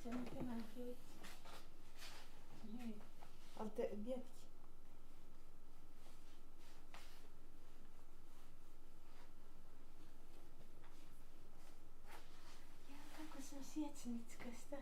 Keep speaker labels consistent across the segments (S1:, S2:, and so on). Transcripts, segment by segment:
S1: Sen hemen şey. Ne? Biatki. Ja, kako sam sječnicka sta.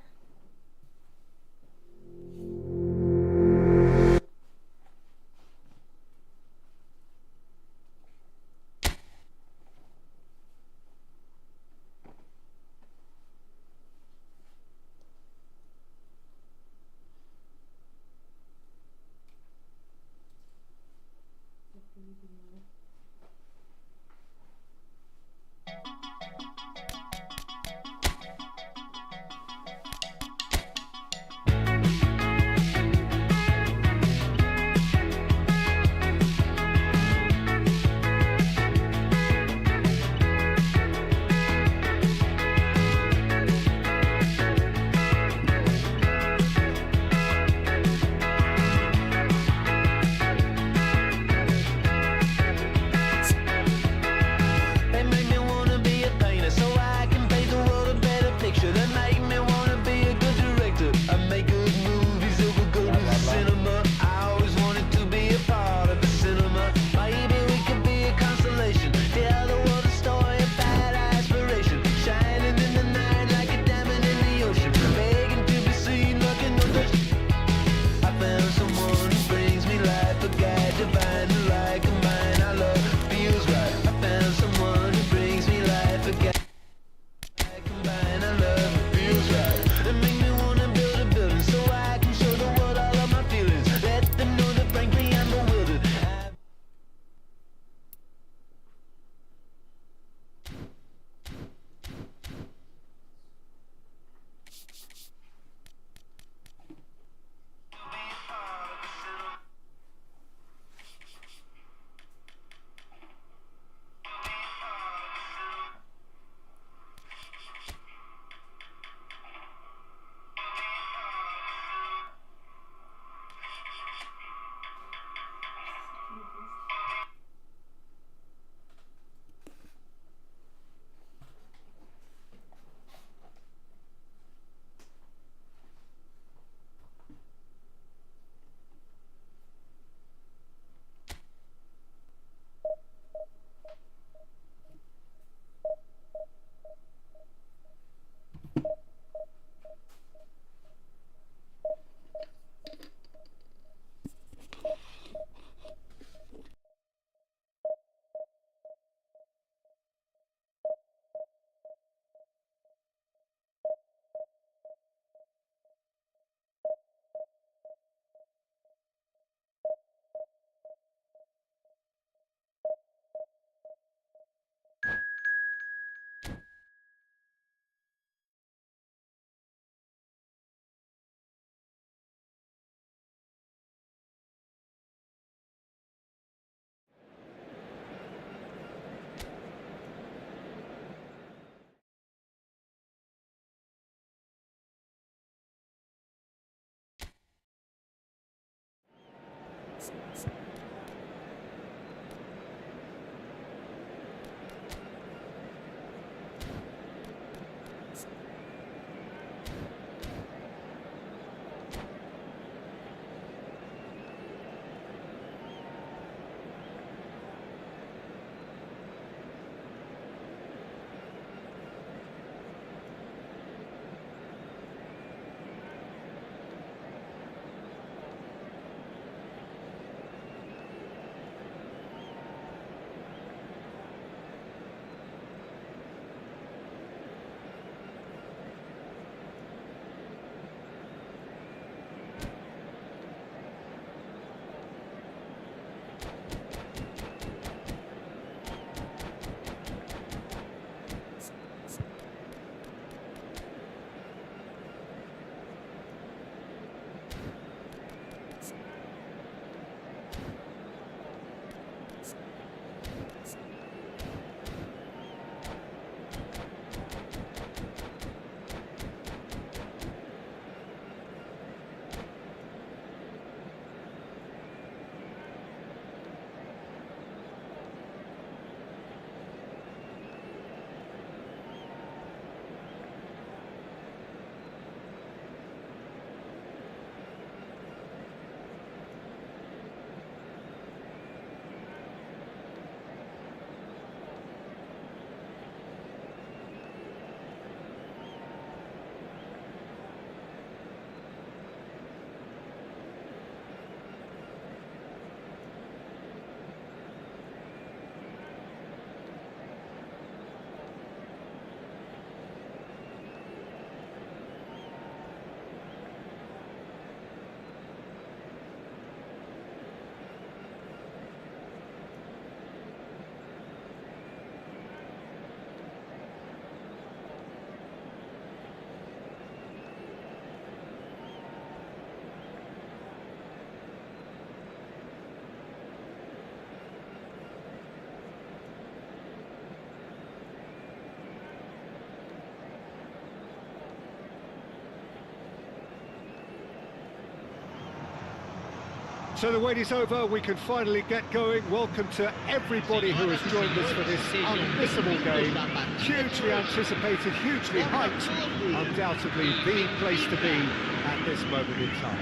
S2: So the wait is over, we can finally get going. Welcome to everybody who has joined us for this unmissable game. Hugely anticipated, hugely hyped, undoubtedly the place to be at this moment in time.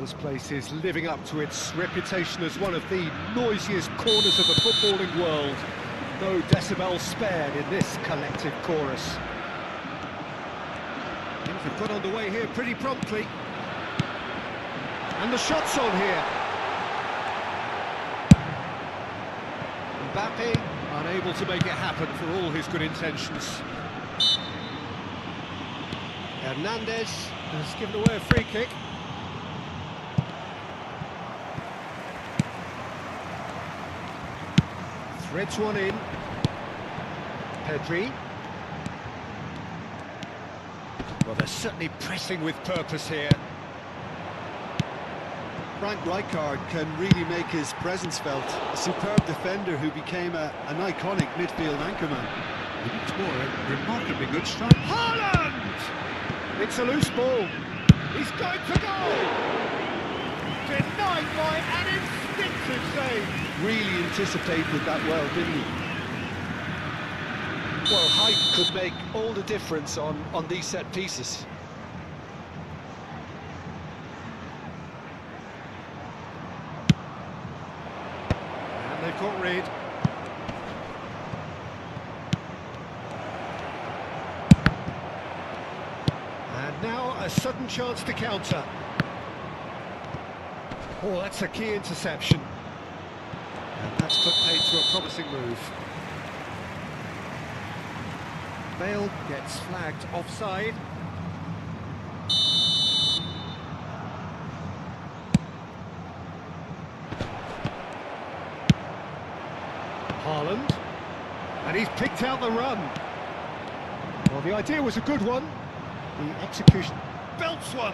S2: This place is living up to its reputation as one of the noisiest corners of the footballing world. No decibel spared in this collective chorus. Things have got underway here pretty promptly. And the shot's on here. Mbappe unable to make it happen for all his good intentions. Hernandez has given away a free kick. Threads one in. Pedri. Well, they're certainly pressing with purpose here.
S3: Frank Rijkaard can really make his presence felt. A superb defender who became an iconic midfield anchorman.
S2: It's more a remarkably good strike. Haaland! It's a loose ball. He's going for goal! Denied by an instinctive save.
S3: Really anticipated that well, didn't he?
S4: Well, height could make all the difference on these set pieces.
S2: They've got rid. And now a sudden chance to counter. Oh, that's a key interception. And that's put paid to a promising move. Bale gets flagged offside. Haaland, and he's picked out the run. Well, the idea was a good one. The execution belts one.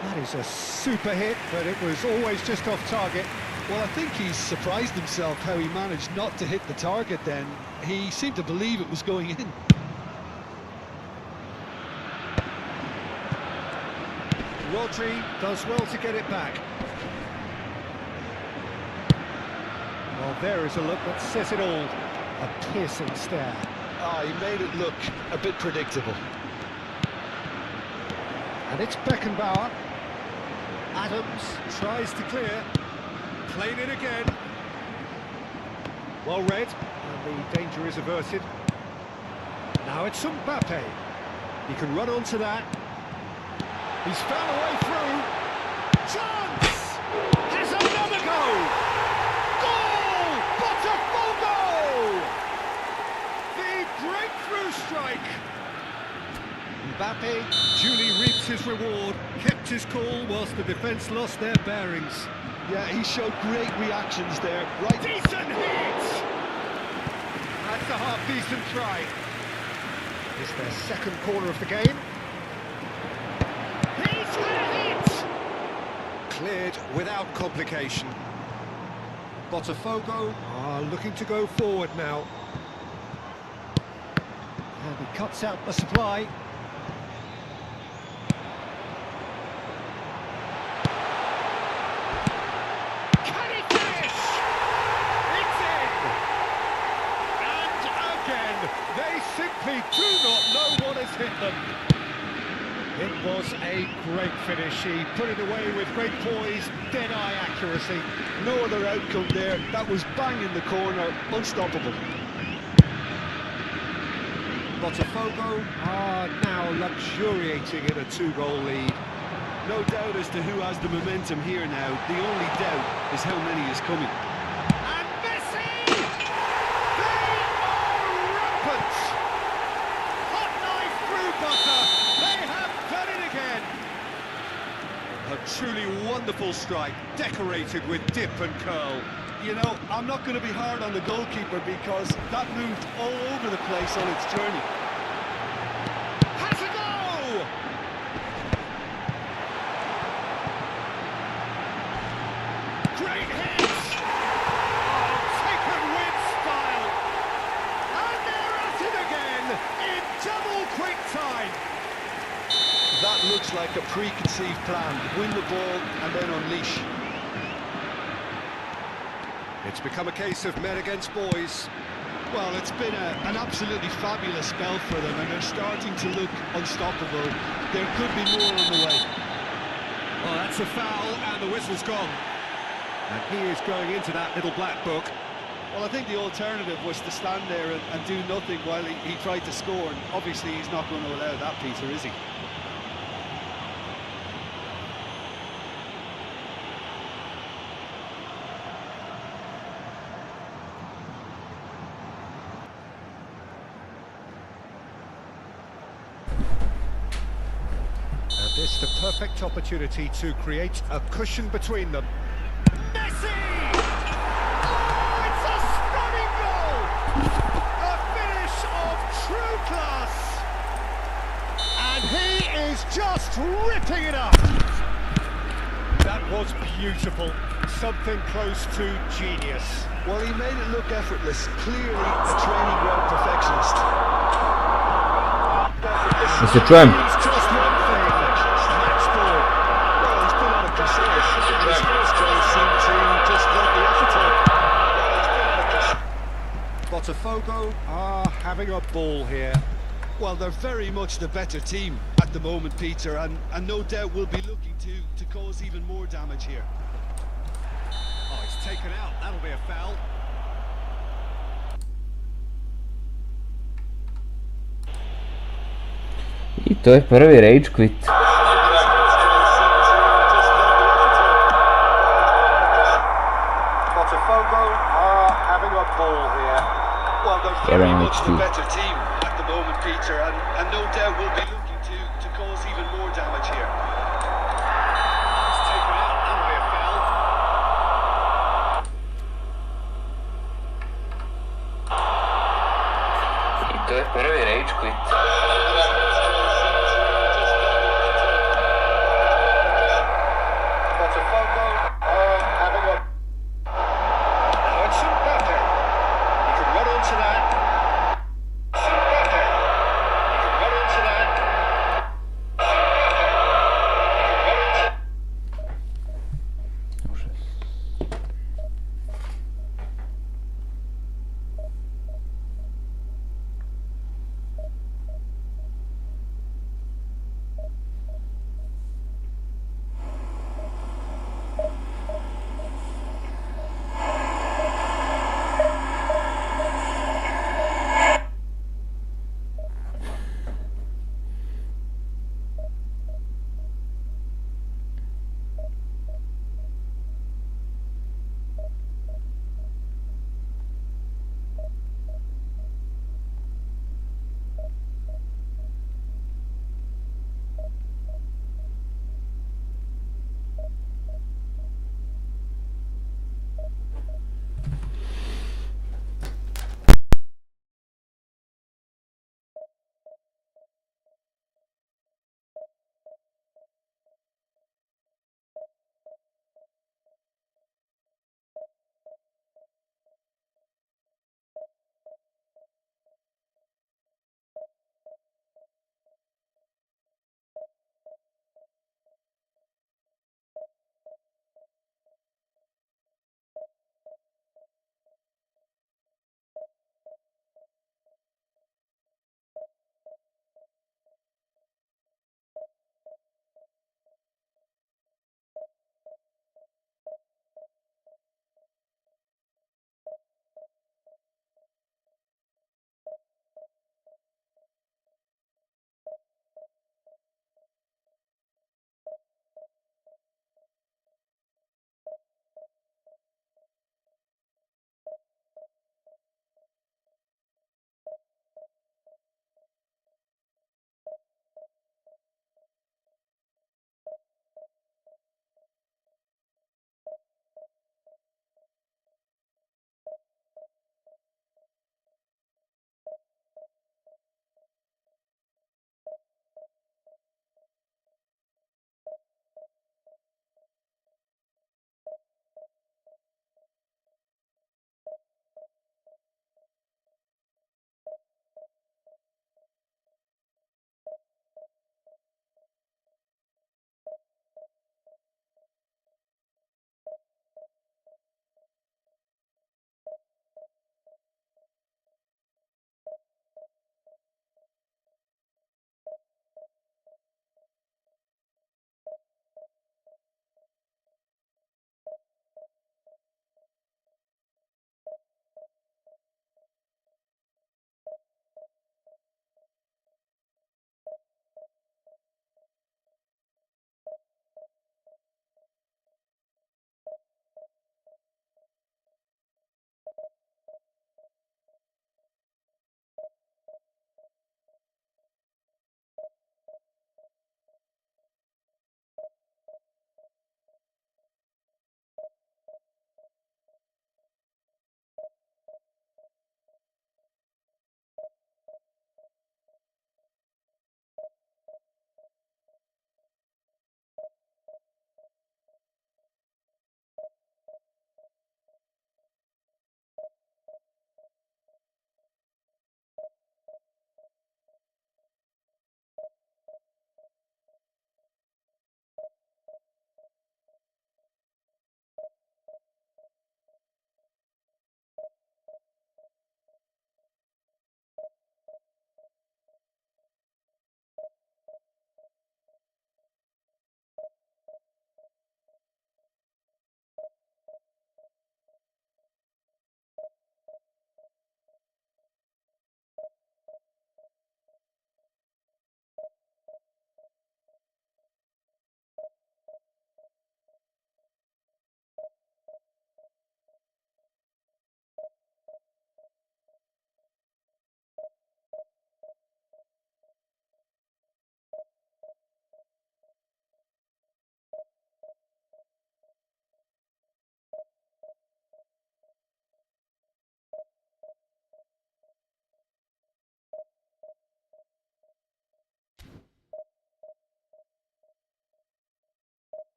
S2: That is a super hit, but it was always just off target.
S3: Well, I think he's surprised himself how he managed not to hit the target then. He seemed to believe it was going in.
S2: Rodri does well to get it back. Well, there is a look that says it all. A piercing stare.
S4: He made it look a bit predictable.
S2: And it's Beckenbauer. Adams tries to clear. Played it again. Well read, and the danger is averted. Now it's Mbappe. He can run onto that. He's found a way through. Chance! Has another goal! Goal! Botafogo! The breakthrough strike. Mbappe duly reaps his reward, kept his cool whilst the defence lost their bearings.
S3: Yeah, he showed great reactions there. Right.
S2: Decent hit! That's a half-decent try. It's their second corner of the game. He's had it! Cleared without complication. Botafogo are looking to go forward now. And he cuts out the supply. They simply do not know what has hit them. It was a great finish. He put it away with great poise, dead-eye accuracy.
S3: No other outcome there. That was bang in the corner, unstoppable.
S2: Botafogo are now luxuriating in a 2-goal lead.
S3: No doubt as to who has the momentum here now. The only doubt is how many is coming.
S2: And Messi! They are rampant! Hot knife through butter. They have done it again. A truly wonderful strike, decorated with dip and curl.
S3: You know, I'm not going to be hard on the goalkeeper because that moved all over the place on its journey.
S2: Has a go! Great hit! Oh, taken with style! And they're at it again in double quick time!
S4: that looks like a preconceived plan. Win the ball and then unleash.
S2: It's become a case of men against boys.
S3: Well, it's been an absolutely fabulous spell for them, and they're starting to look unstoppable. There could be more on the way.
S2: Well, that's a foul, and the whistle's gone. And he is going into that little black book.
S3: Well, I think the alternative was to stand there and do nothing while he tried to score, and obviously he's not going to allow that, Peter, is he?
S2: And this the perfect opportunity to create a cushion between them. Messi! Oh, it's a stunning goal! A finish of true class! And he is just ripping it up! That was beautiful. Something close to genius.
S4: Well, he made it look effortless. Clearly a training ground perfectionist.
S5: Mr. Trump.
S2: It's just one thing. Match ball.
S4: Well, he's been on a crusade. His first goal seemed to just let the appetite.
S2: Botafogo are having a ball here.
S3: Well, they're very much the better team at the moment, Peter, and no doubt will be looking to cause even more damage here.
S2: Oh, it's taken out. That'll be a foul.
S5: I to je prvi rage quit.
S2: Botafogo are having a ball here.
S3: Well, they're very much the better team at the moment, Peter, and no doubt will be looking to cause even more damage here.
S2: It's taken out. That'll be a foul.
S5: I to je prvi rage quit.
S2: Botafogo are having a... Now it's Mbappe. He can run onto that. Mbappe. He can run onto that.
S5: Užas.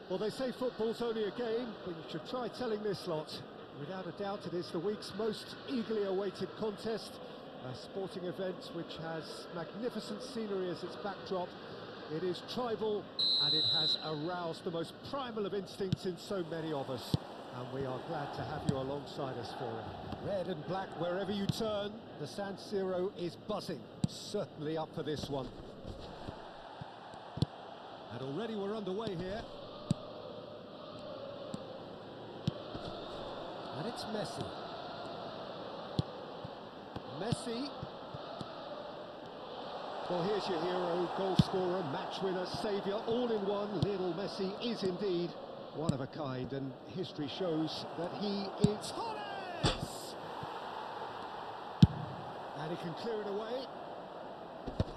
S2: Well, they say football's only a game, but you should try telling this lot. Without a doubt, it is the week's most eagerly awaited contest. A sporting event which has magnificent scenery as its backdrop. It is tribal, and it has aroused the most primal of instincts in so many of us. And we are glad to have you alongside us for it. Red and black wherever you turn, the San Siro is buzzing. Certainly up for this one. And already we're underway here. And it's Messi. Messi. Well, here's your hero, goal scorer, match winner, saviour, all in one. Lionel Messi is indeed one of a kind, and history shows that he is Torres! And he can clear it away,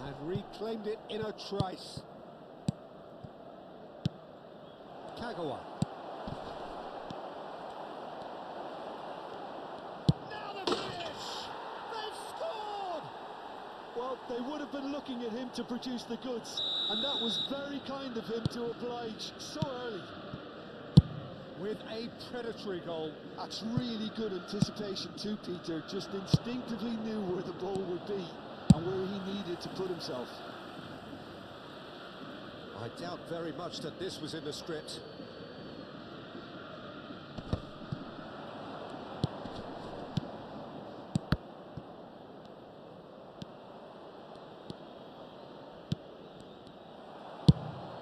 S2: and reclaimed it in a trice. Kagawa. Now the finish! They've scored!
S3: Well, they would have been looking at him to produce the goods, and that was very kind of him to oblige so early.
S2: With a predatory goal.
S3: That's really good anticipation too, Peter. Just instinctively knew where the ball would be and where he needed to put himself.
S2: I doubt very much that this was in the script.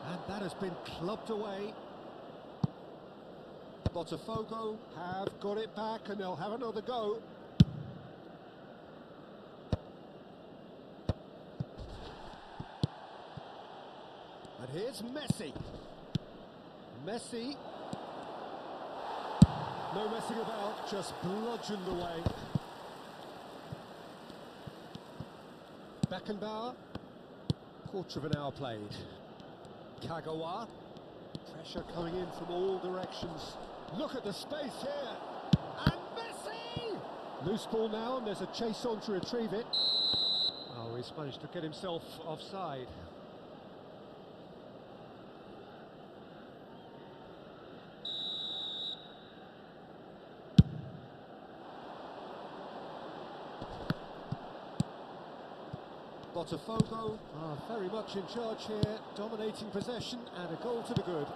S2: And that has been clubbed away. Botafogo have got it back, and they'll have another go. And here's Messi. Messi. No messing about, just bludgeoned away. Beckenbauer. Quarter of an hour played. Kagawa. Pressure coming in from all directions. Look at the space here. And Messi! Loose ball now, and there's a chase on to retrieve it. Oh, he's managed to get himself offside. Botafogo are very much in charge here, dominating possession, and a goal to the good.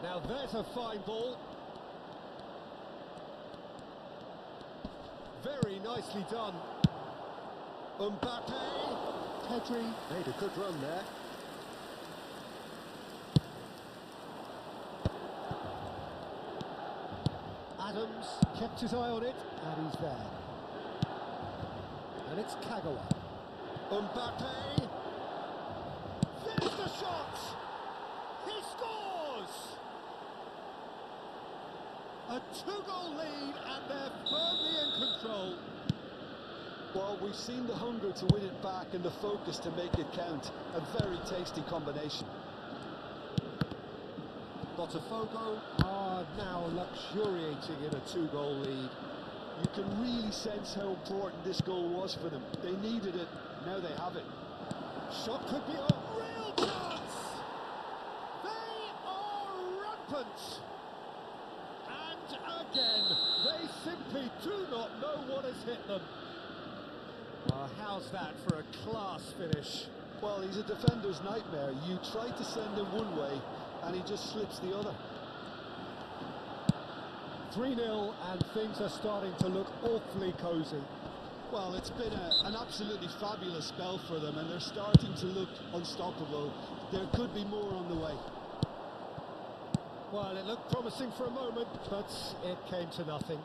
S2: Now there's a fine ball. Very nicely done. Mbappe. Pedri made a good run there. Adams kept his eye on it, and he's there. And it's Kagawa. Mbappe. There's the shot. He scores. A two-goal lead, and they're firmly in control.
S3: Well, we've seen the hunger to win it back and the focus to make it count. A very tasty combination.
S2: Botafogo are now luxuriating in a two-goal lead.
S3: You can really sense how important this goal was for them. They needed it, now they have it.
S2: Shot could be a real chance! They are rampant! And again, they simply do not know what has hit them. How's that for a class finish?
S3: Well, he's a defender's nightmare. You try to send him one way, and he just slips the other.
S2: 3-0, and things are starting to look awfully cosy.
S3: Well, it's been an absolutely fabulous spell for them, and they're starting to look unstoppable. There could be more on the way.
S2: Well, it looked promising for a moment, but it came to nothing.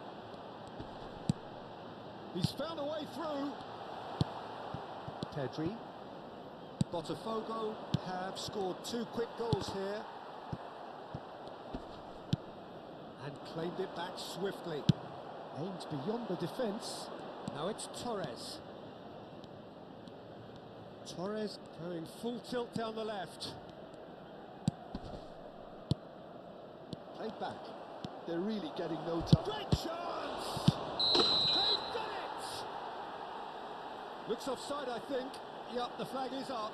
S2: He's found a way through. Pedri. Botafogo have scored 2 quick goals here. And claimed it back swiftly. Aims beyond the defence. Now it's Torres. Torres going full tilt down the left. Played back.
S3: They're really getting no time.
S2: Great chance! They've done it! Looks offside, I think. Yep, the flag is up.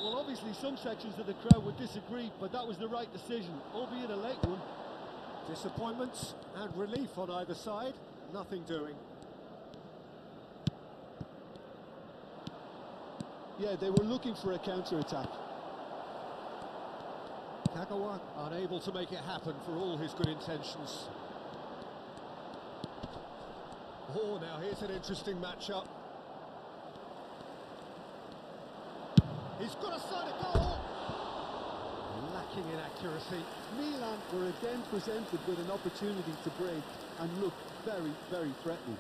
S3: Well, obviously some sections of the crowd would disagree, but that was the right decision, albeit a late one.
S2: Disappointment and relief on either side. Nothing doing.
S3: Yeah, they were looking for a counter-attack.
S2: Kagawa unable to make it happen for all his good intentions. Oh, now here's an interesting matchup. He's got a side of goal! Lacking in accuracy.
S3: Milan were again presented with an opportunity to break and looked very, very threatening.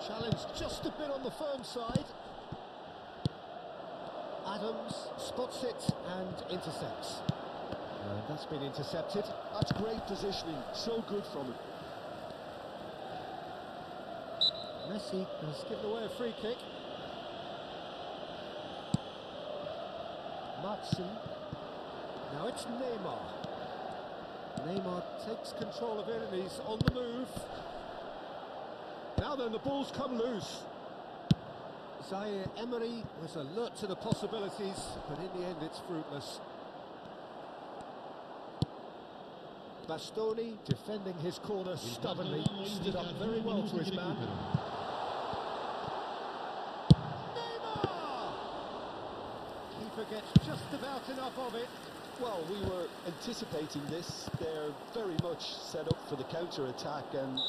S2: Challenge just a bit on the firm side. Adams spots it and intercepts. And that's been intercepted.
S3: That's great positioning, so good from him.
S2: Messi has given away a free kick. Matson. Now it's Neymar. Neymar takes control of it and he's on the move. Now then, the ball's come loose. Zaire Emery was alert to the possibilities, but in the end it's fruitless. Bastoni defending his corner stubbornly, stood up very well to his man. Neymar! Keeper gets just about enough of it.
S3: Well, we were anticipating this. They're very much set up for the counter-attack, and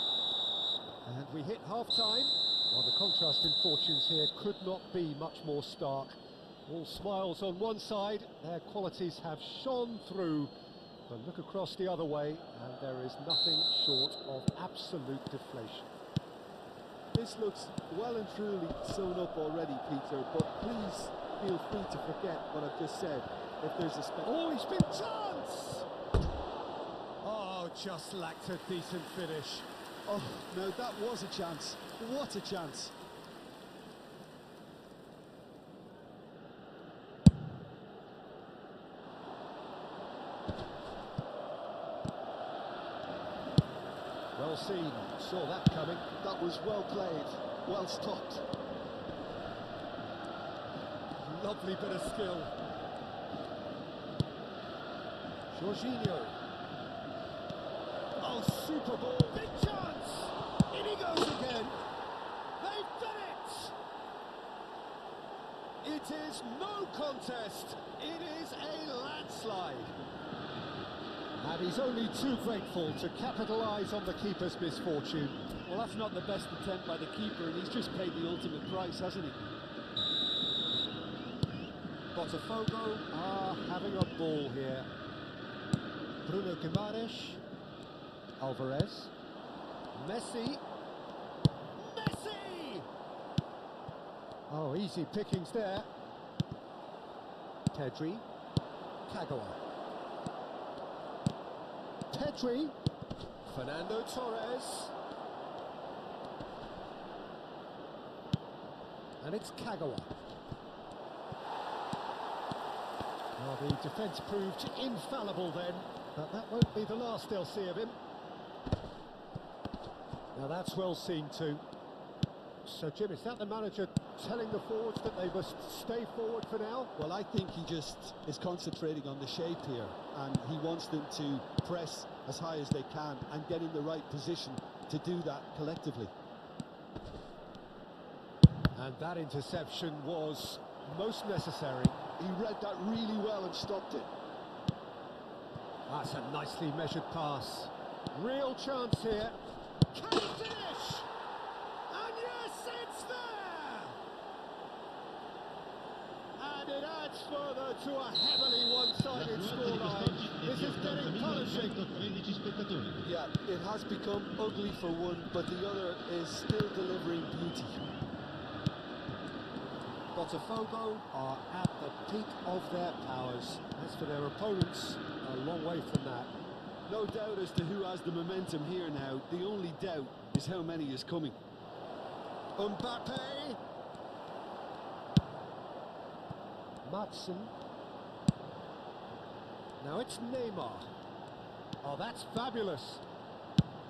S2: we hit half-time. Well, the contrast in fortunes here could not be much more stark. All smiles on one side, their qualities have shone through. But look across the other way, and there is nothing short of absolute deflation.
S3: this looks well and truly sewn up already, Peter, but please feel free to forget what I've just said. If there's a
S2: Oh, he's been chance! Oh, just lacked a decent finish.
S3: Oh, no, that was a chance. What a chance.
S2: Well seen, saw that coming.
S3: That was well played, well stopped.
S2: Lovely bit of skill. Jorginho. Oh, super ball. Big chance! In he goes again. They've done it! It is no contest. It is a landslide. And he's only too grateful to capitalise on the keeper's misfortune.
S3: Well, that's not the best attempt by the keeper, and he's just paid the ultimate price, hasn't he?
S2: Botafogo are having a ball here. Bruno Guimaraes, Alvarez, Messi. Messi! Oh, easy pickings there. Pedri, Kagawa. Pedri, Fernando Torres. And it's Kagawa. Well, the defence proved infallible then, but that won't be the last they'll see of him. Now that's well seen too. So Jim, is that the manager telling the forwards that they must stay forward for now?
S3: Well, I think he just is concentrating on the shape here, and he wants them to press as high as they can and get in the right position to do that collectively.
S2: And that interception was most necessary.
S3: He read that really well and stopped it.
S2: That's a nicely measured pass. Real chance here. Can he finish? And yes, it's there! And it adds further to a heavily one-sided scoreline. This is getting punishing.
S3: Yeah, it has become ugly for one, but the other is still delivering beauty.
S2: Botafogo are at the peak of their powers. As for their opponents, a long way from that.
S3: No doubt as to who has the momentum here now. The only doubt is how many is coming.
S2: Mbappe. Matson. Now it's Neymar.
S3: Oh, that's fabulous.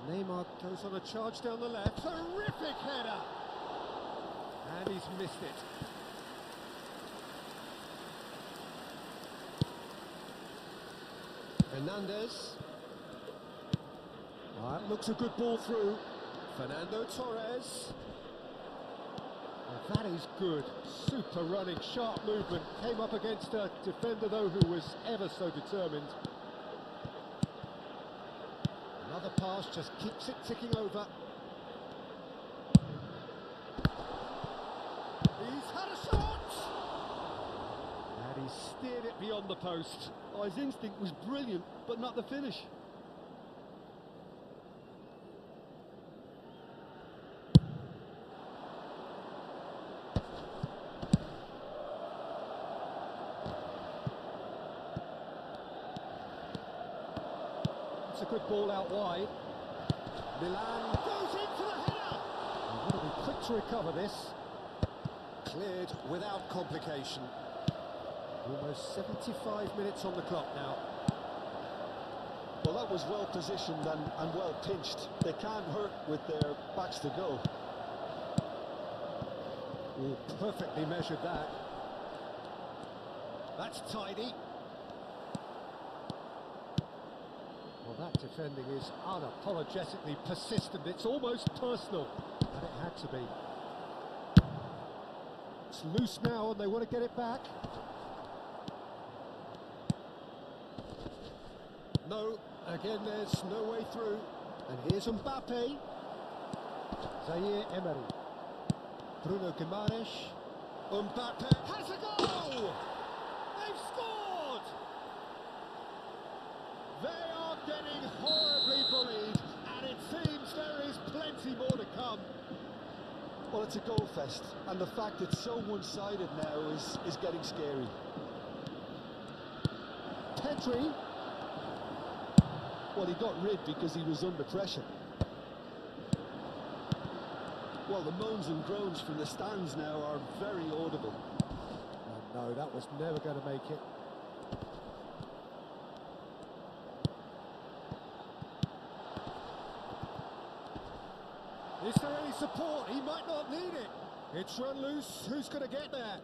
S3: Neymar goes on a charge down the left. Terrific header! And he's missed it. Hernandez. That looks a good ball through. Fernando Torres. And that is good. Super running, sharp movement. Came up against a defender, though, who was ever so determined. Another pass just keeps it ticking over. He's had a shot! And he steered it beyond the post.
S6: Oh, his instinct was brilliant, but not the finish.
S3: It's a good ball out wide. Milan goes in for the header! They've got to be quick to recover this. Cleared without complication. Almost 75 minutes on the clock now.
S6: Well, that was well positioned and well pinched. They can't hurt with their backs to goal.
S3: Oh, perfectly measured that. That's tidy. Well, that defending is unapologetically persistent. It's almost personal, and it had to be. It's loose now, and they want to get it back. No, again, there's no way through. And here's Mbappe. Zaire Emery. Bruno Guimaraes. Mbappe has a goal! They've scored! They are getting horribly bullied, and it seems there is plenty more to come.
S6: Well, it's a goal fest, and the fact it's so one-sided now is getting scary.
S3: Pedri.
S6: Well, he got rid because he was under pressure. Well, the moans and groans from the stands now are very audible.
S3: Oh, no, that was never going to make it. Is there any support? He might not need it. It's run loose. Who's going to get there?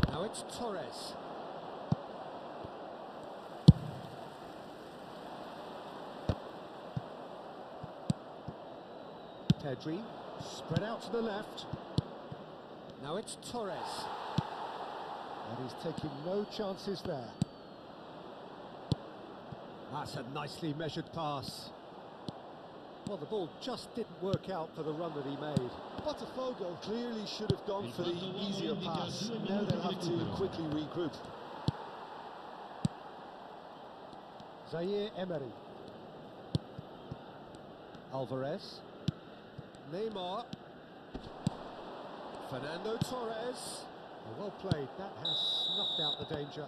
S3: Now it's Torres. Pedri, spread out to the left. Now it's Torres. And he's taking no chances there. That's a nicely measured pass. Well, the ball just didn't work out for the run that he made.
S6: Botafogo clearly should have gone for the easier pass. Now they'll have to quickly regroup.
S3: Zaire Emery. Alvarez. Neymar. Fernando Torres. Well played. That has snuffed out the danger.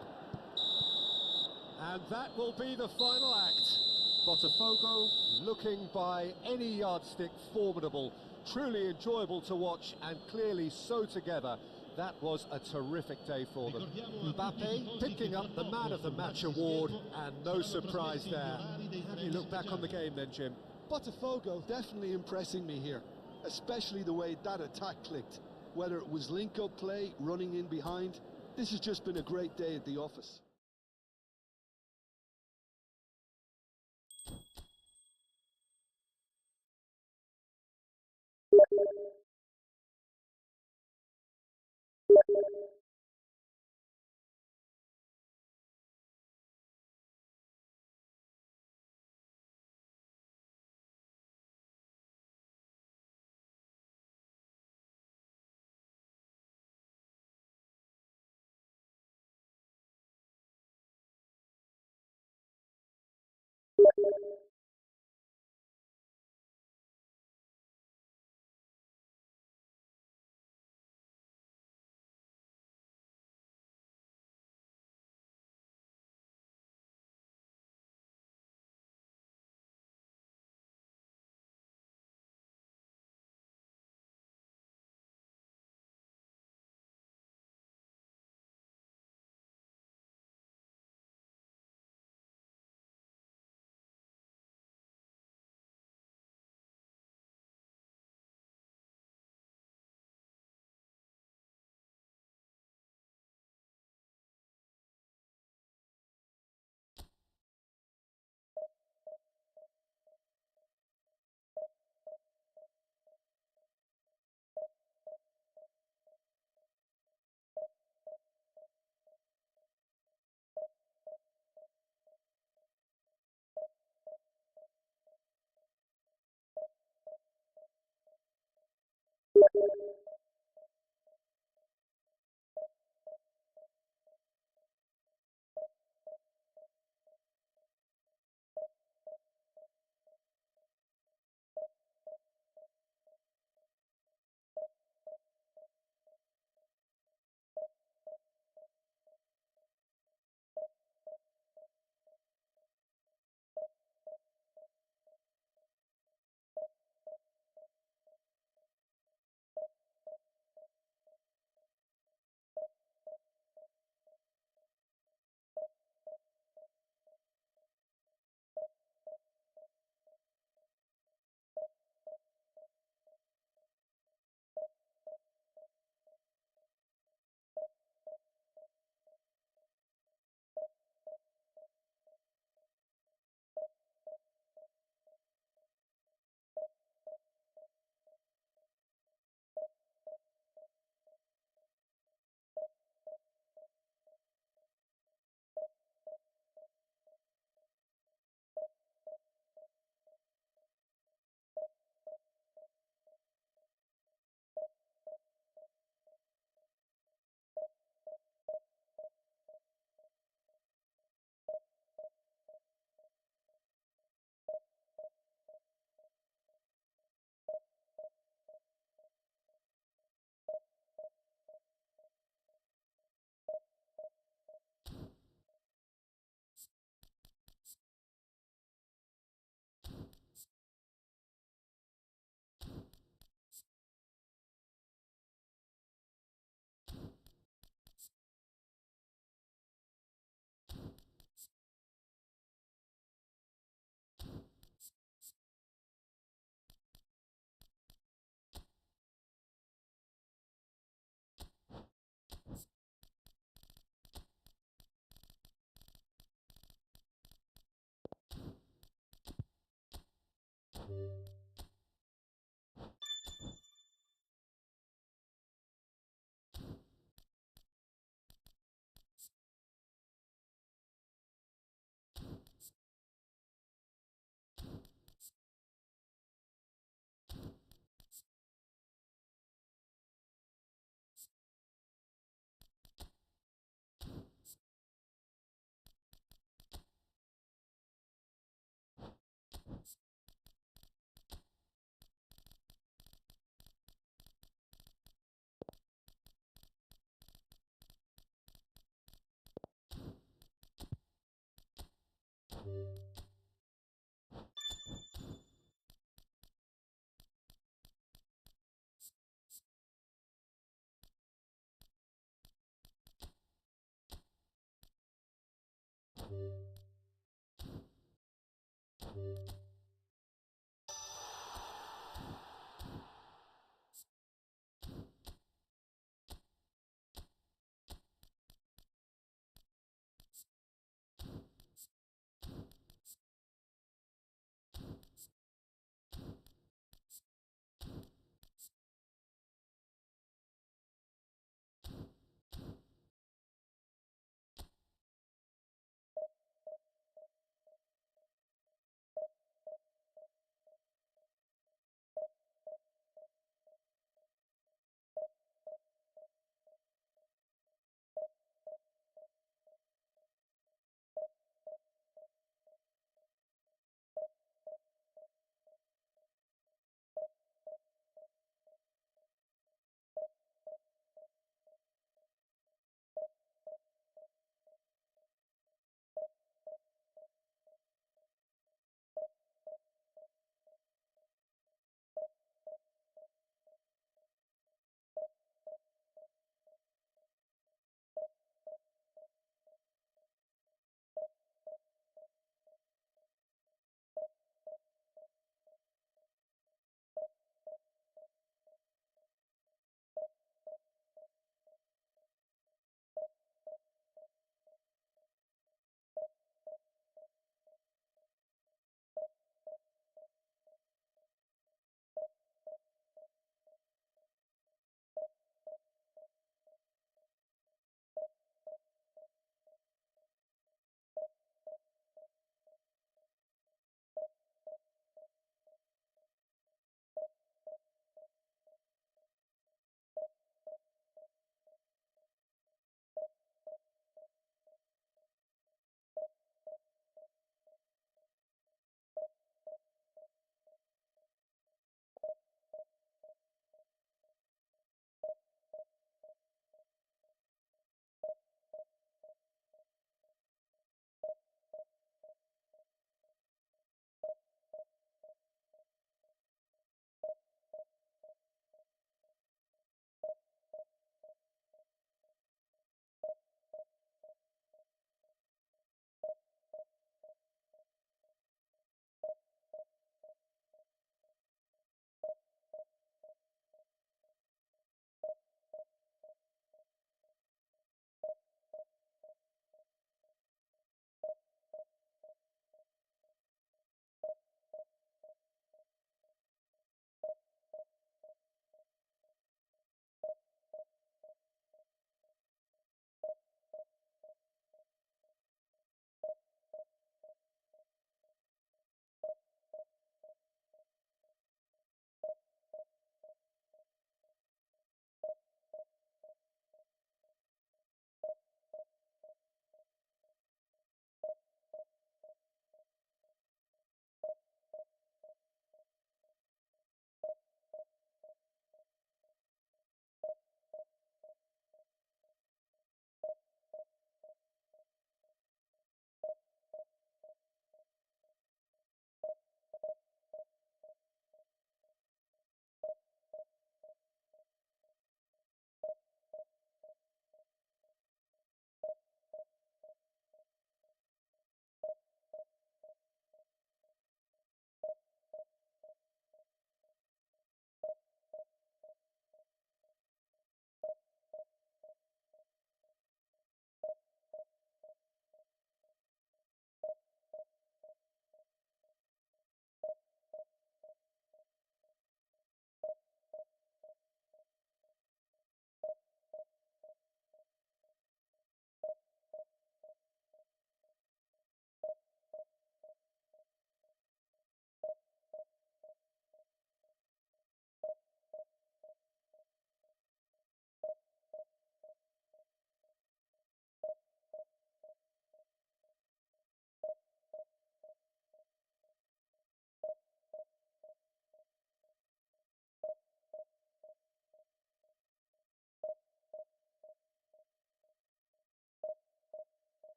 S3: And that will be the final act. Botafogo looking by any yardstick formidable. Truly enjoyable to watch and clearly so together. That was a terrific day for them. Mbappe picking up the Man of the Match award, and no surprise there. How do you look back on the game then, Jim?
S6: Botafogo definitely impressing me here, especially the way that attack clicked. Whether it was link-up play, running in behind, this has just been a great day at the office.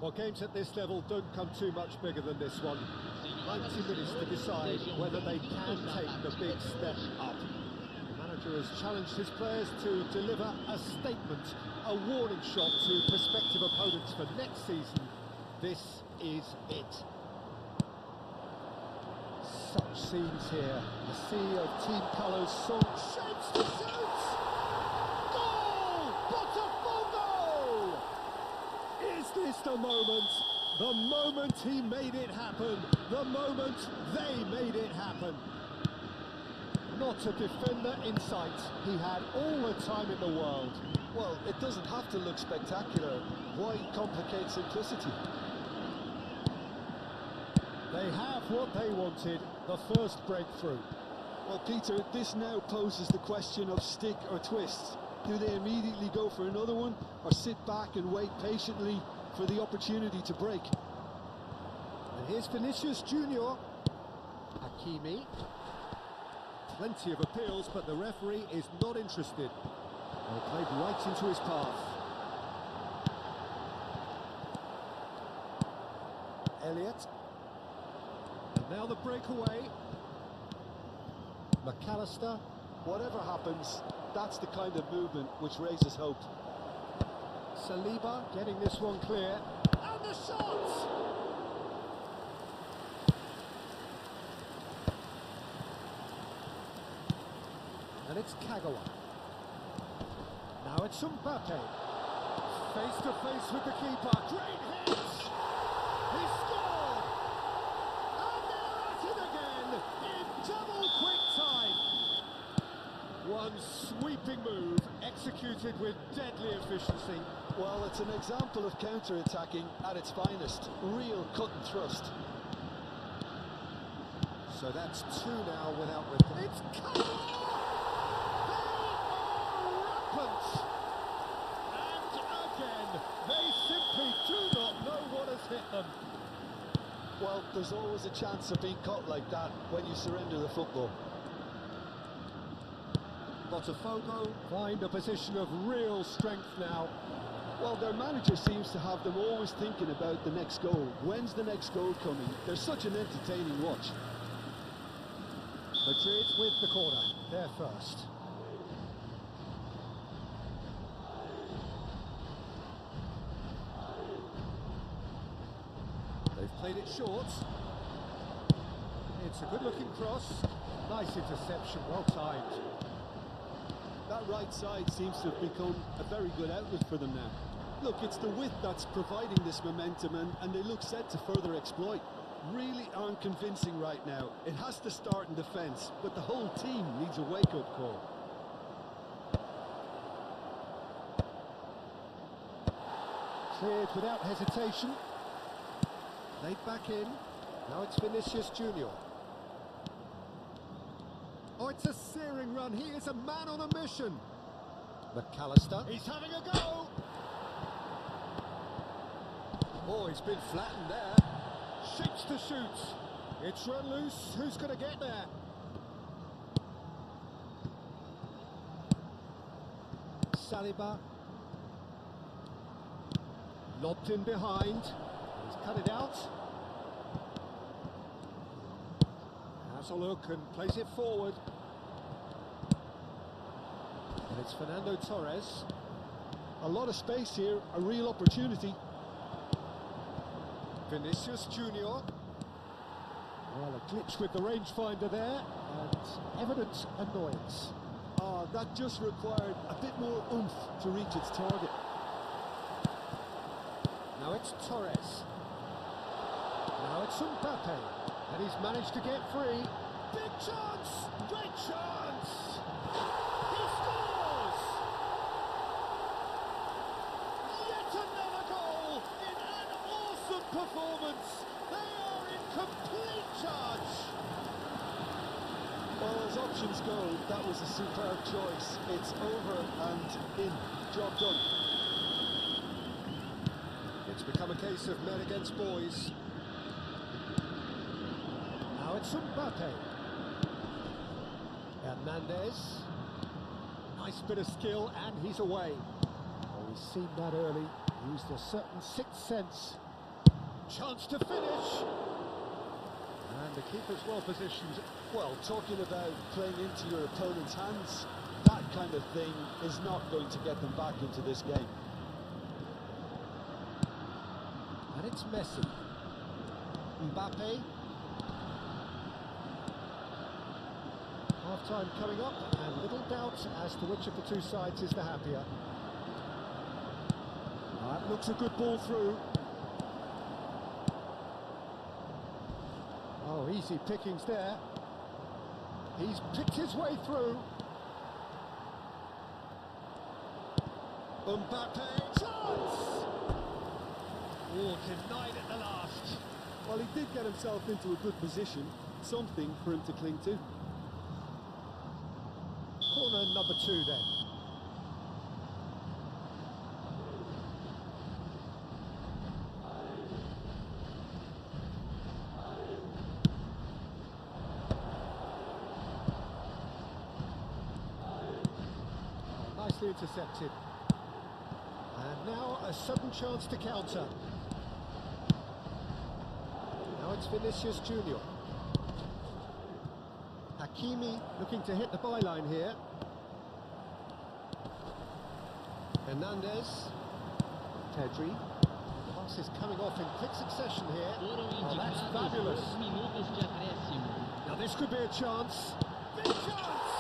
S3: Well, games at this level don't come too much bigger than this one. 90 minutes to decide whether they can take the big step up. The manager has challenged his players to deliver a statement, a warning shot to prospective opponents for next season. This is it. Such scenes here. A sea of team colours, song, shapes to shoot! Goal! Botafogo! Is this the moment? The moment he made it happen. The moment they made it happen. Not a defender in sight. He had all the time in the world.
S6: Well, it doesn't have to look spectacular. Why complicate simplicity?
S3: They have what they wanted, the first breakthrough.
S6: Well, Peter, this now poses the question of stick or twist. Do they immediately go for another one, or sit back and wait patiently for the opportunity to break?
S3: And here's Vinicius Junior. Hakimi. Plenty of appeals, but the referee is not interested. Well, played right into his path. Elliott. And now the breakaway. McAllister.
S6: Whatever happens, that's the kind of movement which raises hope.
S3: Saliba getting this one clear. And the shot! And it's Kagawa. Now it's Mbappe. Face to face with the keeper. Great hit! He scored! And they're at it again in double quick time. One sweeping move executed with deadly efficiency.
S6: Well, it's an example of counter-attacking at its finest. Real cut and thrust.
S3: So that's two now without reply. It's Kagawa! They simply do not know what has hit them.
S6: Well, there's always a chance of being caught like that when you surrender the football.
S3: Botafogo find a position of real strength now.
S6: Well, their manager seems to have them always thinking about the next goal. When's the next goal coming? They're such an entertaining watch.
S3: Madrid with the corner. They're first. They've played it short. It's a good-looking cross. Nice interception, well timed.
S6: That right side seems to have become a very good outlet for them now. Look, it's the width that's providing this momentum, and they look set to further exploit. Really aren't convincing right now. It has to start in defence, but the whole team needs a wake-up call.
S3: Cleared without hesitation. Laid back in. Now it's Vinicius Junior. Oh, it's a searing run. He is a man on a mission. McAllister. He's having a go. Oh, he's been flattened there. Shapes to shoot. It's run loose. Who's going to get there? Saliba. Lobbed in behind. He's cut it out. Has a look and plays it forward. And it's Fernando Torres.
S6: A lot of space here, a real opportunity.
S3: Vinicius Junior. Well, a glitch with the rangefinder there, and evident annoyance.
S6: That just required a bit more oomph to reach its target.
S3: Now it's Torres. Now it's Mbappe. And he's managed to get free. Big chance! Great chance! He scores! Yet another goal in an awesome performance. They are in complete charge.
S6: Well, as options go, that was a superb choice. It's over and in. Job done.
S3: It's become a case of men against boys. Now it's Mbappe. Hernandez. Nice bit of skill, and he's away. Oh, we've seen that early. Used a certain sixth sense Chance to finish. And the keeper's well positioned.
S6: Well, talking about playing into your opponent's hands, that kind of thing is not going to get them back into this game.
S3: And it's Messi. Mbappe. Half-time coming up, and little doubt as to which of the two sides is the happier. That looks a good ball through. Oh, easy pickings there. He's picked his way through. Mbappe, chance! Oh, denied at the last.
S6: Well, he did get himself into a good position, something for him to cling to.
S3: Corner number 2 then. Nicely intercepted. And now a sudden chance to counter. Now it's Vinicius Junior. Hakimi looking to hit the byline here. Hernandez. Pedri. Pass is coming off in quick succession here. Oh, that's fabulous. Now this could be a chance. Big chance!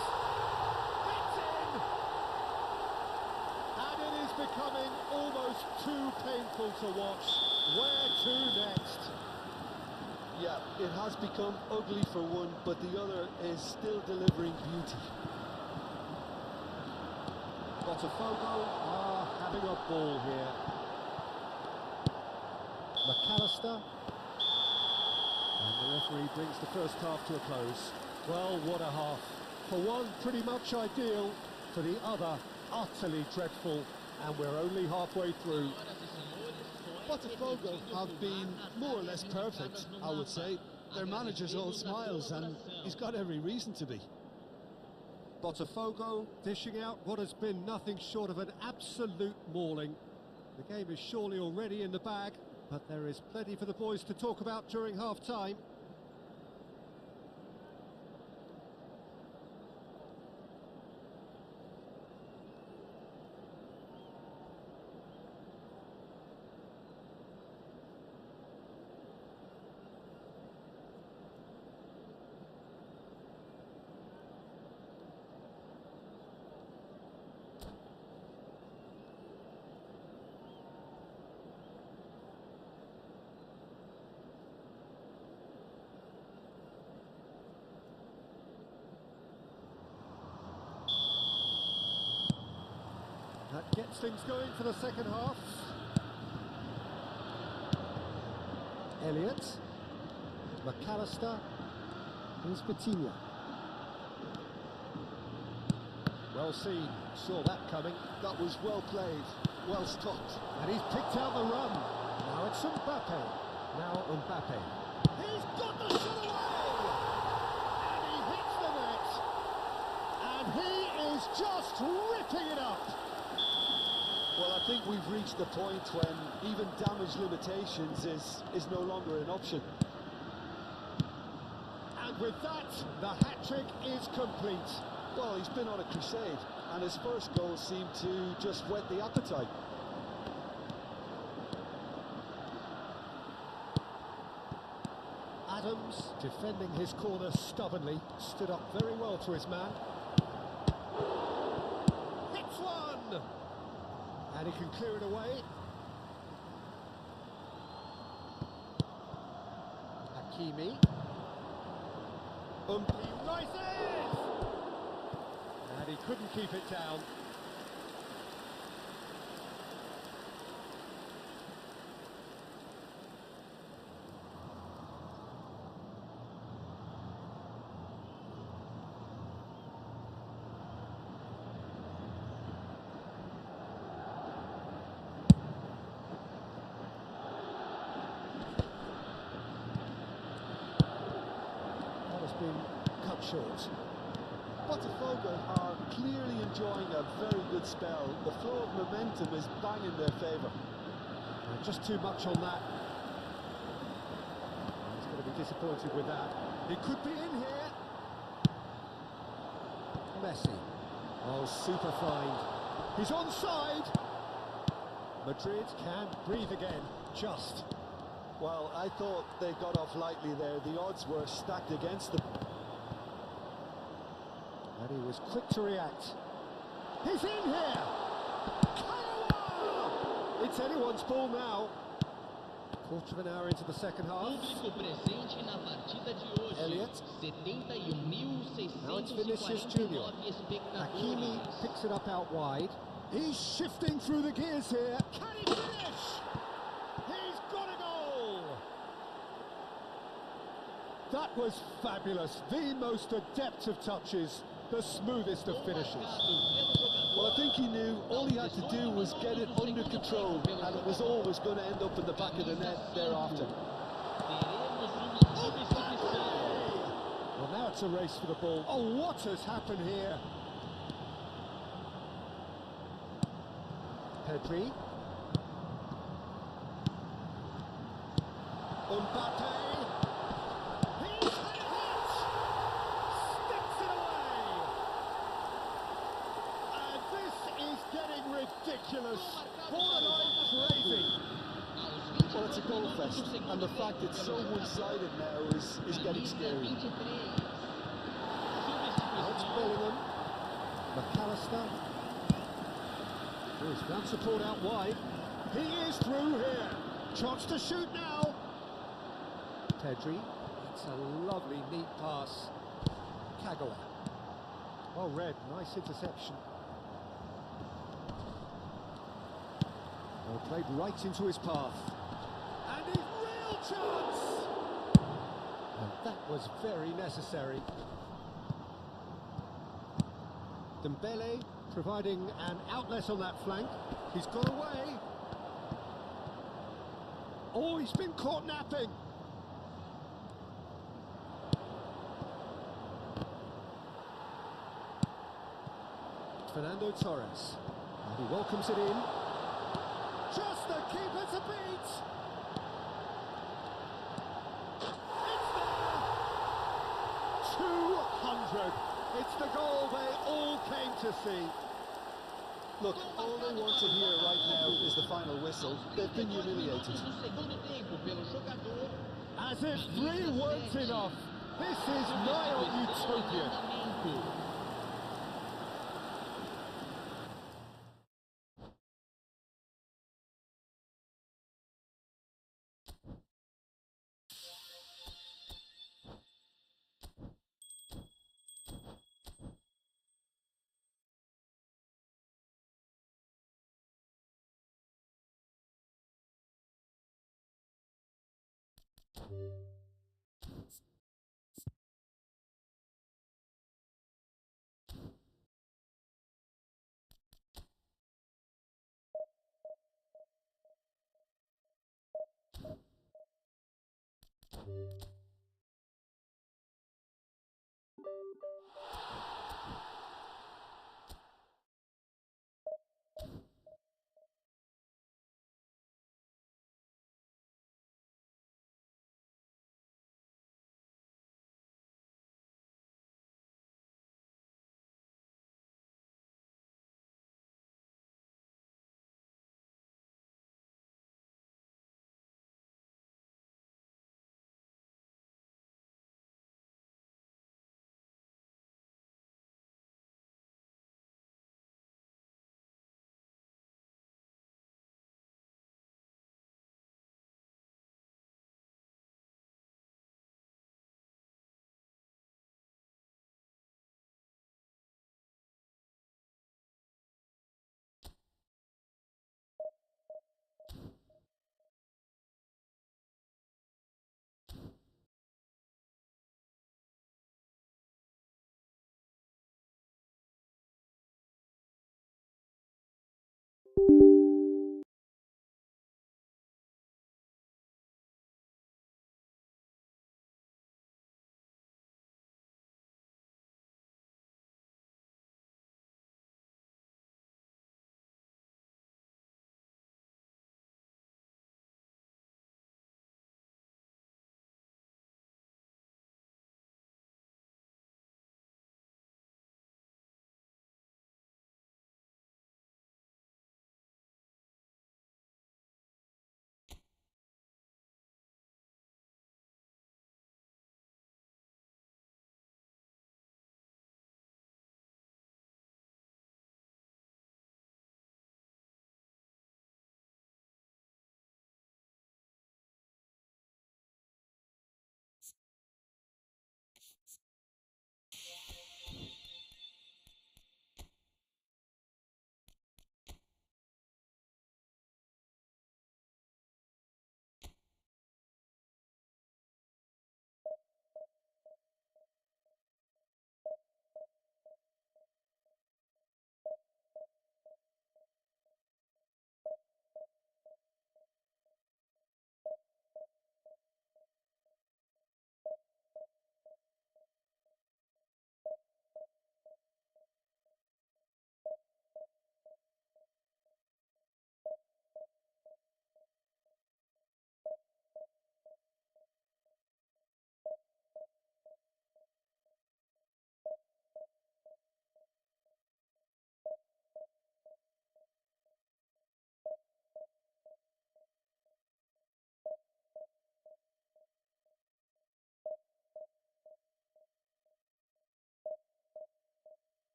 S3: It's in! And it is becoming almost too painful to watch. Where to next?
S6: Yeah, it has become ugly for one, but the other is still delivering beauty.
S3: Botafogo are having a ball here. McAllister. And the referee brings the first half to a close. Well, what a half. For one, pretty much ideal. For the other, utterly dreadful. And we're only halfway through.
S6: Botafogo have been more or less perfect, I would say. Their manager's all smiles, and he's got every reason to be.
S3: Botafogo dishing out what has been nothing short of an absolute mauling. The game is surely already in the bag, but there is plenty for the boys to talk about during half-time. That gets things going for the second half. Elliott. McAllister. Here's Vitinha. Well seen. Saw that coming.
S6: That was well played, well stopped.
S3: And he's picked out the run. Now it's Mbappe. Now Mbappe. He's got the shot away! And he hits the net. And he is just ripping it up.
S6: Well, I think we've reached the point when even damage limitations is no longer an option.
S3: And with that, the hat-trick is complete.
S6: Well, he's been on a crusade, and his first goal seemed to just whet the appetite.
S3: Adams, defending his corner stubbornly, stood up very well to his man. Hits one! And he can clear it away. Hakimi. He rises! And he couldn't keep it down. Been cut short.
S6: Botafogo are clearly enjoying a very good spell. The flow of momentum is bang in their favour.
S3: Just too much on that. Be disappointed with that. He could be in here. Messi. Oh, super find. He's onside. Madrid can breathe again. Just.
S6: Well, I thought they got off lightly there. The odds were stacked against them.
S3: And he was quick to react. He's in here! Kagawa! It's anyone's ball now. Quarter of an hour into the second half. Elliott. Now it's Vinicius Junior. Hakimi picks it up out wide. He's shifting through the gears here. Can he finish? He's got a goal! That was fabulous. The most adept of touches. The smoothest of finishes.
S6: Well, I think he knew all he had to do was get it under control, and it was always going to end up in the back of the net thereafter.
S3: Well, now it's a race for the ball. Oh, what has happened here? Pedri. Mbappe. He's hit it! Sticks it away! And this is getting ridiculous. Borderline crazy.
S6: Well, it's a goal fest, and the fact it's so one-sided now is getting scary.
S3: That's Bellingham. McAllister. There's ground support out wide. He is through here. Chance to shoot now. Pedri. It's a lovely, neat pass. Kagawa. Well read. Nice interception. Well played right into his path. And his real chance! And that was very necessary. Dembele providing an outlet on that flank. He's got away. Oh, he's been caught napping. Fernando Torres. And he welcomes it in. Just the keeper to beat. It's there. 200. It's the goal they all came to see.
S6: Look, all they want to hear right now is the final whistle. They've been humiliated.
S3: As if 3 weren't enough. This is nigh on utopia.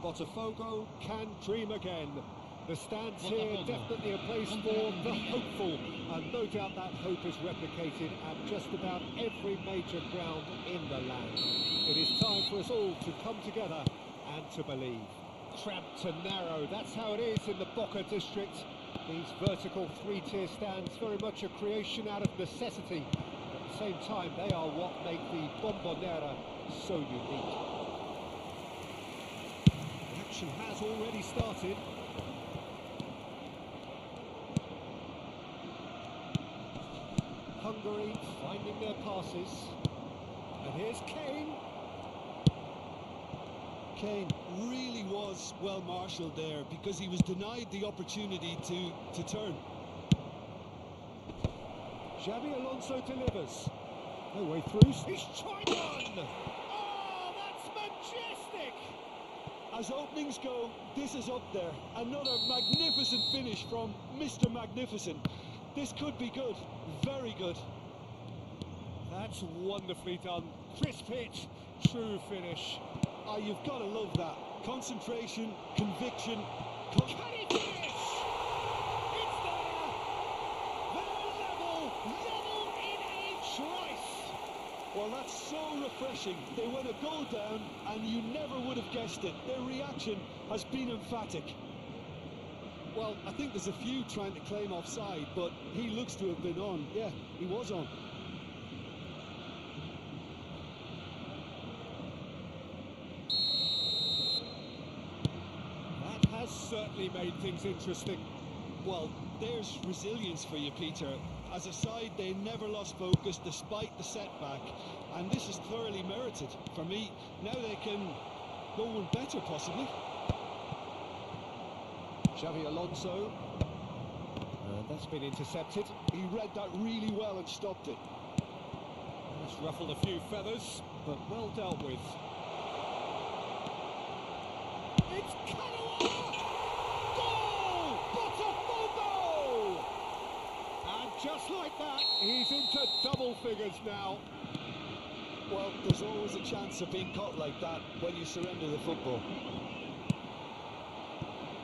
S3: Botafogo can dream again. The stands here definitely a place for the hopeful, and no doubt that hope is replicated at just about every major ground in the land. It is time for us all to come together and to believe. Cramped and narrow, that's how it is in the Boca district. These vertical three-tier stands very much a creation out of necessity. At the same time, they are what make the Bombonera so unique. The action has already started. Hungary finding their passes. And here's Kane.
S6: Kane really was well marshalled there because he was denied the opportunity to turn.
S3: Xabi Alonso delivers. No way through. He's tried one! Oh, that's majestic!
S6: As openings go, this is up there. Another magnificent finish from Mr. Magnificent. This could be good, very good.
S3: That's wonderfully done. Crisp hit, true finish.
S6: Ah, you've got to love that. Concentration, conviction.
S3: Can he finish? It's there! They're level in a trice!
S6: Well, that's so refreshing. They went a goal down and you never would have guessed it. Their reaction has been emphatic. Well, I think there's a few trying to claim offside, but he looks to have been on. Yeah, he was on.
S3: That has certainly made things interesting.
S6: Well, there's resilience for you, Peter. As a side, they never lost focus despite the setback, and this is thoroughly merited. For me, now they can go one better, possibly.
S3: Xabi Alonso. And that's been intercepted.
S6: He read that really well and stopped it.
S3: That's ruffled a few feathers, but well dealt with. It's Canoa! Goal! Botafogo! And just like that, he's into double figures now.
S6: Well, there's always a chance of being caught like that when you surrender the football.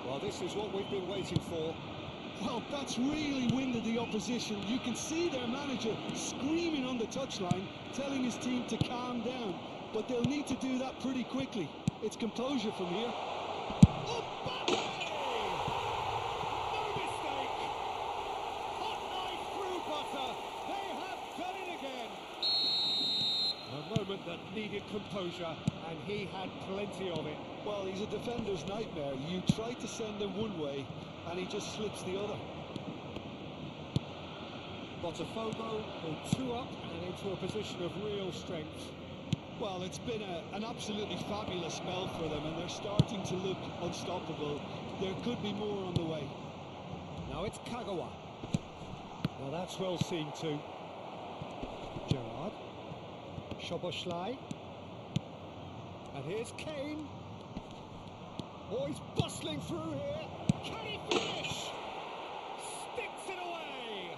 S3: Well, this is what we've been waiting for.
S6: Well, that's really winded the opposition. You can see their manager screaming on the touchline, telling his team to calm down. But they'll need to do that pretty quickly. It's composure from here.
S3: Mbappe! No mistake! Hot knife through butter. They have done it again. A moment that needed composure, and he had plenty of it.
S6: Well, he's a defender's nightmare. You try to send him one way, and he just slips the other.
S3: Botafogo go 2 up and into a position of real strength.
S6: Well, it's been an absolutely fabulous spell for them, and they're starting to look unstoppable. There could be more on the way.
S3: Now it's Kagawa. Well, that's well seen too. Gerrard. Szoboszlai. And here's Kane. Oh, he's bustling through here. Can he finish? Sticks it away.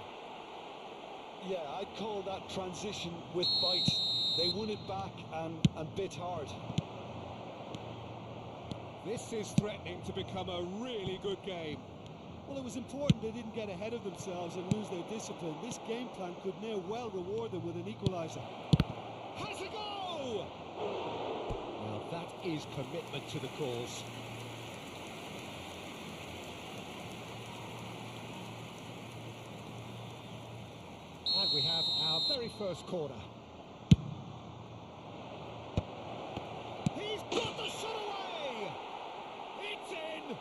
S6: Yeah, I'd call that transition with bite. They won it back and bit hard.
S3: This is threatening to become a really good game.
S6: Well, it was important they didn't get ahead of themselves and lose their discipline. This game plan could now well reward them with an equaliser.
S3: Has a go! Well, that is commitment to the cause. And we have our very first corner. He's got the shot away! It's in!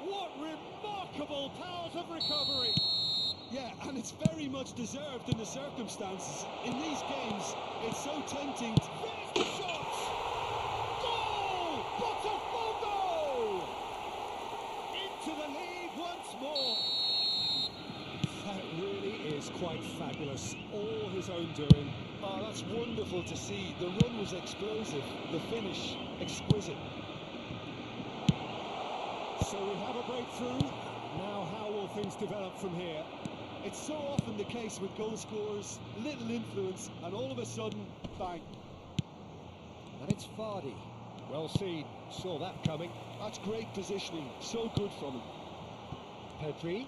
S3: What remarkable powers of recovery!
S6: Yeah, and it's very much deserved in the circumstances. In these games, it's so tempting.
S3: There's the shot! Goal! Botafogo! Into the lead once more. That really is quite fabulous. All his own doing.
S6: Oh, that's wonderful to see. The run was explosive, the finish exquisite.
S3: So we have a breakthrough. Now how will things develop from here?
S6: It's so often the case with goal scorers, little influence, and all of a sudden, bang.
S3: And it's Vardy. Well seen, saw that coming.
S6: That's great positioning, so good from him.
S3: Pedri.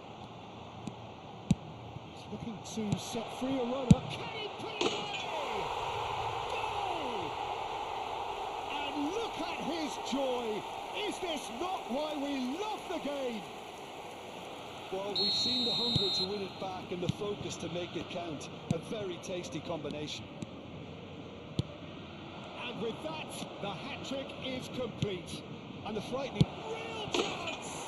S3: He's looking to set free a runner. Can he put it away? Goal! And look at his joy. Is this not why we love the game?
S6: Well, we've seen the hunger to win it back and the focus to make it count. A very tasty combination.
S3: And with that, the hat-trick is complete.
S6: And the frightening...
S3: Real chance!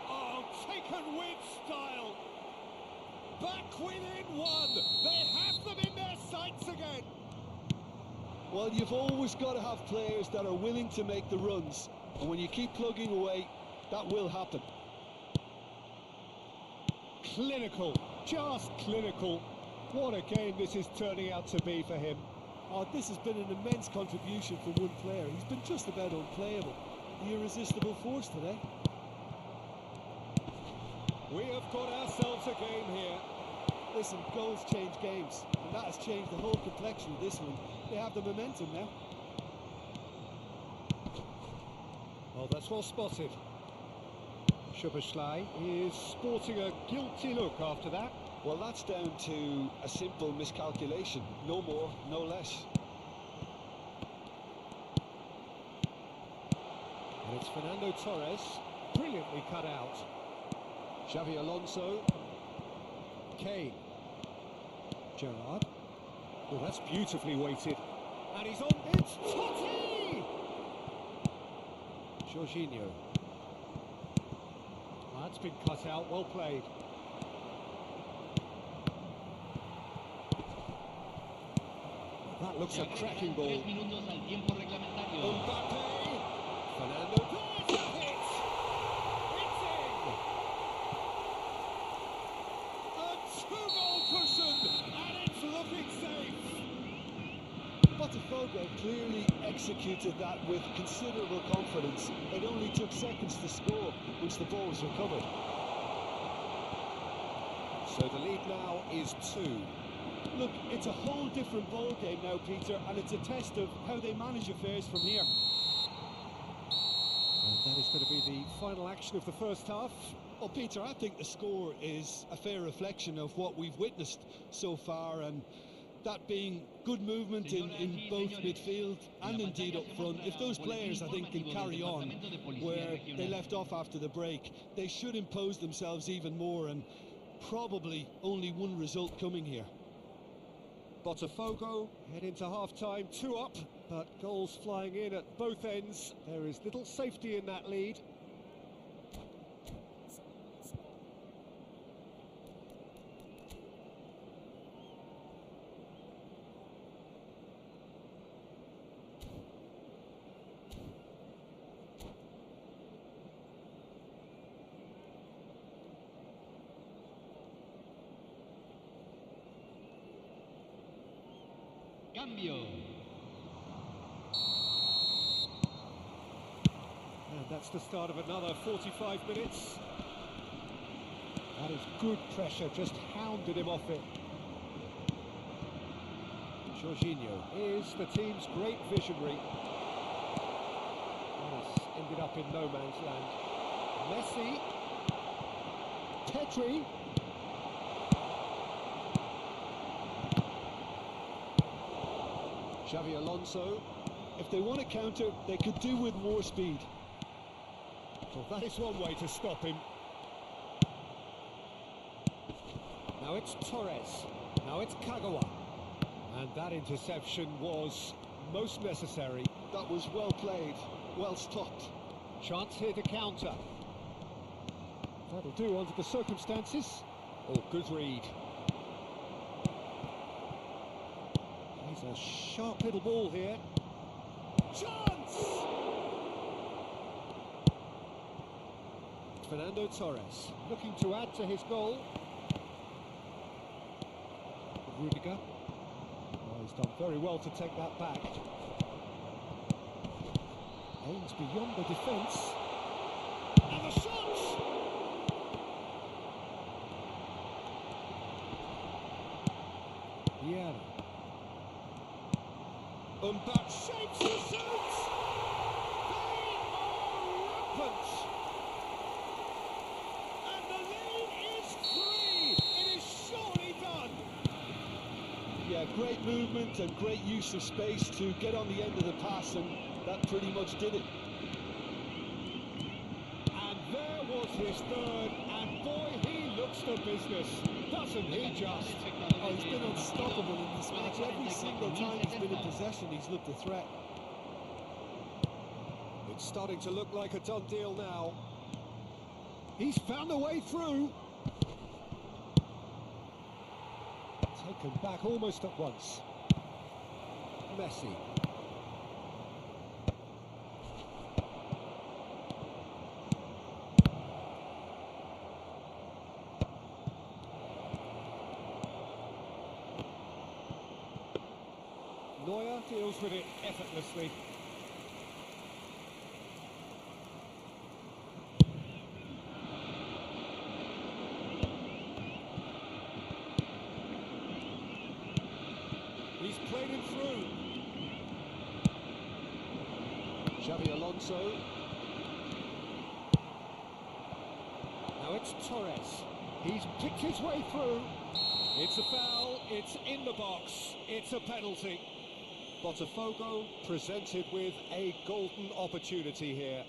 S3: Oh, taken with style. Back within one. They have them in their sights again.
S6: Well, you've always got to have players that are willing to make the runs. And when you keep plugging away, that will happen.
S3: Clinical, just clinical. What a game this is turning out to be for him.
S6: Oh, this has been an immense contribution from one player. He's been just about unplayable. The irresistible force today.
S3: We have got ourselves a game here.
S6: Listen, goals change games, and that has changed the whole complexion of this one. They have the momentum now.
S3: Oh, that's well spotted. Szoboszlai is sporting a guilty look after that.
S6: Well, that's down to a simple miscalculation. No more, no less.
S3: And it's Fernando Torres, brilliantly cut out. Xavi Alonso. Kane. Gerrard. Oh, that's beautifully weighted. And he's on. It's Totti! Jorginho. That's been cut out, well played. That looks a cracking ball. Mbappe. Fernando. There's a hit! It's in! A two-goal cushion, and it's looking safe.
S6: Botafogo clearly executed that with considerable confidence. It only took seconds to score once the ball was recovered.
S3: So the lead now is 2.
S6: Look, it's a whole different ball game now, Peter, and it's a test of how they manage affairs from here.
S3: And that is going to be the final action of the first half.
S6: Well, Peter, I think the score is a fair reflection of what we've witnessed so far, and that being good movement in both midfield and indeed up front. If those players, I think, can carry on where they left off after the break, they should impose themselves even more, and probably only one result coming here.
S3: Botafogo head into half-time, 2 up, but goals flying in at both ends. There is little safety in that lead.
S7: Cambio.
S3: And that's the start of another 45 minutes. That is good pressure, just hounded him off it. Jorginho is the team's great visionary. Has ended up in no man's land. Messi. Pedri.
S6: Xavi Alonso. If they want to counter, they could do with more speed.
S3: Well, that is one way to stop him. Now it's Torres. Now it's Kagawa. And that interception was most necessary.
S6: That was well played, well stopped.
S3: Chance here to counter. That'll do under the circumstances. Oh, good read. He's a sharp little ball here. Chance! Fernando Torres looking to add to his goal. Rudiger. Oh, he's done very well to take that back. Aims beyond the defence. And the shot! Yeah. Mbappe shapes the shoot! happens. And the lead is 3. It is surely done.
S6: Yeah, great movement and great use of space to get on the end of the pass, and that pretty much did it.
S3: And there was his third, and boy, he looks the business, doesn't he just?
S6: Oh, he's been unstoppable in this match. Every single time he's been in possession, he's looked a threat.
S3: It's starting to look like a done deal now. He's found a way through. Taken back almost at once. Messi. Neuer deals with it effortlessly. He's played it through. Xabi Alonso. Now it's Torres. He's picked his way through. It's a foul. It's in the box. It's a penalty. Botafogo presented with a golden opportunity here.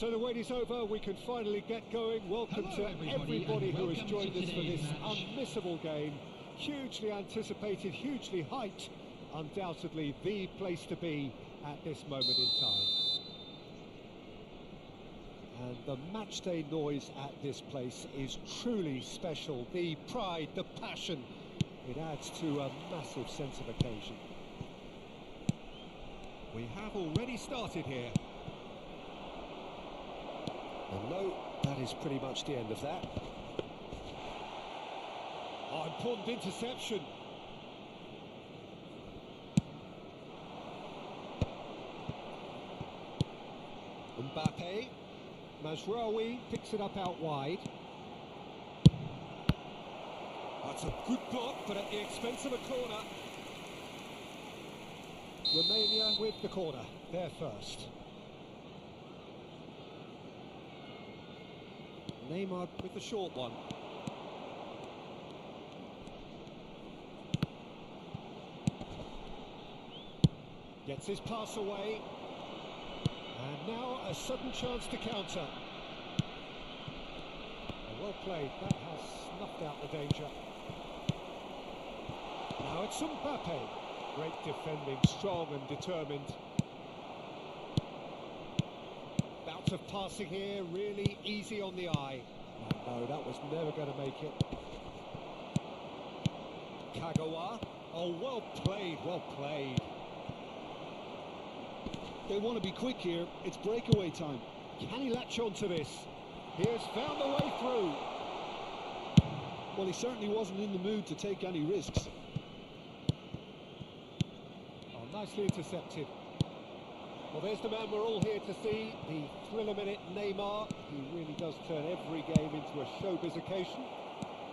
S3: So the wait is over, we can finally get going. Welcome to everybody who has joined us for this unmissable game. Hugely anticipated, hugely hyped. Undoubtedly the place to be at this moment in time. And the matchday noise at this place is truly special. The pride, the passion, it adds to a massive sense of occasion. We have already started here. And no, that is pretty much the end of that. Oh, important interception. Mbappe. Mazraoui picks it up out wide. That's a good block, but at the expense of a corner. Romania with the corner, there first. Neymar with the short one. Gets his pass away. And now a sudden chance to counter. Well played, that has snuffed out the danger. Now it's Mbappe. Great defending, strong and determined. Bout of passing here, really easy on the eye. Oh, no, that was never going to make it. Kagawa. Oh, well played, well played.
S6: They want to be quick here. It's breakaway time.
S3: Can he latch on to this? He has found the way through.
S6: Well, he certainly wasn't in the mood to take any risks.
S3: Oh, nicely intercepted. Well, there's the man we're all here to see, the thriller-minute Neymar. He really does turn every game into a showbiz occasion.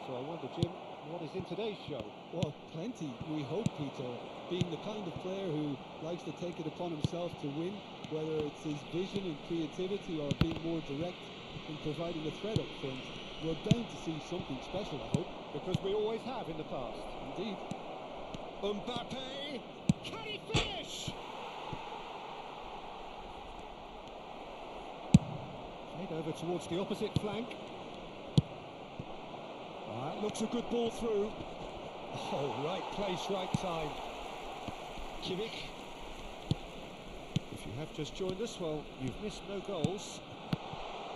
S3: So I wonder, Jim, what is in today's show?
S6: Well, plenty, we hope, Peter. Being the kind of player who likes to take it upon himself to win, whether it's his vision and creativity or being more direct in providing a threat up front, we're bound to see something special, I hope.
S3: Because we always have in the past.
S6: Indeed.
S3: Mbappe! Can he finish? Played over towards the opposite flank. That looks a good ball through. Oh, right place, right time. Kimmich. If you have just joined us, well, you've missed no goals.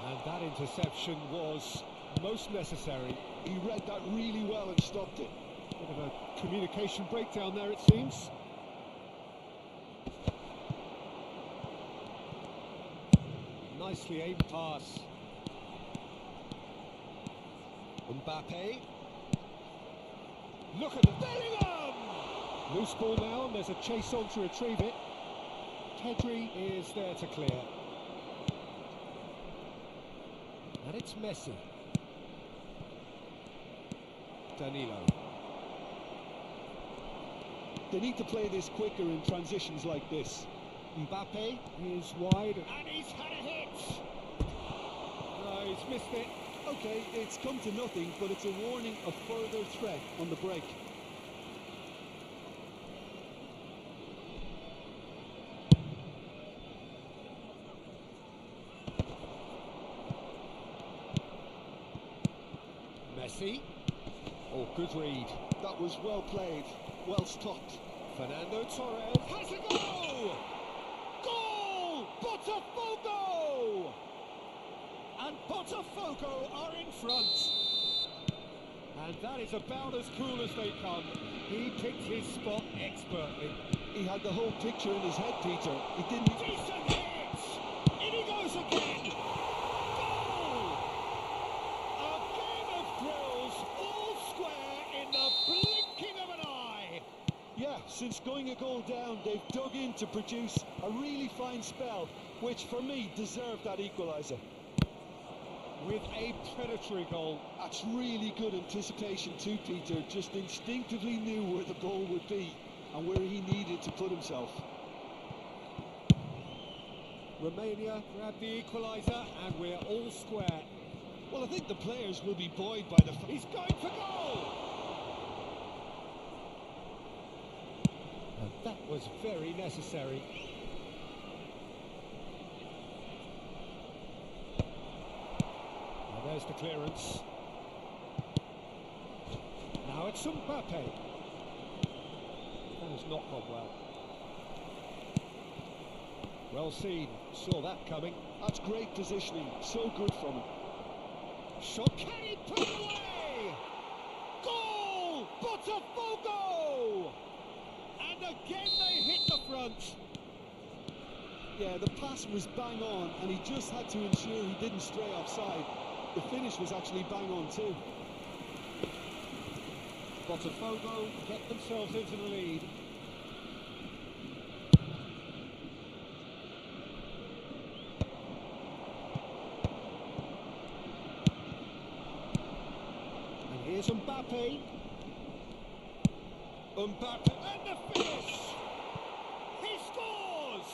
S3: And that interception was most necessary.
S6: He read that really well and stopped it.
S3: Bit of a communication breakdown there, it seems. Nicely aimed pass. Mbappe. Look at the Bellingham! Loose ball now, and there's a chase on to retrieve it. Pedri is there to clear. And it's Messi. Danilo.
S6: They need to play this quicker in transitions like this.
S3: Mbappe is wide, and he's had a hit! No, he's missed it.
S6: Okay, it's come to nothing, but it's a warning of further threat on the break.
S3: Messi. Oh, good read.
S6: That was well played, well stopped.
S3: Fernando Torres has a goal! Goal! Botafogo! And Botafogo are in front. And that is about as cool as they come. He picked his spot expertly.
S6: He had the whole picture in his head, Peter. He didn't...
S3: Decent hit! In he goes again! Goal! A game of thrills, all square in the blinking of an eye.
S6: Yeah, since going a goal down, they've dug in to produce a really fine spell, which for me deserved that equaliser.
S3: With a predatory goal.
S6: That's really good anticipation too, Peter. Just instinctively knew where the ball would be and where he needed to put himself.
S3: Romania grab the equaliser, and we're all square.
S6: Well, I think the players will be buoyed by the...
S3: He's going for goal! And that was... that was very necessary. There's the clearance. Now it's Mbappe. That has not gone well. Well seen, saw that coming.
S6: That's great positioning, so good from him.
S3: Shot, can he put it away? Goal! Botafogo! And again they hit the front.
S6: Yeah, the pass was bang on, and he just had to ensure he didn't stray offside. The finish was actually bang on too.
S3: Botafogo get themselves into the lead. And here's Mbappe. Mbappe, and the finish! He scores!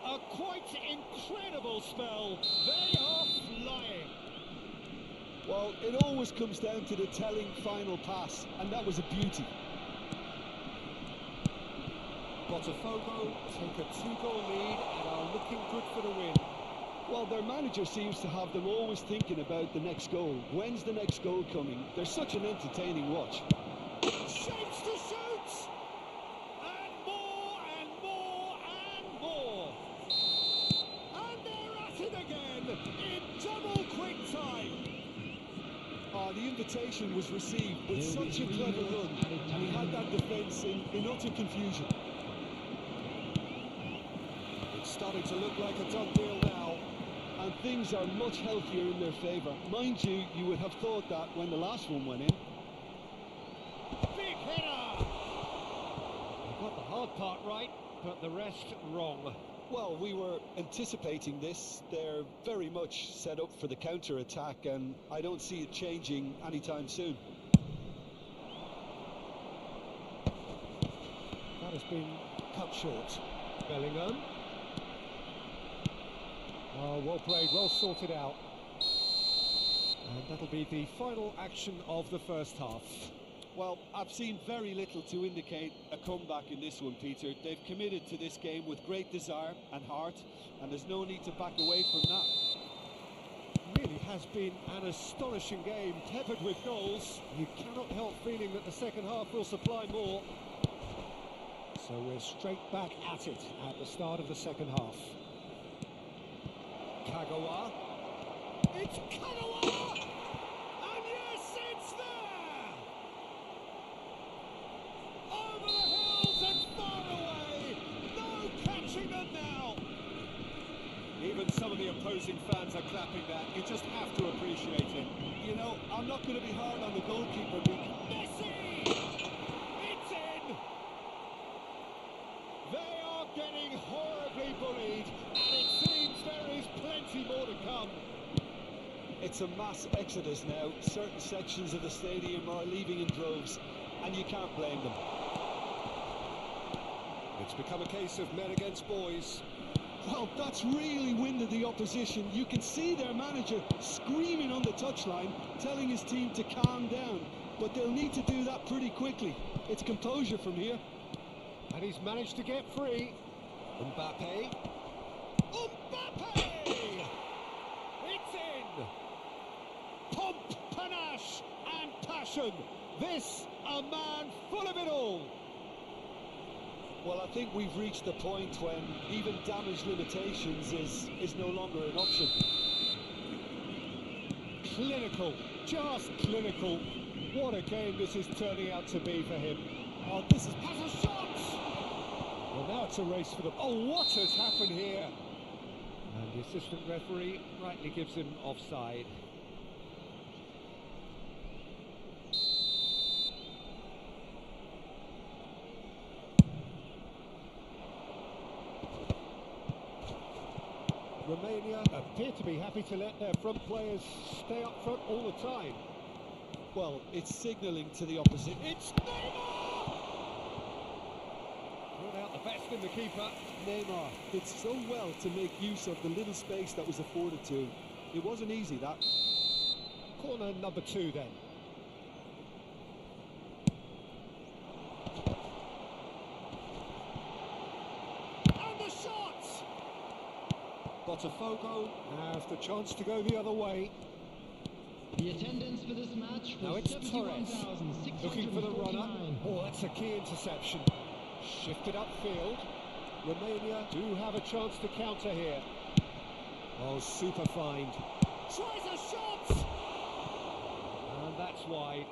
S3: A quite incredible spell. They are flying.
S6: Well, it always comes down to the telling final pass, and that was a beauty.
S3: Botafogo take a 2-goal lead and are looking good for the win.
S6: Well, their manager seems to have them always thinking about the next goal. When's the next goal coming? They're such an entertaining watch.
S3: Shapes to shoot! And more and more and more! And they're at it again in double quick time!
S6: The invitation was received with such a clever run, and he had that defence in utter confusion.
S3: It's starting to look like a done deal now.
S6: And things are much healthier in their favour. Mind you, you would have thought that when the last one went in.
S3: Big header! Got the hard part right, but the rest wrong.
S6: Well, we were anticipating this. They're very much set up for the counter-attack, and I don't see it changing anytime soon.
S3: That has been cut short. Bellingham. Oh, well played, well sorted out. And that'll be the final action of the first half.
S6: Well, I've seen very little to indicate a comeback in this one, Peter. They've committed to this game with great desire and heart, and there's no need to back away from that.
S3: Really has been an astonishing game, peppered with goals. You cannot help feeling that the second half will supply more. So we're straight back at it at the start of the second half. Kagawa. It's Kagawa! And yes, it's there! Over the hills and far away! No catching them now! Even some of the opposing fans are clapping that. You just have to appreciate it.
S6: You know, I'm not going to be hard on the goalkeeper.
S3: Messi! It's in! They are getting horribly bullied, and it seems there is plenty more to come.
S6: It's a mass exodus now. Certain sections of the stadium are leaving in droves, and you can't blame them.
S3: It's become a case of men against boys.
S6: Well, that's really winded the opposition. You can see their manager screaming on the touchline, telling his team to calm down. But they'll need to do that pretty quickly. It's composure from here.
S3: And he's managed to get free. Mbappe. Mbappe! It's in! Pomp, panache and passion. This, a man full of it all.
S6: Well, I think we've reached the point when even damage limitations is no longer an option.
S3: Clinical, just clinical. What a game this is turning out to be for him.
S6: Oh, this is...
S3: Has a shot! Well, now it's a race for the... Oh, what has happened here? And the assistant referee rightly gives him offside. Romania appear to be happy to let their front players stay up front all the time.
S6: Well, it's signalling to the opposition.
S3: It's Neymar! Brought out the best in the keeper.
S6: Neymar did so well to make use of the little space that was afforded to him. It wasn't easy, that.
S3: Corner number 2 then. And the shot! Botafogo has the chance to go the other way.
S7: The attendance for this match
S3: Now
S7: was
S3: it's Torres, looking for the runner.
S7: 71,649.
S3: Oh, that's a key interception. Shifted upfield. Romania do have a chance to counter here. Oh, super find. Tries a shot! And that's wide.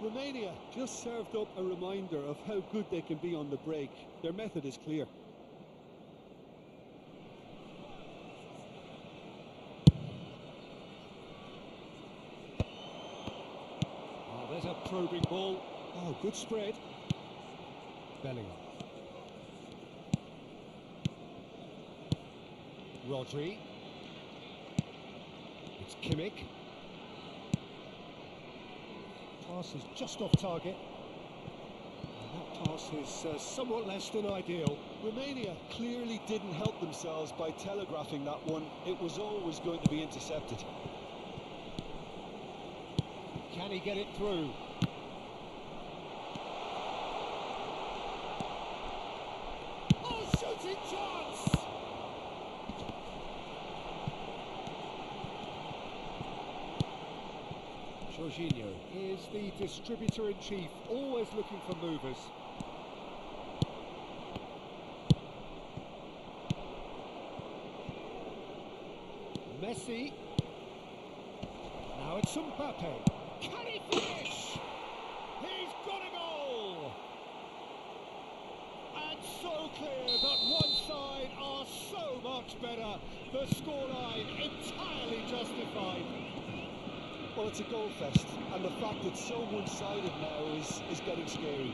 S6: Romania just served up a reminder of how good they can be on the break. Their method is clear.
S3: Oh, there's a probing ball. Oh, good spread. Bellingham. Rodri. It's Kimmich. Pass is just off target. And that pass is somewhat less than ideal.
S6: Romania clearly didn't help themselves by telegraphing that one. It was always going to be intercepted.
S3: Can he get it through? Oh, shooting chance! Jorginho is the distributor-in-chief, always looking for movers. Messi. Now it's Mbappe. Can he finish? He's got a goal! And so clear that one side are so much better. The scoreline entirely justified.
S6: Well, it's a goal fest, and the fact it's so one-sided now is getting scary.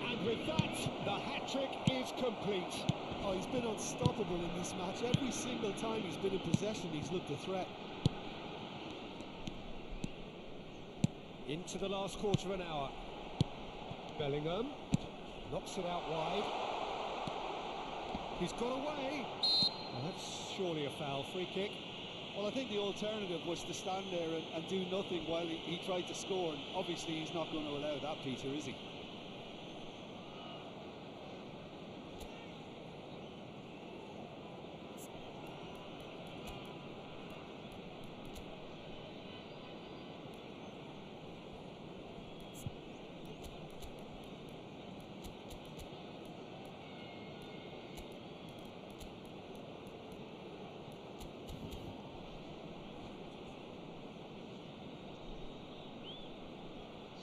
S3: And with that, the hat-trick is complete.
S6: Oh, he's been unstoppable in this match. Every single time he's been in possession, he's looked a threat.
S3: Into the last quarter of an hour. Bellingham knocks it out wide. He's got away. Well, that's surely a foul. Free kick.
S6: Well, I think the alternative was to stand there and do nothing while he tried to score, and obviously he's not going to allow that, Peter, is he?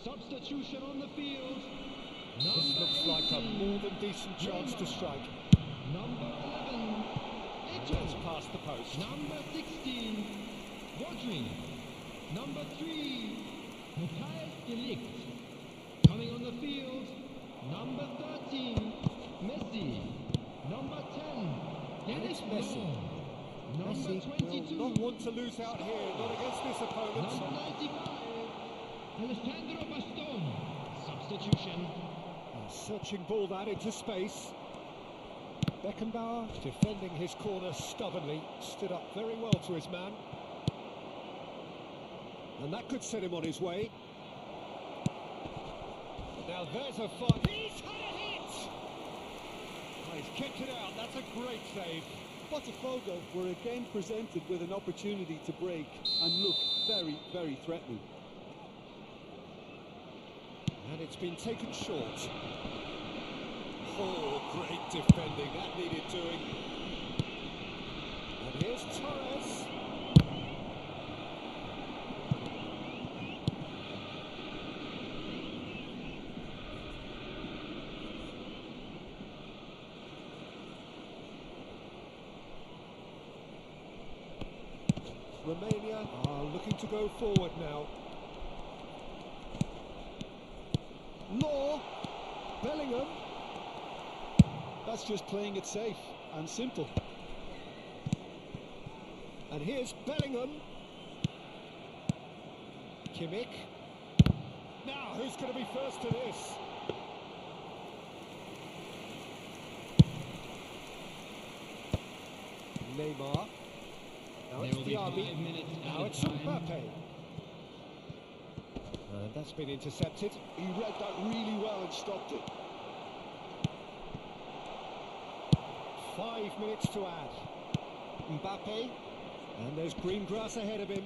S7: Substitution on the field.
S3: This looks like a more than decent chance to strike.
S7: Number 11,
S3: Let's
S7: Eto.
S3: past the post.
S7: Number 16, Rodri. Number 3, Matthias Delict. Coming on the field, number 13, Messi. Number 10, Dennis
S3: Messi.
S7: Number
S3: Messi
S7: 22,
S3: will not want to lose out here, not against this opponent.
S7: number 95, Alessandro Baston. Substitution.
S3: A searching ball that into space. Beckenbauer defending his corner stubbornly, stood up very well to his man. And that could set him on his way. Now there's a fun. He's had a hit! Oh, he's kept it out, that's a great save.
S6: Botafogo were again presented with an opportunity to break and look very, very threatening.
S3: And it's been taken short. Oh, great defending, that needed doing. And here's Torres. Romania are looking to go forward now.
S6: Law, Bellingham. That's just playing it safe and simple.
S3: And here's Bellingham. Kimmich. Now, who's going to be first to this? Neymar. Now
S7: There
S3: it's
S7: will be 5
S3: Diaby.
S7: minutes
S3: Now
S7: added
S3: it's
S7: time.
S3: Mbappe. And that's been intercepted.
S6: He read that really well and stopped it.
S3: 5 minutes to add. Mbappe. And there's green grass ahead of him.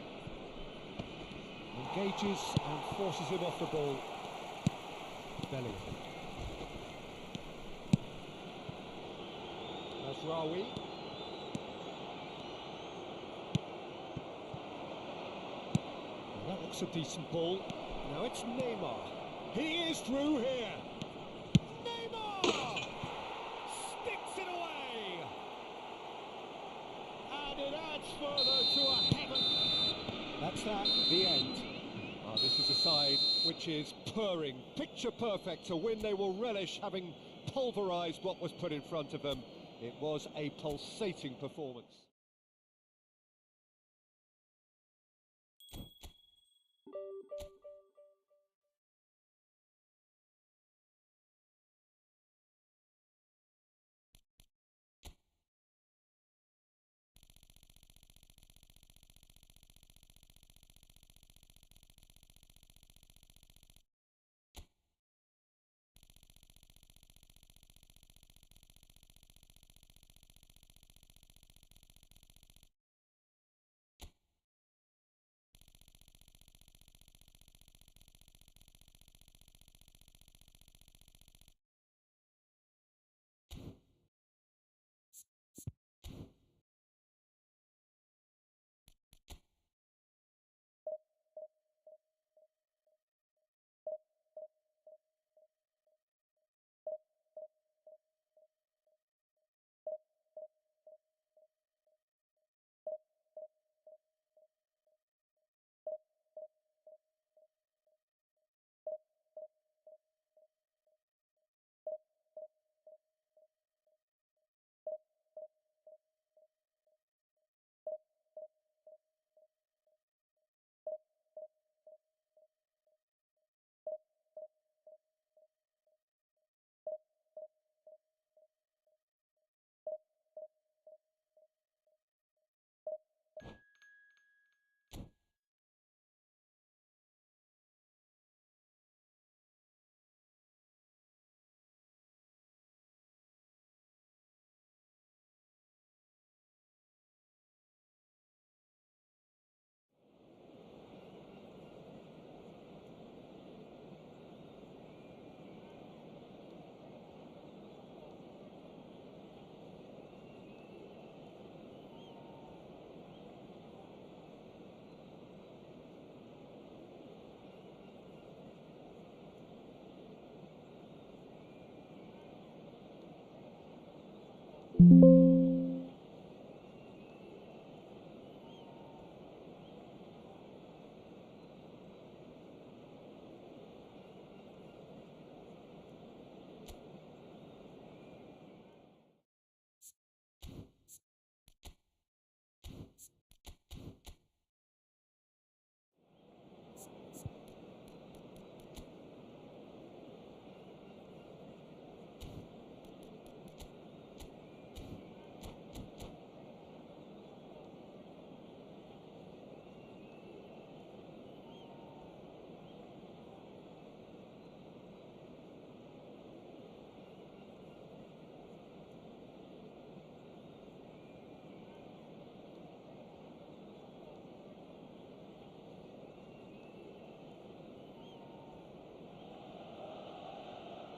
S3: Engages and forces him off the ball. Belly. That's Rawi. That looks a decent ball. Now it's Neymar. He is through here. Neymar! Sticks it away! And it adds further to a heaven. That's that, the end. This is a side which is purring, picture perfect, a win they will relish, having pulverised what was put in front of them. It was a pulsating performance.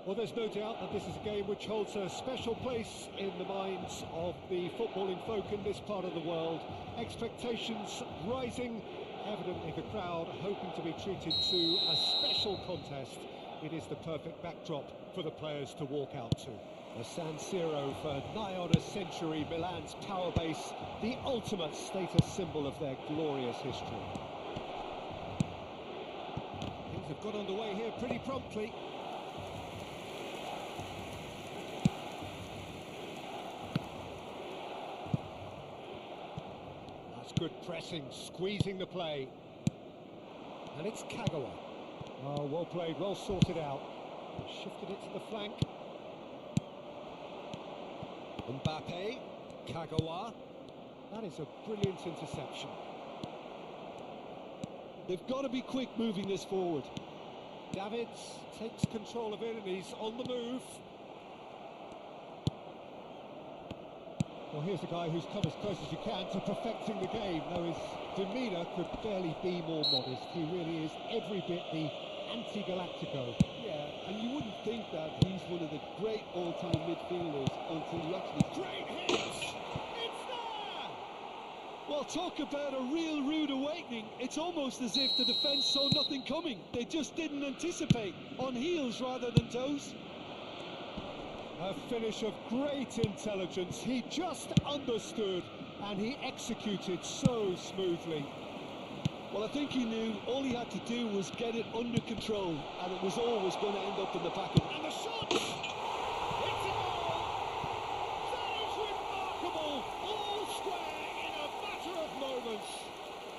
S3: Well, there's no doubt that this is a game which holds a special place in the minds of the footballing folk in this part of the world. Expectations rising, evidently the crowd hoping to be treated to a special contest. It is the perfect backdrop for the players to walk out to. The San Siro for nigh on a century, Milan's power base, the ultimate status symbol of their glorious history. Things have got underway here pretty promptly. Good pressing, squeezing the play. And it's Kagawa. Oh, well played, well sorted out. Shifted it to the flank. Mbappe, Kagawa. That is a brilliant interception.
S6: They've got to be quick moving this forward.
S3: Davids takes control of it and he's on the move. Well, here's a guy who's come as close as you can to perfecting the game, though his demeanour could barely be more modest. He really is every bit the anti-Galactico.
S6: Yeah, and you wouldn't think that he's one of the great all-time midfielders until you actually...
S3: Great hit! It's there!
S6: Well, talk about a real rude awakening. It's almost as if the defence saw nothing coming. They just didn't anticipate, on heels rather than toes.
S3: A finish of great intelligence. He just understood and he executed so smoothly.
S6: Well, I think he knew all he had to do was get it under control, and it was always going to end up in the back of it.
S3: And the shot! It's a goal! That is remarkable! All square in a matter of moments.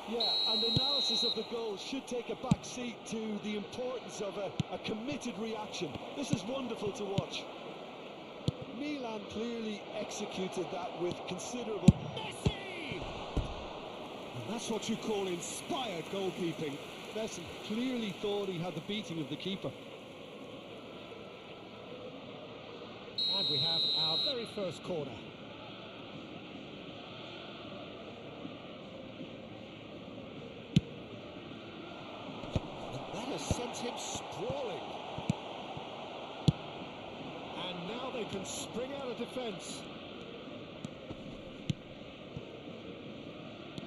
S6: Yeah, and the analysis of the goal should take a back seat to the importance of a committed reaction. This is wonderful to watch. Milan clearly executed that with considerable...
S3: Messi! And that's what you call inspired goalkeeping.
S6: Messi clearly thought he had the beating of the keeper.
S3: And we have our very first corner. And that has sent him sprawling. And now they can spring out of defence.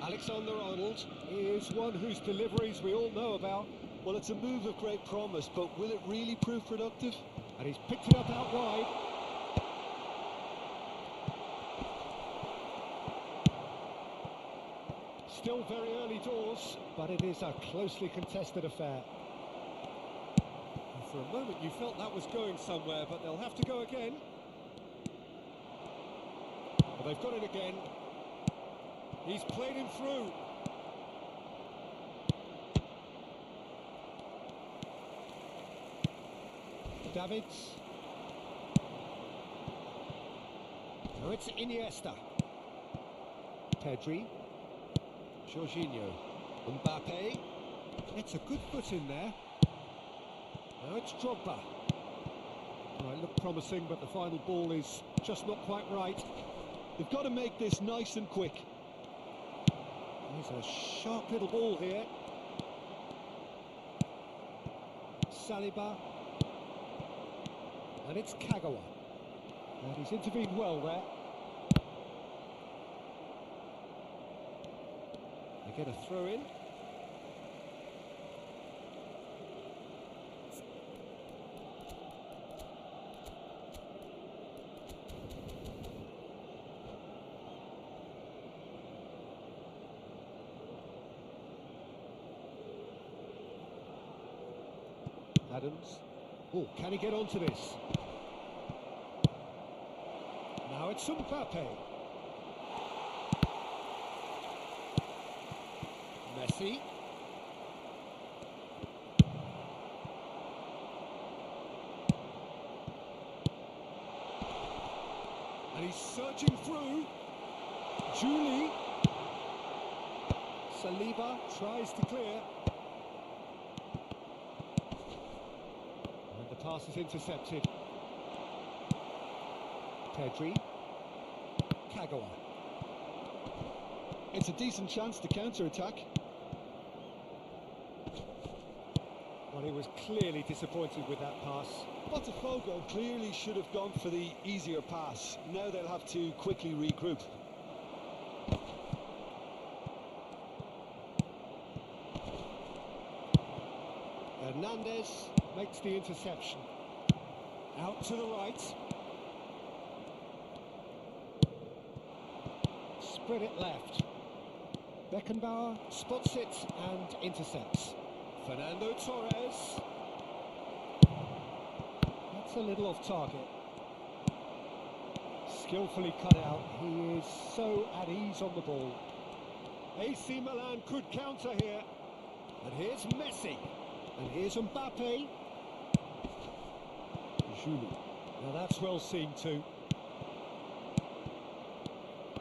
S3: Alexander-Arnold is one whose deliveries we all know about.
S6: Well, it's a move of great promise, but will it really prove productive?
S3: And he's picked it up out wide. Still very early doors, but it is a closely contested affair. And for a moment you felt that was going somewhere, but they'll have to go again. Well, they've got it again. He's played him through. Davids. Now it's Iniesta. Pedri. Jorginho. Mbappe. It's a good foot in there. Now it's Drogba. Well, it looked promising, but the final ball is just not quite right.
S6: They've got to make this nice and quick.
S3: There's a sharp little ball here. Saliba. And it's Kagawa. And he's intervened well there. They get a throw in. Adams. Oh, can he get onto this? Now it's Mbappe. Messi. And he's searching through. Julie. Saliba tries to clear. And the pass is intercepted. Pedri. Kagawa.
S6: It's a decent chance to counter-attack.
S3: Well, he was clearly disappointed with that pass.
S6: Botafogo clearly should have gone for the easier pass. Now they'll have to quickly regroup.
S3: Hernandez makes the interception. Out to the right. Spread it left. Beckenbauer spots it and intercepts. Fernando Torres. That's a little off target. Skillfully cut out. He is so at ease on the ball. AC Milan could counter here. And here's Messi. And here's Mbappe. Julie. Now that's well seen too.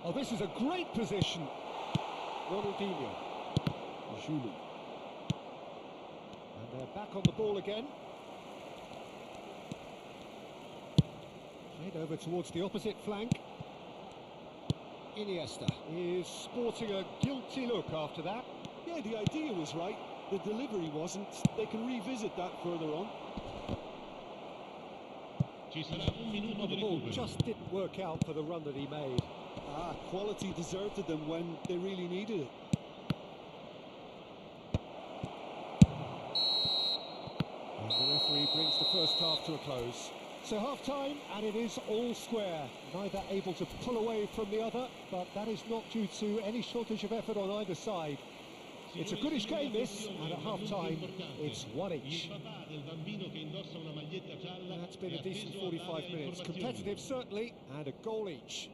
S3: Oh, this is a great position. Ronaldinho. Julie. And they're back on the ball again. Played over towards the opposite flank. Iniesta is sporting a guilty look after that.
S6: Yeah, the idea was right. The delivery wasn't. They can revisit that further on.
S7: Ci sarà un minuto
S3: Well,
S7: di
S3: the ball
S7: recupero.
S3: just didn't work out for the run that he made.
S6: Quality deserted them when they really needed it.
S3: And the referee brings the first half to a close. So half-time, and it is all square. Neither able to pull away from the other, but that is not due to any shortage of effort on either side. It's a goodish game, this, and at half-time, it's one each. That's been a decent 45 minutes. Competitive, certainly, and a goal each.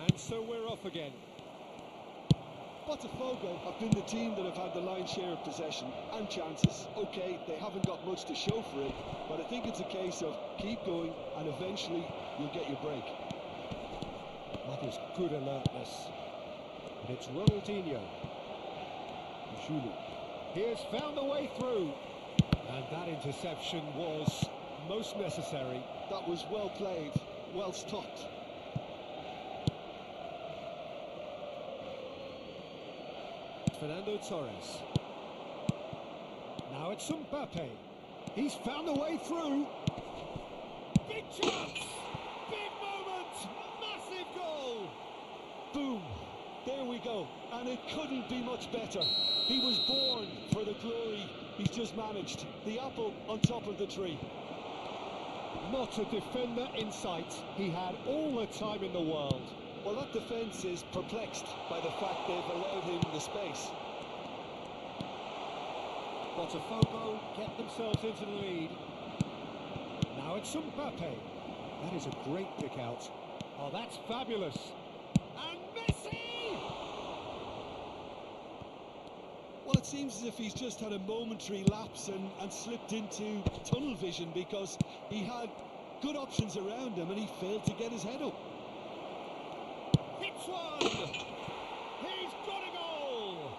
S3: And so we're off again.
S6: Botafogo have been the team that have had the lion's share of possession and chances. Okay, they haven't got much to show for it, but I think it's a case of keep going and eventually you'll get your break.
S3: That is good alertness. And it's Ronaldinho.
S6: Julu.
S3: He has found the way through. And that interception was most necessary.
S6: That was well played, well stopped.
S3: Fernando Torres. Now it's Mbappe. He's found a way through. Big chance! Big moment! Massive goal!
S6: Boom! There we go. And it couldn't be much better. He was born for the glory he's just managed. The apple on top of the tree.
S3: Not a defender in sight. He had all the time in the world.
S6: Well, that defence is perplexed by the fact they've allowed him the space.
S3: Botafogo get themselves into the lead. Now it's Mbappe. That is a great pick out. Oh, that's fabulous. And Messi!
S6: Well, it seems as if he's just had a momentary lapse and slipped into tunnel vision because he had good options around him and he failed to get his head up.
S3: Hits one! He's got a goal!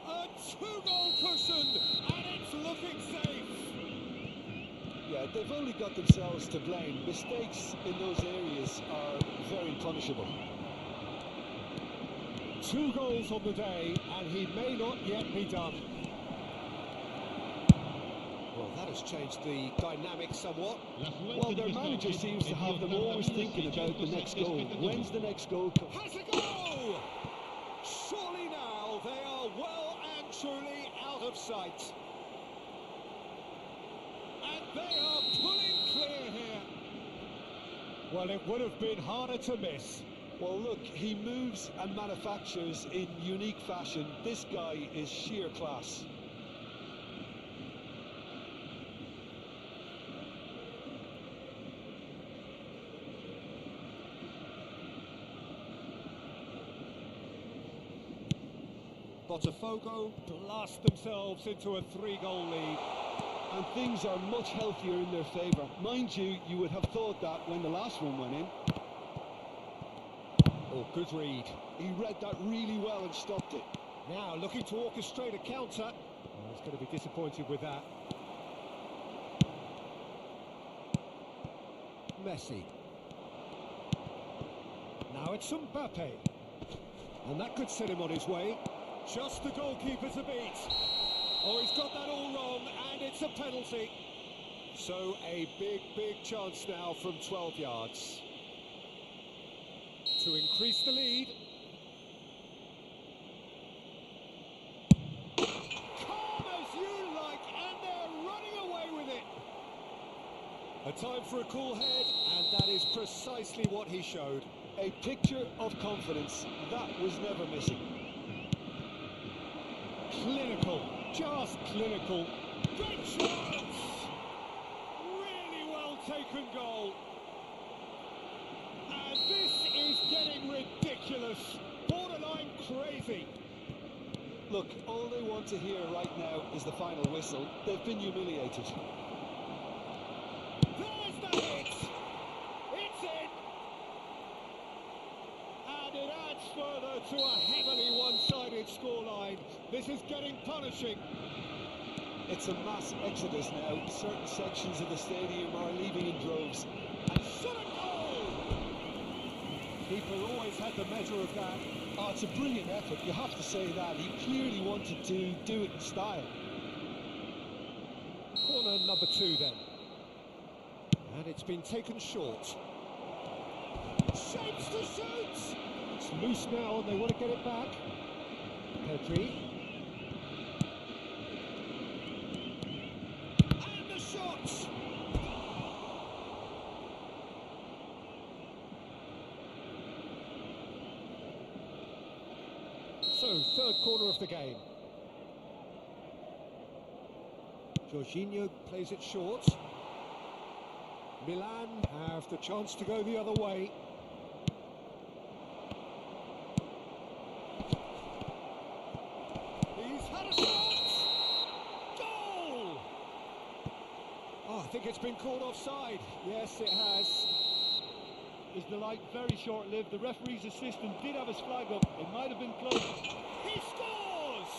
S3: A two-goal cushion, and it's looking safe!
S6: Yeah, they've only got themselves to blame. Mistakes in those areas are very punishable.
S3: 2 goals on the day, and he may not yet be done. Well, that has changed the dynamic somewhat.
S6: Well, their manager seems to have them always thinking about the next goal. When's the next goal come?
S3: Has a goal! Surely now they are well and truly out of sight. And they are pulling clear here. Well, it would have been harder to miss.
S6: Well, look, he moves and manufactures in unique fashion. This guy is sheer class.
S3: Botafogo blast themselves into a 3-goal lead.
S6: And things are much healthier in their favour. Mind you, you would have thought that when the last one went in.
S3: Oh, good read.
S6: He read that really well and stopped it.
S3: Now looking to orchestrate a counter. Oh, he's going to be disappointed with that. Messi. Now it's Mbappe. And that could set him on his way. Just the goalkeeper to beat. Oh, he's got that all wrong, and it's a penalty. So a big chance now from 12 yards. To increase the lead. Calm as you like, and they're running away with it. A time for a cool head, and that is precisely what he showed.
S6: A picture of confidence. That was never missing.
S3: Clinical, just clinical. Great chance! Really well taken goal. And this is getting ridiculous, borderline crazy.
S6: Look, all they want to hear right now is the final whistle. They've been humiliated.
S3: There's the hit! It's in! And it adds further to a heavily one-sided scoreline. This is getting punishing.
S6: It's a mass exodus now. Certain sections of the stadium are leaving in droves.
S3: And shot a goal! Keeper always had the measure of that.
S6: Oh, it's a brilliant effort, you have to say that. He clearly wanted to do it in style.
S3: Corner number 2 then. And it's been taken short. Shapes to shoot! It's loose now and they want to get it back. Pedri. And the shot! So, third corner of the game. Jorginho plays it short. Milan have the chance to go the other way. He's had a shot! Goal! Oh, I think it's been called offside. Yes, it has.
S6: Is the light very short-lived? The referee's assistant did have his flag up. It might have been close.
S3: He scores!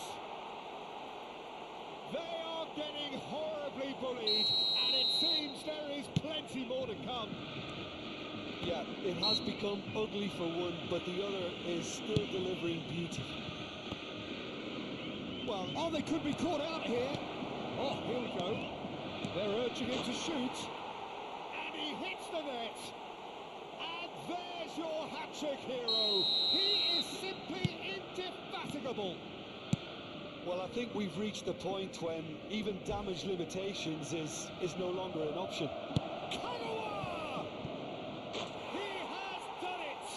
S3: They are getting horribly bullied, and it seems there is plenty more to come.
S6: Yeah, it has become ugly for one, but the other is still delivering beauty.
S3: Well, oh, they could be caught out here. Oh, here we go. They're urging him to shoot. And he hits the net. And there's your hat-trick hero. He is simply indefatigable.
S6: Well, I think we've reached the point when even damage limitations is no longer an option.
S3: Kagawa! He has done it!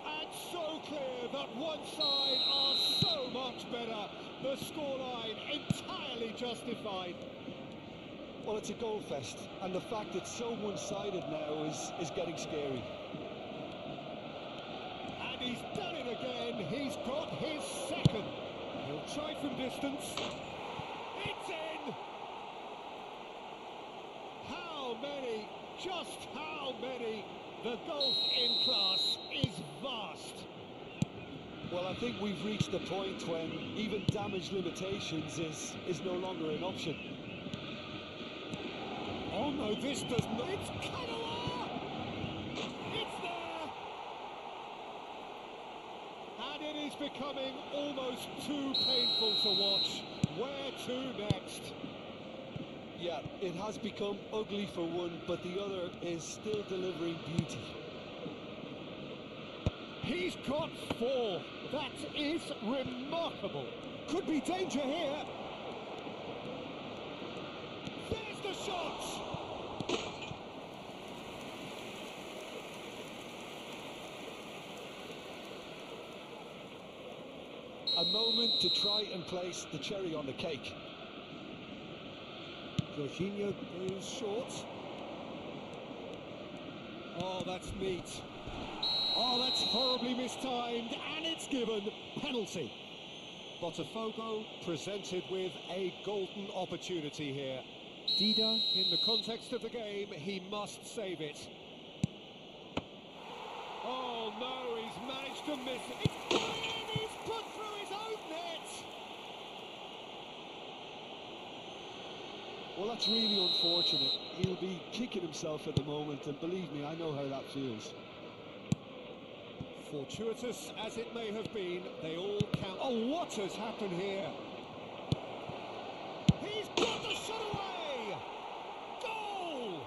S3: And so clear that one side are so much better. The scoreline entirely justified.
S6: Well, it's a goal fest, and the fact it's so one-sided now is getting scary.
S3: And he's done it again. He's got his second. He'll try from distance. It's in! How many? Just how many? The gulf in class is vast.
S6: Well, I think we've reached the point when even damage limitations is no longer an option.
S3: Oh no, this does not. It's Kagawa! It's there! And it is becoming almost too painful to watch. Where to next?
S6: Yeah, it has become ugly for one, but the other is still delivering beauty.
S3: He's got 4. That is remarkable. Could be danger here. There's the shot!
S6: A moment to try and place the cherry on the cake.
S3: Jorginho goes short. Oh, that's neat. Oh, that's horribly mistimed, and it's given penalty. Botafogo presented with a golden opportunity here. Dida, in the context of the game, he must save it. Oh no, he's managed to miss it. It's gone in! He's put through his own net!
S6: Well, that's really unfortunate. He'll be kicking himself at the moment, and believe me, I know how that feels.
S3: Fortuitous as it may have been, they all count. Oh, what has happened here? He's got the shot away! Goal!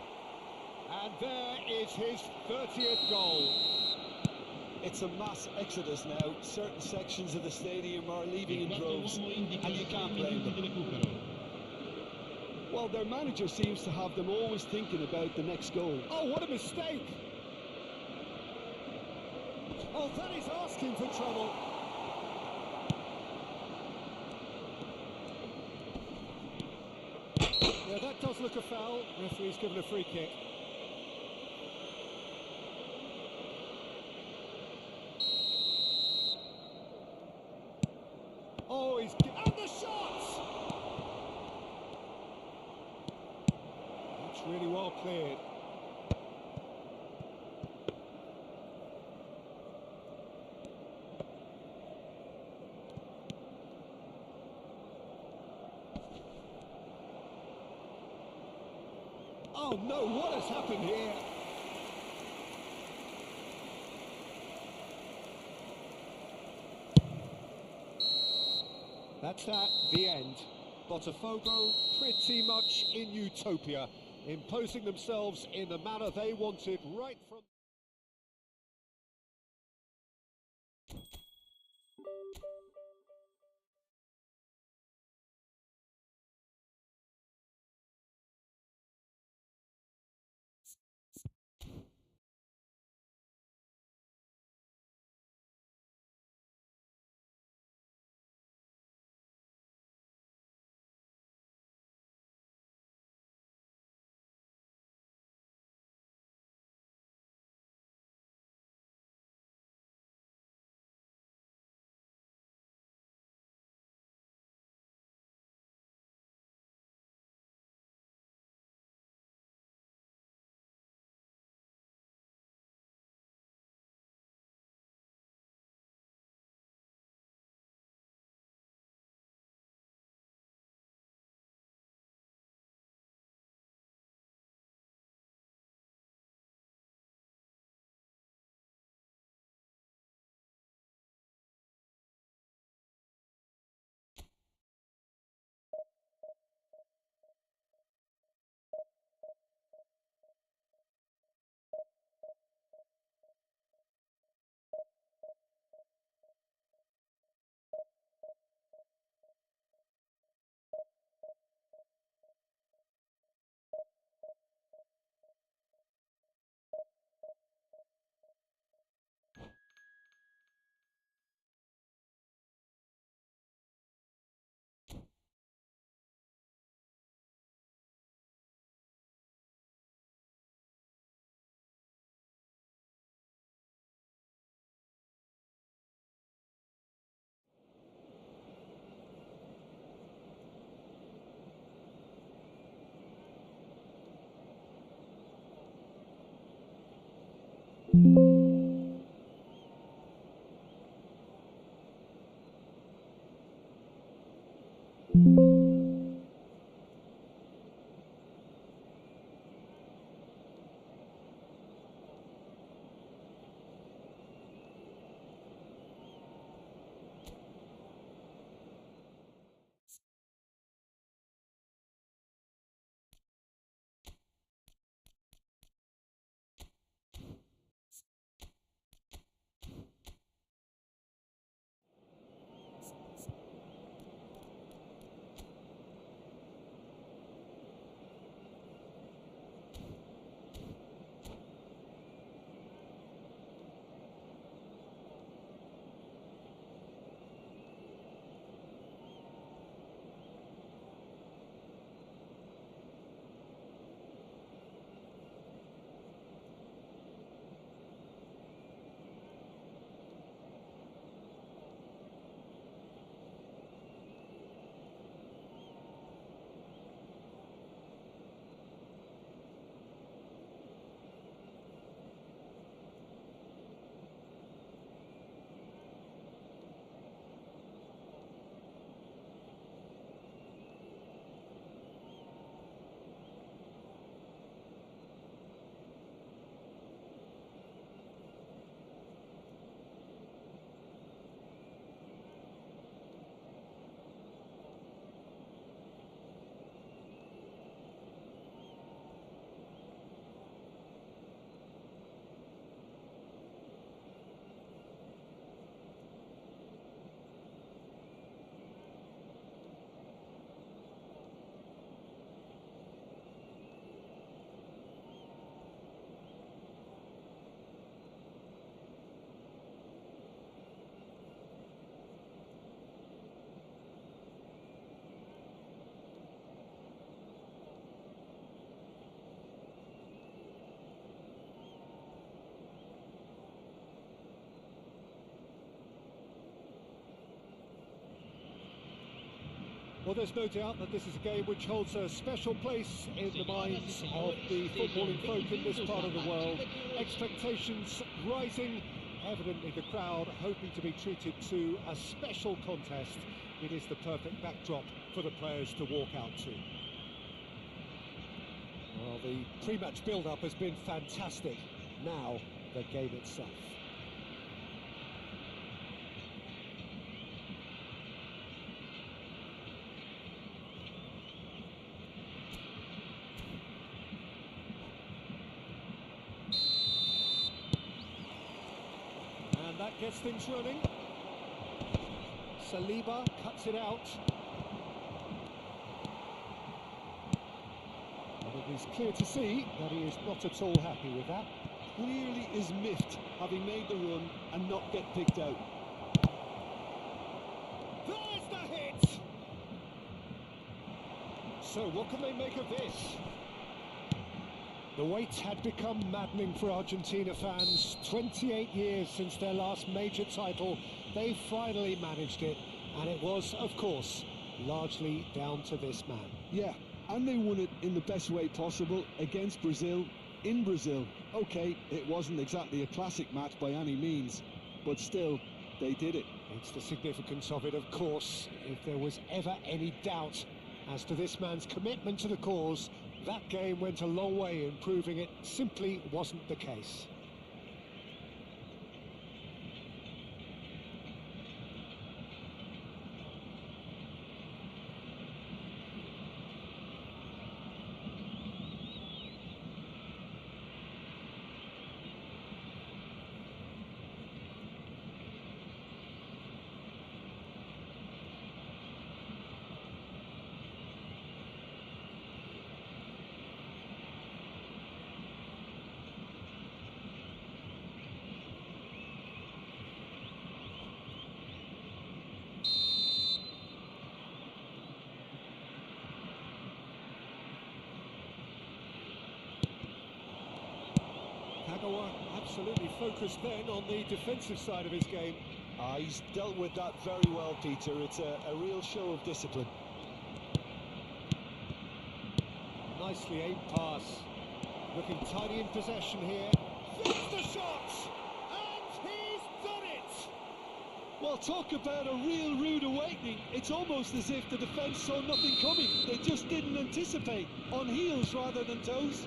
S3: And there is his 30th goal.
S6: It's a mass exodus now. Certain sections of the stadium are leaving in droves, and you can't blame them. Well, their manager seems to have them always thinking about the next goal.
S3: Oh, what a mistake! Oh, that is asking for trouble. Yeah, that does look a foul. Referee's given a free kick. Oh, he's... And the shot! That's really well cleared. Oh no, what has happened here? That's that, the end. Botafogo pretty much in utopia, imposing themselves in the manner they wanted right from... Well, there's no doubt that this is a game which holds a special place in the minds of the footballing folk in this part of the world. Expectations rising, evidently the crowd hoping to be treated to a special contest. It is the perfect backdrop for the players to walk out to. Well, the pre-match build-up has been fantastic. Now, the game itself. And that gets things running. Saliba cuts it out. And it is clear to see that he is not at all happy with that.
S6: Clearly is miffed, having made the run and not get picked out.
S3: There's the hit! So what can they make of this? The wait had become maddening for Argentina fans. 28 years since their last major title. They finally managed it, and it was, of course, largely down to this man.
S6: Yeah, and they won it in the best way possible against Brazil, in Brazil. Okay, it wasn't exactly a classic match by any means, but still, they did it.
S3: It's the significance of it, of course. If there was ever any doubt as to this man's commitment to the cause, that game went a long way in proving it simply wasn't the case. Kagawa absolutely focused then on the defensive side of his game.
S6: He's dealt with that very well, Peter. It's a real show of discipline.
S3: Nicely aimed pass. Looking tidy in possession here. There's the shot! And he's done it!
S6: Well, talk about a real rude awakening. It's almost as if the defence saw nothing coming. They just didn't anticipate. On heels rather than toes.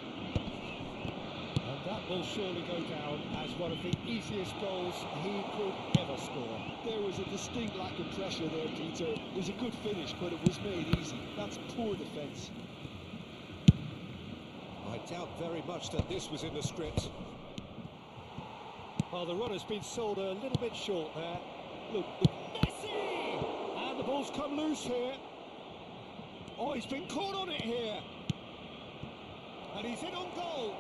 S3: And that will surely go down as one of the easiest goals he could ever score.
S6: There was a distinct lack of pressure there, Peter. It was a good finish, but it was made easy. That's poor defence.
S3: I doubt very much that this was in the script. Well, the run has been sold a little bit short there. Look, Messi! And the ball's come loose here. Oh, he's been caught on it here. And he's in on goal.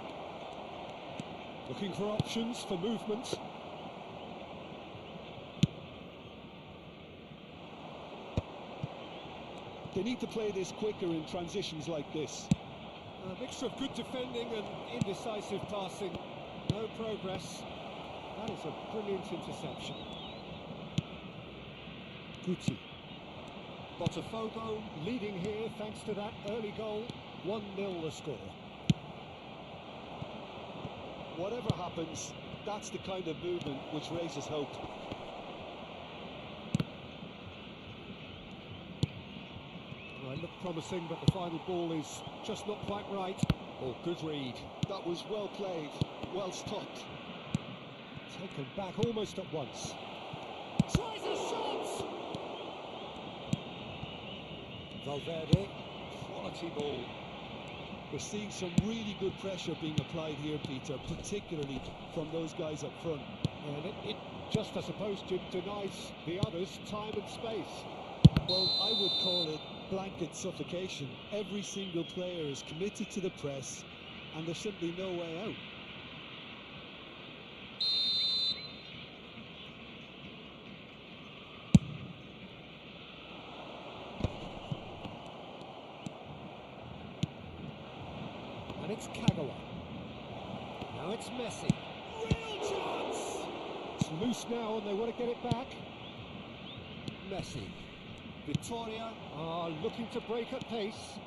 S3: Looking for options for movement.
S6: They need to play this quicker in transitions like this.
S3: A mixture of good defending and indecisive passing. No progress. That is a brilliant interception. Guti. Botafogo leading here thanks to that early goal. 1-0 the score.
S6: Whatever happens, that's the kind of movement which raises hope.
S3: Well, it looked promising, but the final ball is just not quite right. Oh, good read.
S6: That was well played, well stopped.
S3: Taken back almost at once. Tries a shot! Valverde, quality ball.
S6: We're seeing some really good pressure being applied here, Peter, particularly from those guys up front.
S3: And it just, I suppose, denies the others time and space.
S6: Well, I would call it blanket suffocation. Every single player is committed to the press, and there's simply no way out.
S3: And it's Kagawa. Now it's Messi. Real chance! It's loose now and they want to get it back. Messi. Victoria are looking to break at pace.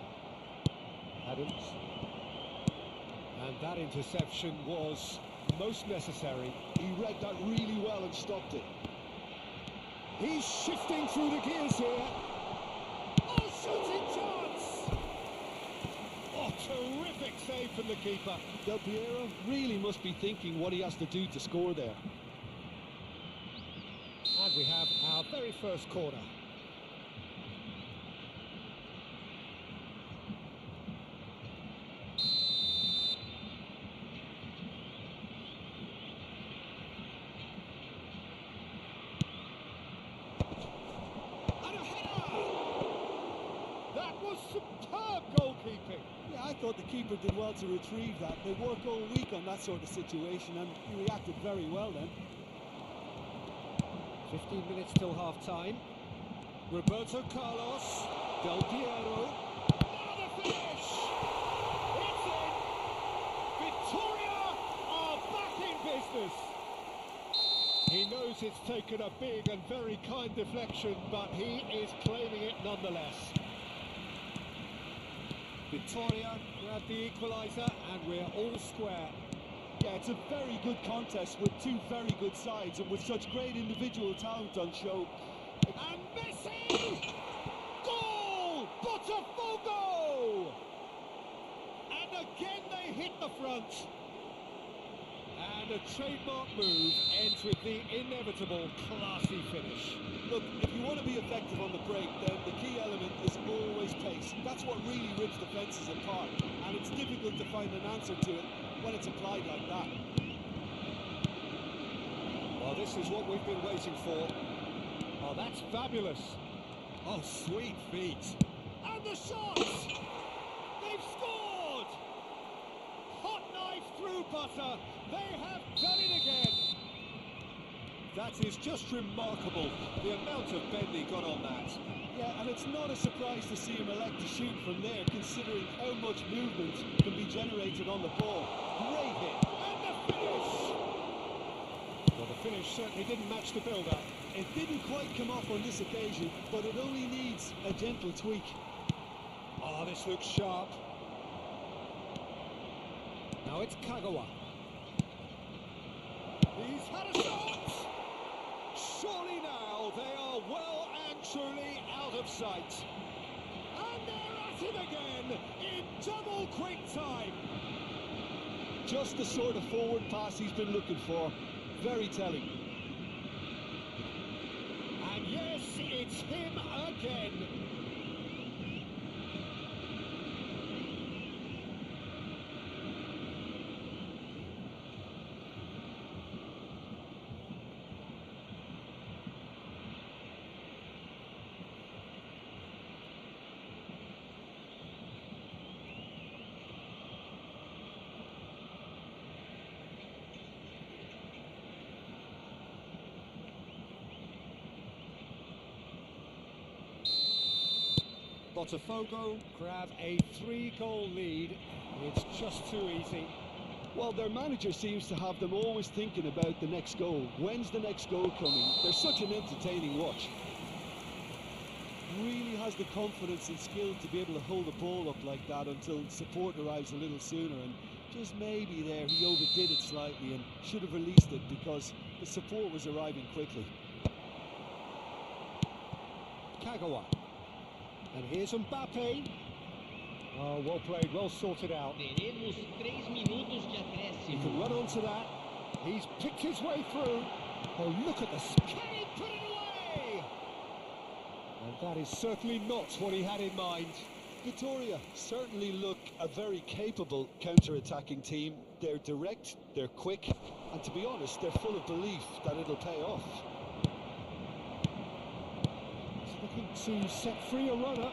S3: Adams. And that interception was most necessary.
S6: He read that really well and stopped it.
S3: He's shifting through the gears here. Oh, shooting chance! Oh, terrific Perfect save from the keeper.
S6: Del Piero really must be thinking what he has to do to score there.
S3: And we have our very first corner. And a header! That was superb goalkeeping.
S6: Yeah, I thought the keeper did well to retrieve that. They work all week on that sort of situation, and he reacted very well then.
S3: 15 minutes till half-time. Roberto Carlos, Del Piero. Now the finish! It's in! Victoria are back in business! He knows it's taken a big and very kind deflection, but he is claiming it nonetheless. Victoria grabbed the equaliser, and we're all square.
S6: Yeah, it's a very good contest with two very good sides and with such great individual talent on show.
S3: And Messi! Goal! Botafogo! And again they hit the front. And a trademark move ends with the inevitable classy finish.
S6: Look, if you want to be effective on the break, then the key element is always pace. That's what really rips defences apart, and it's difficult to find an answer to it when it's applied like that.
S3: Well, this is what we've been waiting for. Oh, that's fabulous. Oh, sweet feet. And the shots! They've scored! Hot knife through butter. They have done it again. That is just remarkable, the amount of bend he got on that.
S6: Yeah, and it's not a surprise to see him elect to shoot from there, considering how much movement can be generated on the ball. Great hit.
S3: And the finish! Well, the finish certainly didn't match the build-up.
S6: It didn't quite come off on this occasion, but it only needs a gentle tweak.
S3: Oh, this looks sharp. Now it's Kagawa. He's had a shot! Surely now they are well and truly out of sight. And they're at it again in double quick time.
S6: Just the sort of forward pass he's been looking for. Very telling.
S3: And yes, it's him again. Botafogo grab a 3-goal lead. It's just too easy.
S6: Well, their manager seems to have them always thinking about the next goal. When's the next goal coming? They're such an entertaining watch. Really has the confidence and skill to be able to hold the ball up like that until support arrives a little sooner, and just maybe there he overdid it slightly and should have released it because the support was arriving quickly.
S3: Kagawa. And here's Mbappe. Oh, well played, well sorted out.
S7: Teremos 3 minutos de
S3: He
S7: acréscimo.
S3: can run onto that. He's picked his way through. Oh, look at this. Can he put it away? And that is certainly not what he had in mind.
S6: Victoria certainly look a very capable counter-attacking team. They're direct, they're quick, and to be honest, they're full of belief that it'll pay off.
S3: He's looking to set free a runner.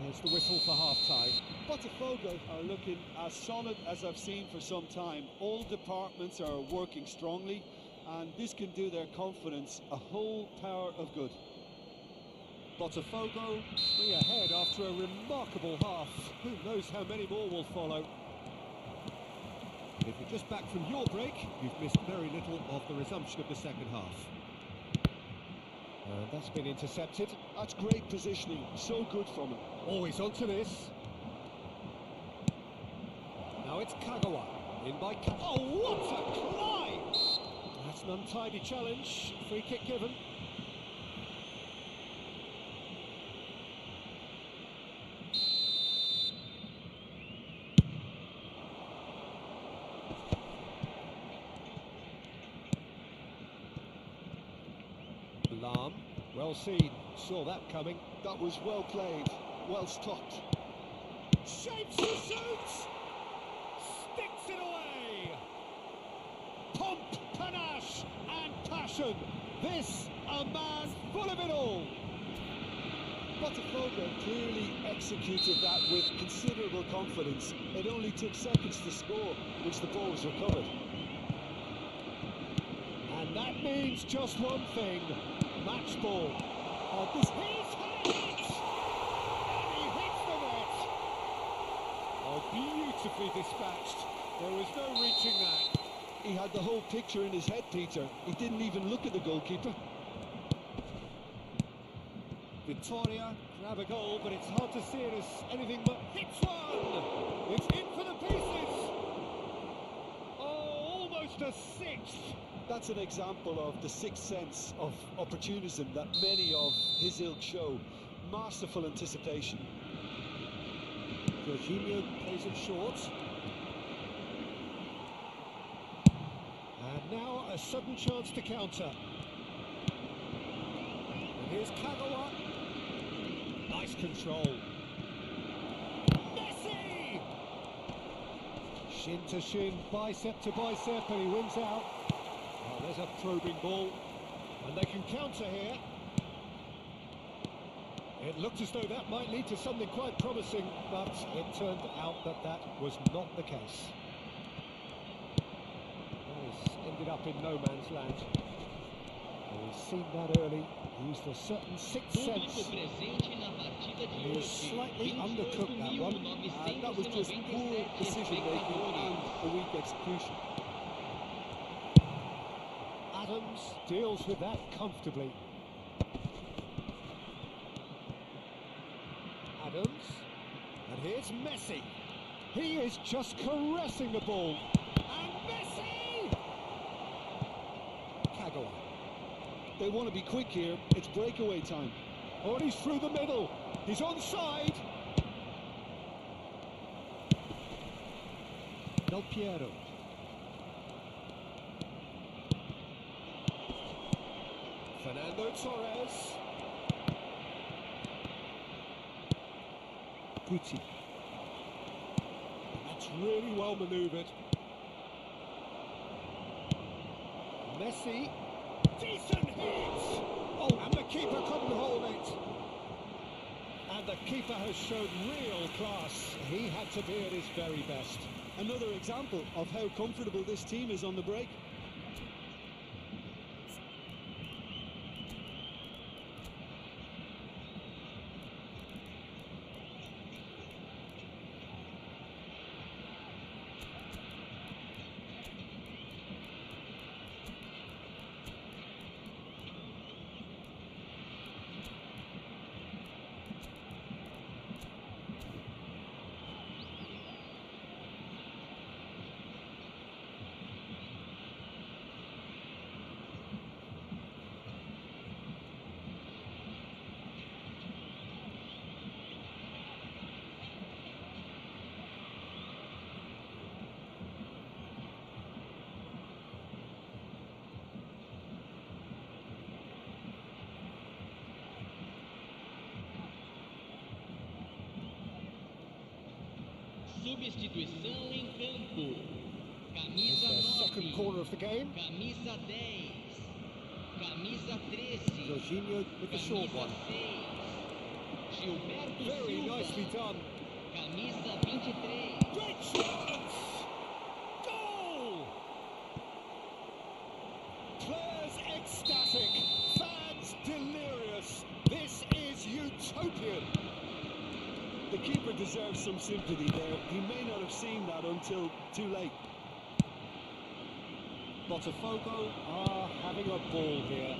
S3: There's the whistle for half-time.
S6: Botafogo are looking as solid as I've seen for some time. All departments are working strongly, and this can do their confidence a whole power of good.
S3: Botafogo 3 ahead after a remarkable half. Who knows how many more will follow. If you're just back from your break, you've missed very little of the resumption of the second half. And that's been intercepted.
S6: That's great positioning, so good from him.
S3: Always onto this. Now it's Kagawa. In by Oh, what a climb! That's an untidy challenge. Free kick given. Alarm. Well seen. Saw that coming.
S6: That was well played, well stopped.
S3: Shapes the shoots! Sticks it away! Pomp, panache and passion. This, a man full of it all.
S6: Botafogo clearly executed that with considerable confidence. It only took seconds to score, which the ball was recovered.
S3: And that means just one thing. Match ball. Oh, this here's hit! And he hits the net! Oh, beautifully dispatched. There was no reaching that.
S6: He had the whole picture in his head, Peter. He didn't even look at the goalkeeper.
S3: Victoria grab a goal, but it's hard to see it as anything but hits one! It's in for the pieces! Oh, almost a sixth!
S6: That's an example of the sixth sense of opportunism that many of his ilk show. Masterful anticipation.
S3: Jorginho plays it short. And now a sudden chance to counter. And here's Kagawa. Nice control. Messi! Shin to shin, bicep to bicep, and he wins out. Oh, there's a probing ball. And they can counter here. It looked as though that might lead to something quite promising, but it turned out that that was not the case. He's ended up in no man's land. We've seen that early. Used a certain sixth sense.
S7: He
S3: was slightly undercooked, that one.
S6: That was just poor decision-making and a weak execution.
S3: Adams deals with that comfortably. Adams, and here's Messi. He is just caressing the ball. And Messi! Kagawa.
S6: They want to be quick here. It's breakaway time.
S3: Oh, and he's through the middle. He's onside. Del Piero. Fernando Torres. Guti. That's really well manoeuvred. Messi. Decent hit! Oh, and the keeper couldn't hold it. And the keeper has shown real class. He had to be at his very best.
S6: Another example of how comfortable this team is on the break.
S7: Substituição em campo.
S3: It's
S7: Camisa
S3: their second
S7: 9.
S3: corner of the game.
S7: Camisa 10. Camisa 13.
S3: Jorginho with the short
S7: Camisa
S3: one.
S7: 6. Gilberto
S3: Very
S7: Silva.
S3: nicely done.
S7: Camisa 23.
S3: Great chance! Goal! Players ecstatic, fans delirious. This is utopian.
S6: The keeper deserves some sympathy there. He may not have seen that until too late.
S3: Botafogo are having a ball here.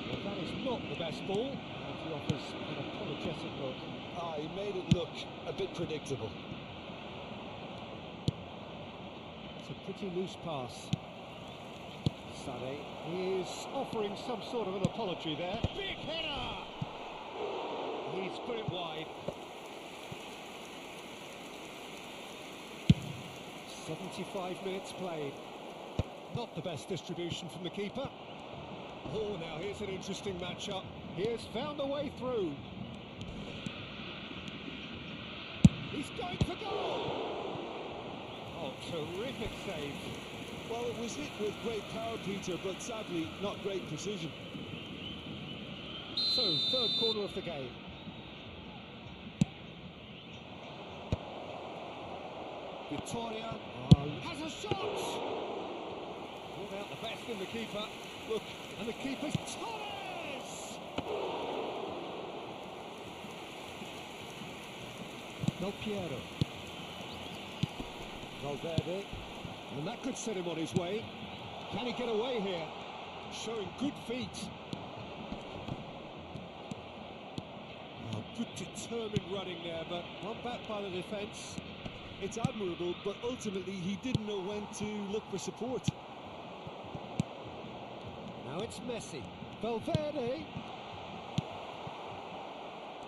S3: Well, that is not the best ball, and he offers an apologetic look.
S6: He made it look a bit predictable.
S3: It's a pretty loose pass. Sané is offering some sort of an apology there. Big header! He's put it wide. 75 minutes played. Not the best distribution from the keeper.
S2: Oh, now here's an interesting matchup. He has found a way through. He's going for goal! Oh, terrific save.
S6: Well, it was hit with great power, Peter, but sadly not great precision.
S2: So, third corner of the game. Victoria has a shot! Pulled out the best in the keeper. Look, and the keeper's Torres! Del Piero. Valverde. And that could set him on his way. Can he get away here? Showing good feet. Oh, good determined running there, but one back by the defence.
S6: It's admirable, but ultimately he didn't know when to look for support.
S2: Now it's Messi. Valverde.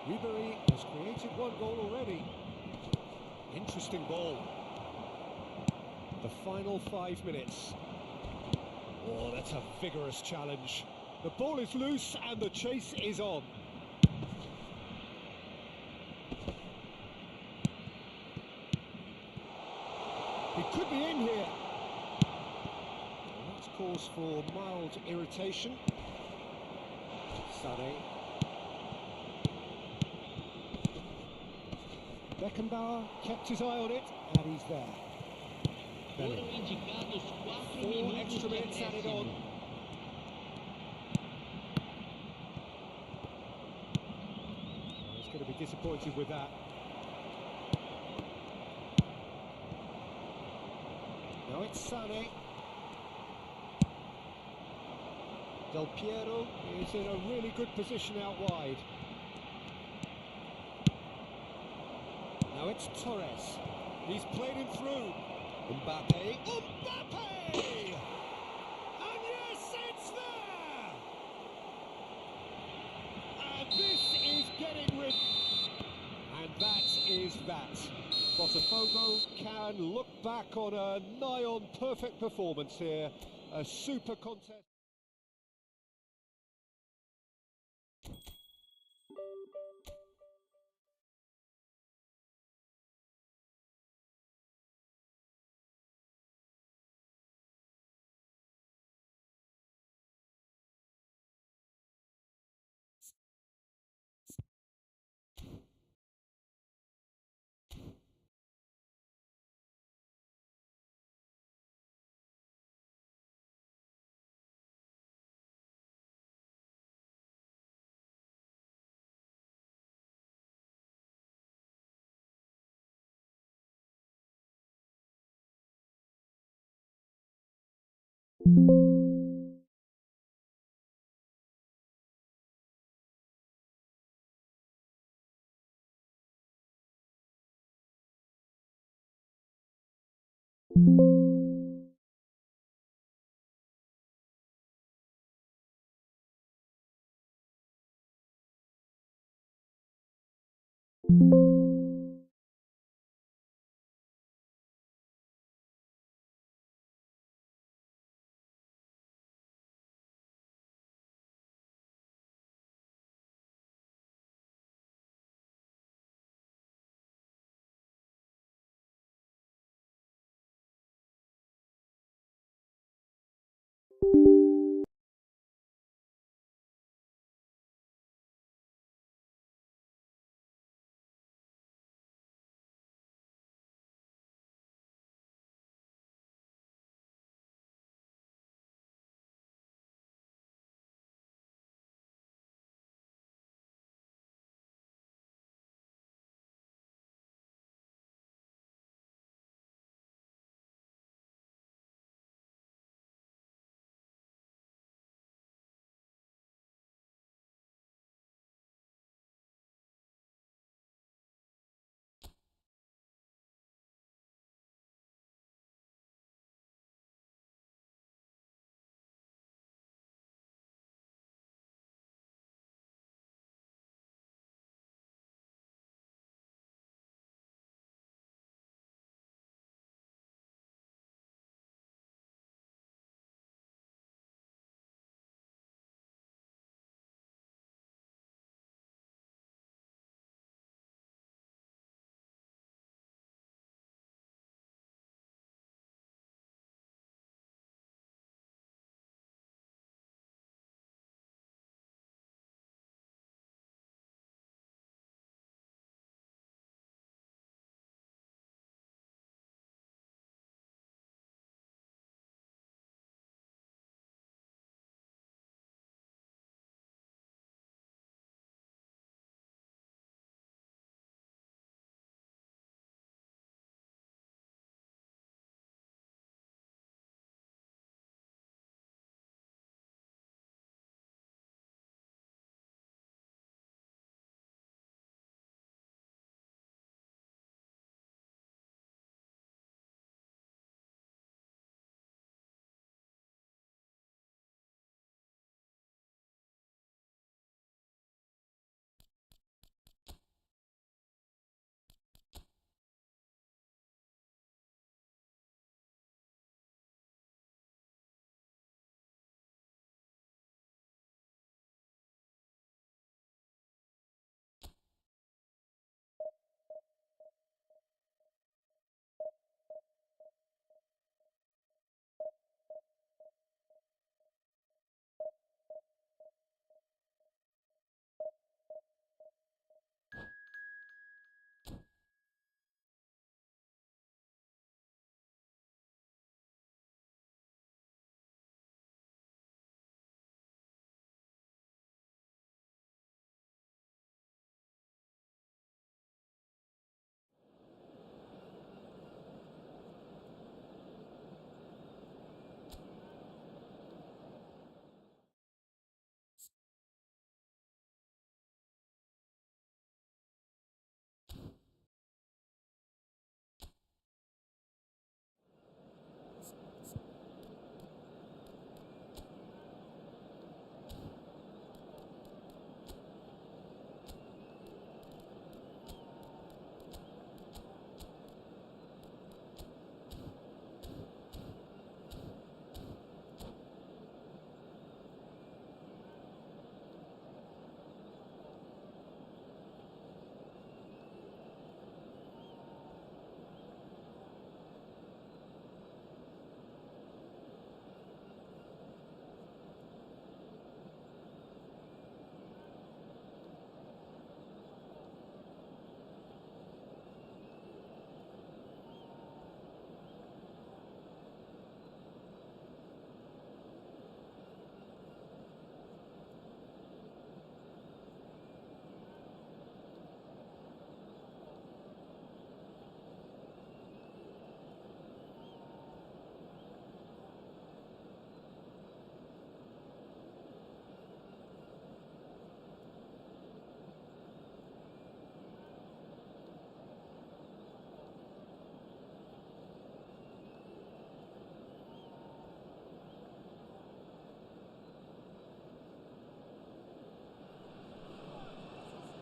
S2: Ribery has created one goal already. Interesting ball. The final 5 minutes. Oh, that's a vigorous challenge. The ball is loose and the chase is on. He could be in here. Well, that's cause for mild irritation. Sané. Beckenbauer kept his eye on it, and he's there.
S7: Foram indicados 4
S2: 4
S7: minutos
S2: extra
S7: de
S2: minutes added on.
S7: acréscimo.
S2: He's going to be disappointed with that. Now it's Sané. Del Piero is in a really good position out wide. Now it's Torres. He's played him through. Mbappe. Mbappe! And yes, it's there! And this is getting rid. And that is that. Botafogo can look back on a nigh-on perfect performance here. A super contest.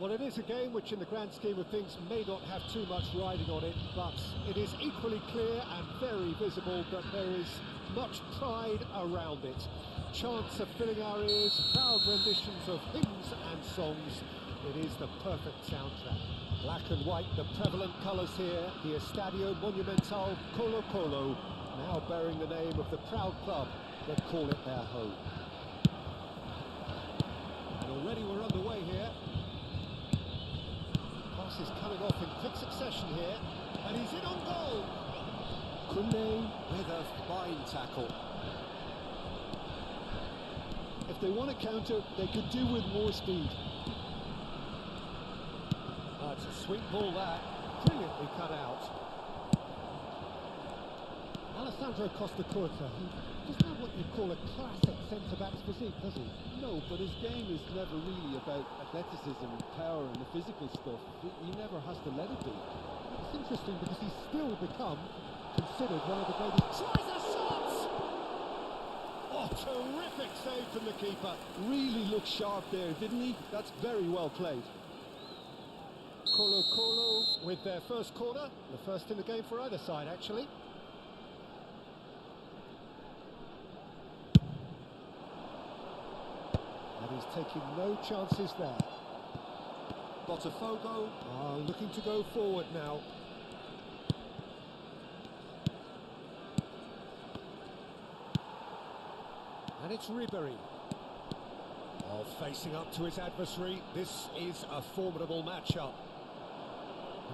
S3: Well, it is a game which in the grand scheme of things may not have too much riding on it, but it is equally clear and very visible that there is much pride around it. Chants are filling our ears, proud renditions of hymns and songs. It is the perfect soundtrack. Black and white, the prevalent colours here, the Estadio Monumental Colo-Colo, now bearing the name of the proud club that call it their home. And already we're underway here. Pass is coming off in quick succession here, and he's in on goal. Koundé with a fine tackle.
S6: If they want to counter, they could do with more speed.
S3: It's a sweet ball that, brilliantly cut out. Alessandro Costa-Curta, he doesn't have what you'd call a classic centre-back's physique, does he?
S6: No, but his game is never really about athleticism, power and the physical stuff. He never has to let it be.
S3: It's interesting because he's still become considered one of the greatest. Tries a shot! Oh, terrific save from the keeper.
S6: Really looked sharp there, didn't he? That's very well played.
S3: Colo-Colo with their first corner, the first in the game for either side actually. And he's taking no chances there. Botafogo are looking to go forward now. And it's Ribéry. Oh, facing up to his adversary. This is a formidable matchup.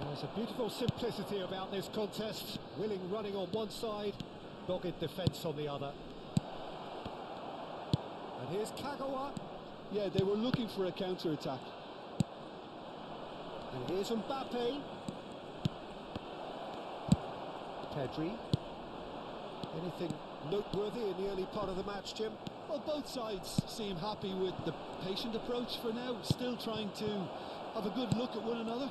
S3: There's a beautiful simplicity about this contest. Willing running on one side, dogged defence on the other. And here's Kagawa.
S6: Yeah, they were looking for a counter-attack.
S3: And here's Mbappe. Pedri. Anything noteworthy in the early part of the match, Jim?
S6: Well, both sides seem happy with the patient approach for now, still trying to have a good look at one another.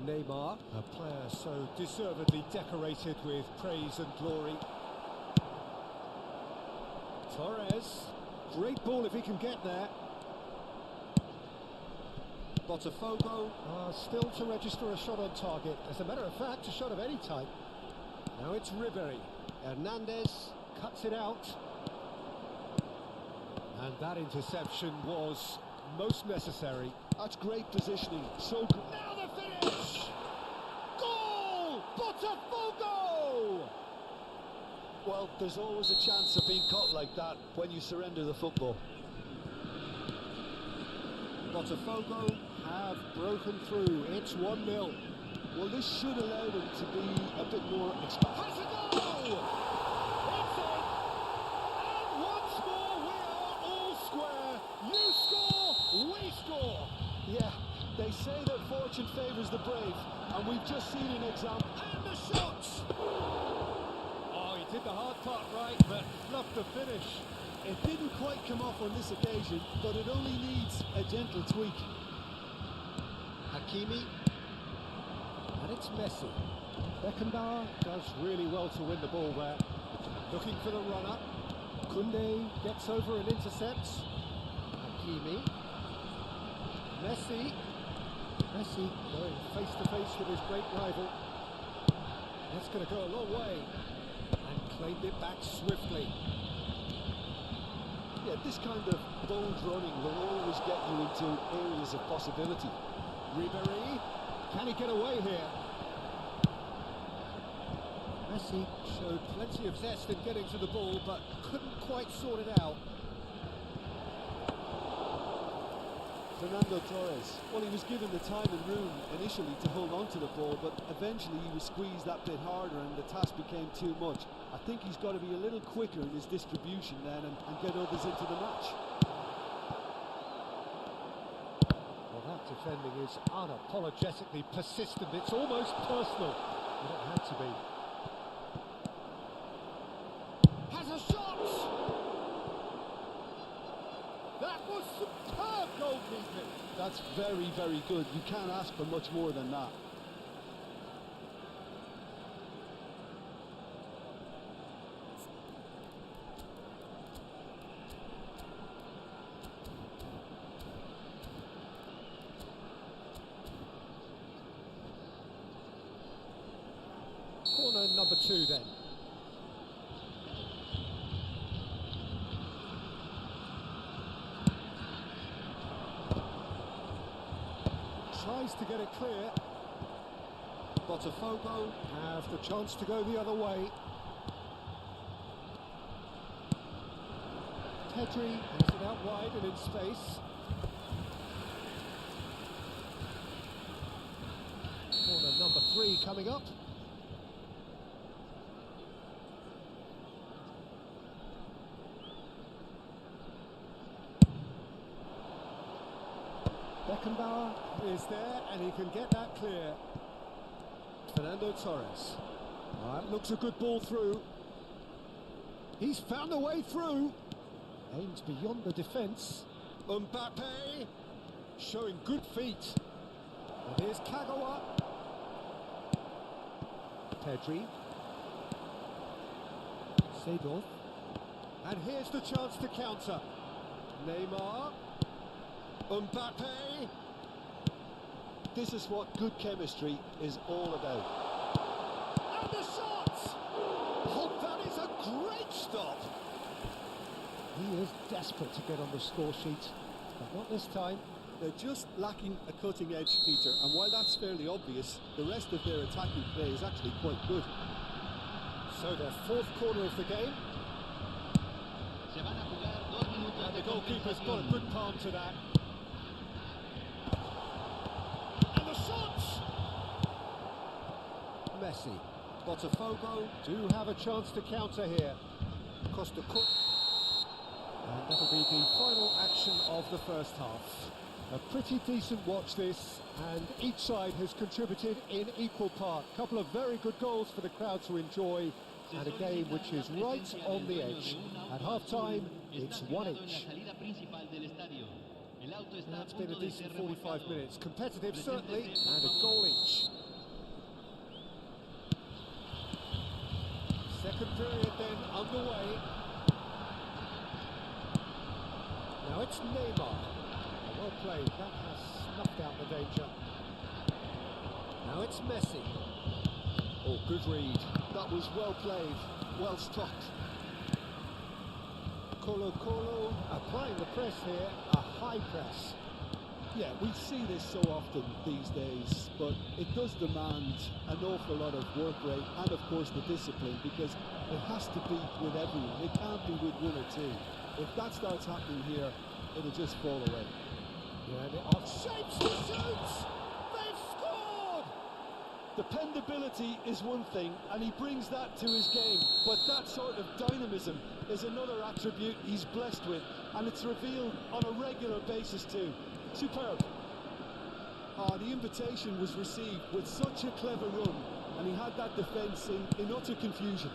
S3: Neymar, a player so deservedly decorated with praise and glory. Torres, great ball if he can get there. Botafogo still to register a shot on target. As a matter of fact, a shot of any type. Now it's Ribéry. Hernandez cuts it out. And that interception was most necessary.
S6: That's great positioning. So good.
S3: Now the finish! Goal! Botafogo!
S6: Well, there's always a chance of being caught like that when you surrender the football.
S3: Botafogo have broken through. It's 1-0.
S6: Well, this should allow them to be a bit more expansive.
S3: Has a goal! It's in! And once more we are all square. You score, we score.
S6: Yeah, they say that fortune favours the brave, and we've just seen an example.
S3: And the shots! Oh, he did the hard part right, but fluffed the finish.
S6: It didn't quite come off on this occasion, but it only needs a gentle tweak.
S3: Hakimi. And it's Messi. Beckenbauer does really well to win the ball there. Looking for the runner. Koundé gets over and intercepts. Hakimi. Messi. Messi going face to face with his great rival. That's going to go a long way. And claimed it back swiftly.
S6: Yeah, this kind of bold running will always get you into areas of possibility.
S3: Ribéry, can he get away here? Messi showed plenty of zest in getting to the ball, but couldn't quite sort it out.
S6: Fernando Torres, well, he was given the time and room initially to hold on to the ball, but eventually he was squeezed that bit harder and the task became too much. I think he's got to be a little quicker in his distribution then and get others into the match.
S3: Well, that defending is unapologetically persistent. It's almost personal, but it had to be. Has a shot! That was superb goalkeeping.
S6: That's very, very good. You can't ask for much more than that.
S3: number 2 then. Tries to get it clear. Botafogo have the chance to go the other way. Pedri has it out wide and in space. Corner number 3 coming up. Beckenbauer is there and he can get that clear. Fernando Torres. That looks a good ball through. He's found a way through. Aims beyond the defence. Mbappe showing good feet. And here's Kagawa. Pedri. Seedorf. And here's the chance to counter. Neymar. Mbappe.
S6: This is what good chemistry is all about.
S3: And the shot! Oh, that is a great stop. He is desperate to get on the score sheet, but not this time.
S6: They're just lacking a cutting edge, Peter, and while that's fairly obvious, the rest of their attacking play is actually quite good.
S3: So their 4th corner of the game.
S7: Se van a jugar 2 minutos
S3: And
S7: de
S3: the goalkeeper's got a
S7: compensación.
S3: good palm to that. And the shot! Messi. Botafogo do have a chance to counter here. Costa Cook. And that'll be the final action of the first half. A pretty decent watch this, and each side has contributed in equal part. Couple of very good goals for the crowd to enjoy, and a game which is right on the edge. At half-time, it's 1 each. That's been a decent 45 minutes. Competitive, certainly, and a goal each. Second period then underway. Now it's Neymar. Well played, that has snuffed out the danger. Now it's Messi. Oh, good read.
S6: That was well played, well struck.
S3: Colo applying the press here, a high press.
S6: Yeah, we see this so often these days, but it does demand an awful lot of work rate and, of course, the discipline, because it has to be with everyone. It can't be with 1 or 2. If that starts happening here, it'll just fall away.
S3: Yeah, and it off shapes to shoot! They've scored!
S6: Dependability is one thing, and he brings that to his game, but that sort of dynamism is another attribute he's blessed with, and it's revealed on a regular basis too. Superb. The invitation was received with such a clever run, and he had that defence in utter confusion.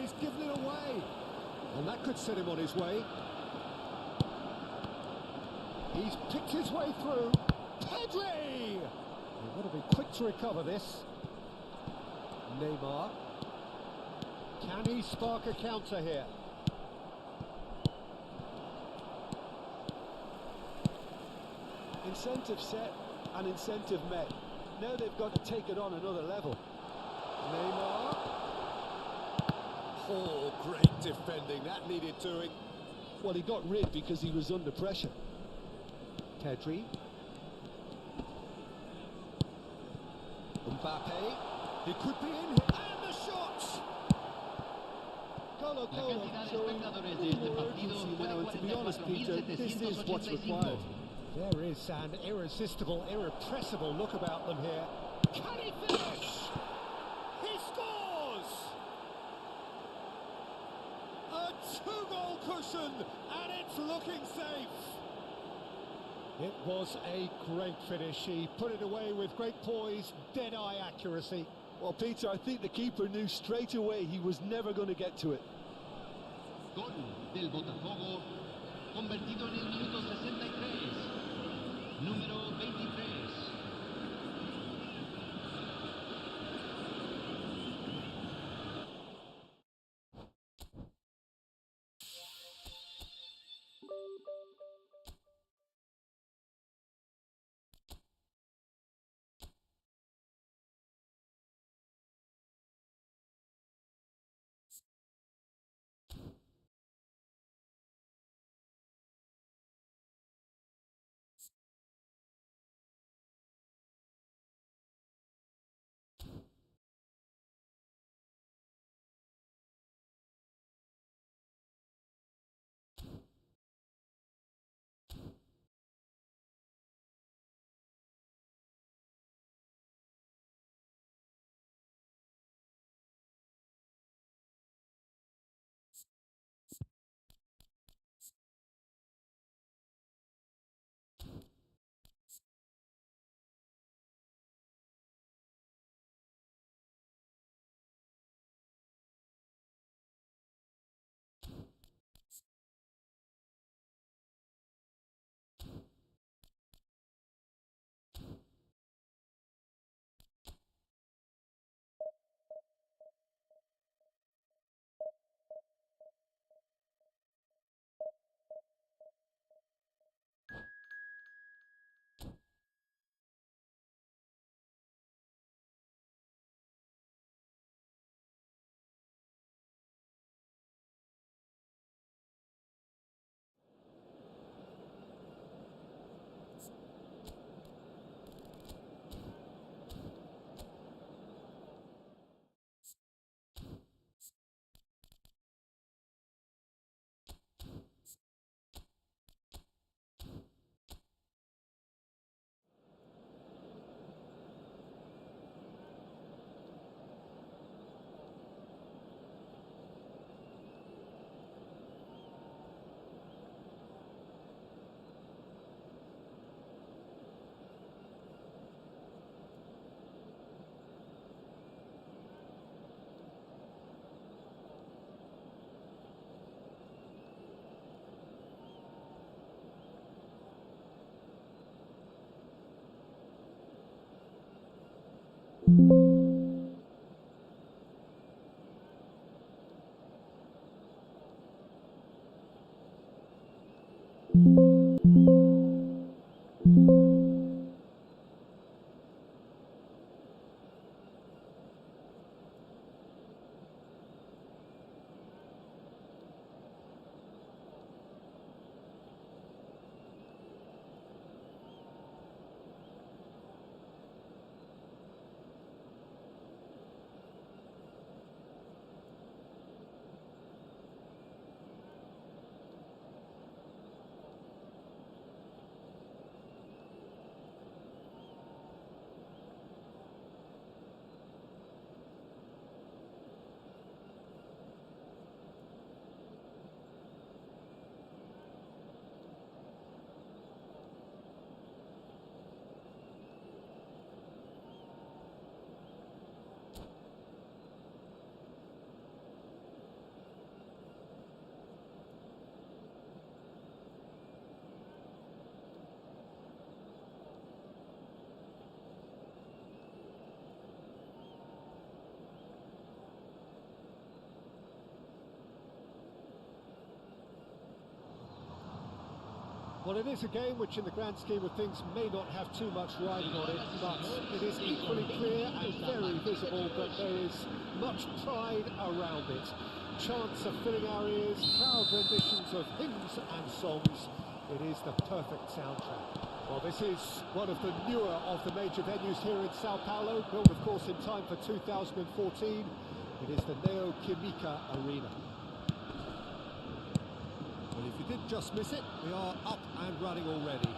S3: He's given it away, and that could set him on his way. He's picked his way through. Pedri! They've got to be quick to recover this. Neymar. Can he spark a counter here?
S6: Incentive set and incentive met. Now they've got to take it on another level.
S3: Neymar. Oh, great defending. That needed doing.
S6: Well, he got rid because he was under pressure.
S3: Pedri. Mbappe. He could be in here. And the shot!
S6: Colo
S7: La cantidad de
S6: showing
S7: espectadores de este
S6: more
S7: partido
S6: urgency
S7: fue
S6: now, and to be honest, Peter, this is what's
S7: 44.785.
S6: required.
S3: There is an irresistible, irrepressible look about them here. Can he finish? He scores! A 2-goal cushion, and it's looking safe. It was a great finish. He put it away with great poise, dead-eye accuracy.
S6: Well, Peter, I think the keeper knew straight away he was never going to get to it.
S7: Gol del Botafogo, convertido en el minuto 63. Número 23.
S3: Well, it is a game which in the grand scheme of things may not have too much riding on it, but it is equally clear and very visible that there is much pride around it. Chants are filling our ears, proud renditions of hymns and songs. It is the perfect soundtrack. Well, this is one of the newer of the major venues here in Sao Paulo, built of course in time for 2014. It is the Neo Química Arena. Well, if you did just miss it, we are up and running already.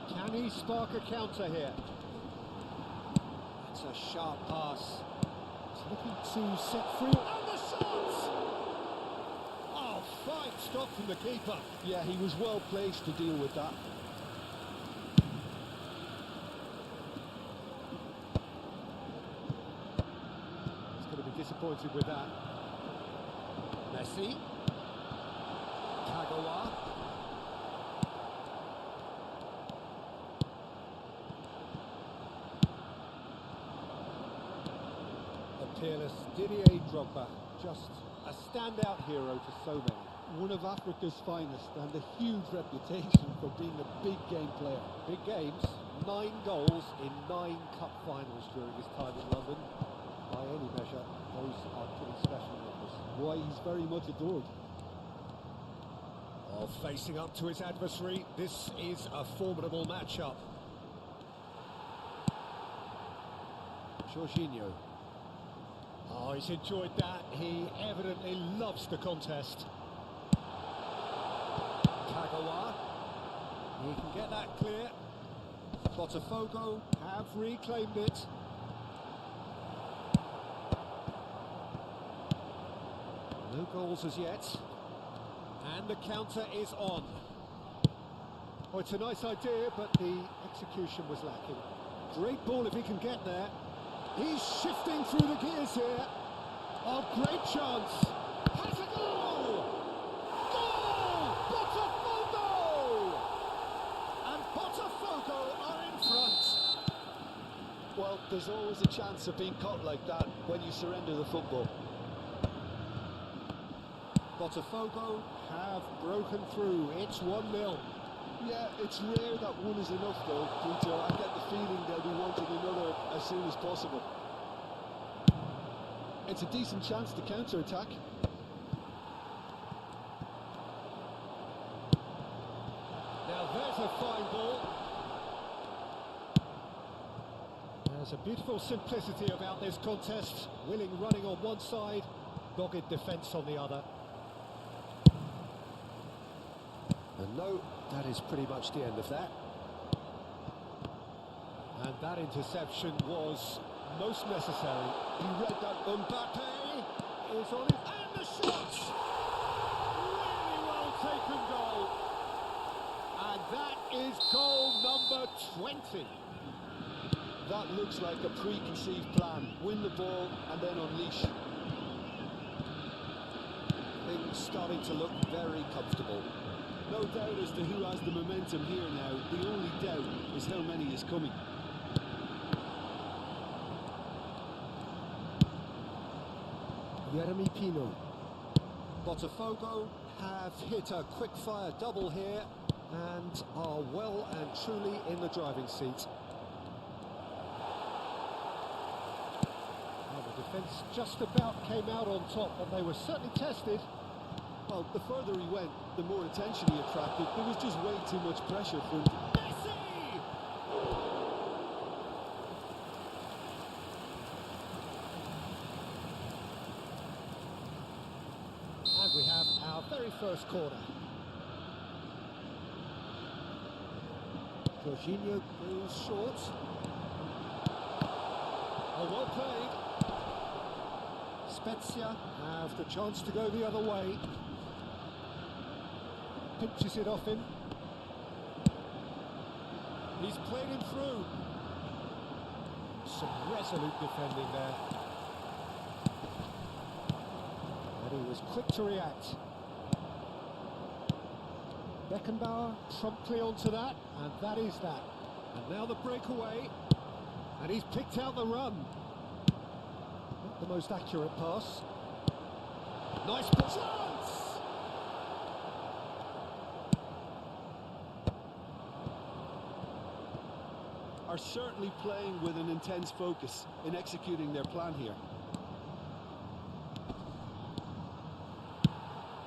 S3: Can he spark a counter here? It's a sharp pass. He's looking to set free. And the shot! Oh, fine stop from the keeper.
S6: Yeah, he was well placed to deal with that.
S3: Disappointed with that. Messi. Kagawa. The peerless Didier Drogba, just a standout hero to so many.
S6: One of Africa's finest and a huge reputation for being a big game player.
S3: Big games, 9 goals in 9 cup finals during his time in London. By any measure, those are pretty special numbers.
S6: Why, he's very much adored.
S3: Well, facing up to his adversary, this is a formidable matchup. Jorginho. Oh, he's enjoyed that. He evidently loves the contest. Kagawa. He can get that clear. Botafogo have reclaimed it. No goals as yet. And the counter is on. Oh, it's a nice idea, but the execution was lacking. Great ball if he can get there. He's shifting through the gears here. Oh, great chance. Has a goal! Goal! Botafogo! And Botafogo are in front.
S6: Well, there's always a chance of being caught like that when you surrender the football.
S3: Botafogo have broken through. It's 1-0.
S6: Yeah, it's rare that one is enough though, Peter. I get the feeling they'll be wanting another as soon as possible. It's a decent chance to counter-attack.
S3: Now there's a fine ball. There's a beautiful simplicity about this contest. Willing running on one side, dogged defence on the other. And no, that is pretty much the end of that. And that interception was most necessary.
S6: He read that.
S3: Mbappe is on it, and the shot! Really well taken goal. And that is goal number 20.
S6: That looks like a preconceived plan. Win the ball and then unleash.
S3: Things starting to look very comfortable.
S6: No doubt as to who has the momentum here now. The only doubt is how many is coming.
S3: Jeremy Pino. Botafogo have hit a quick-fire double here and are well and truly in the driving seat. Well, the defence just about came out on top, but they were certainly tested.
S6: Well, the further he went, the more attention he attracted. There was just way too much pressure for him to...
S3: Messi! And we have our very first corner. Jorginho goes short. Oh, well played. Spezia have the chance to go the other way. Pinches it off him. He's played him through. Some resolute defending there. And he was quick to react. Beckenbauer promptly onto that, and that is that. And now the breakaway, and he's picked out the run. Not the most accurate pass. Nice chance!
S6: Are certainly playing with an intense focus in executing their plan here.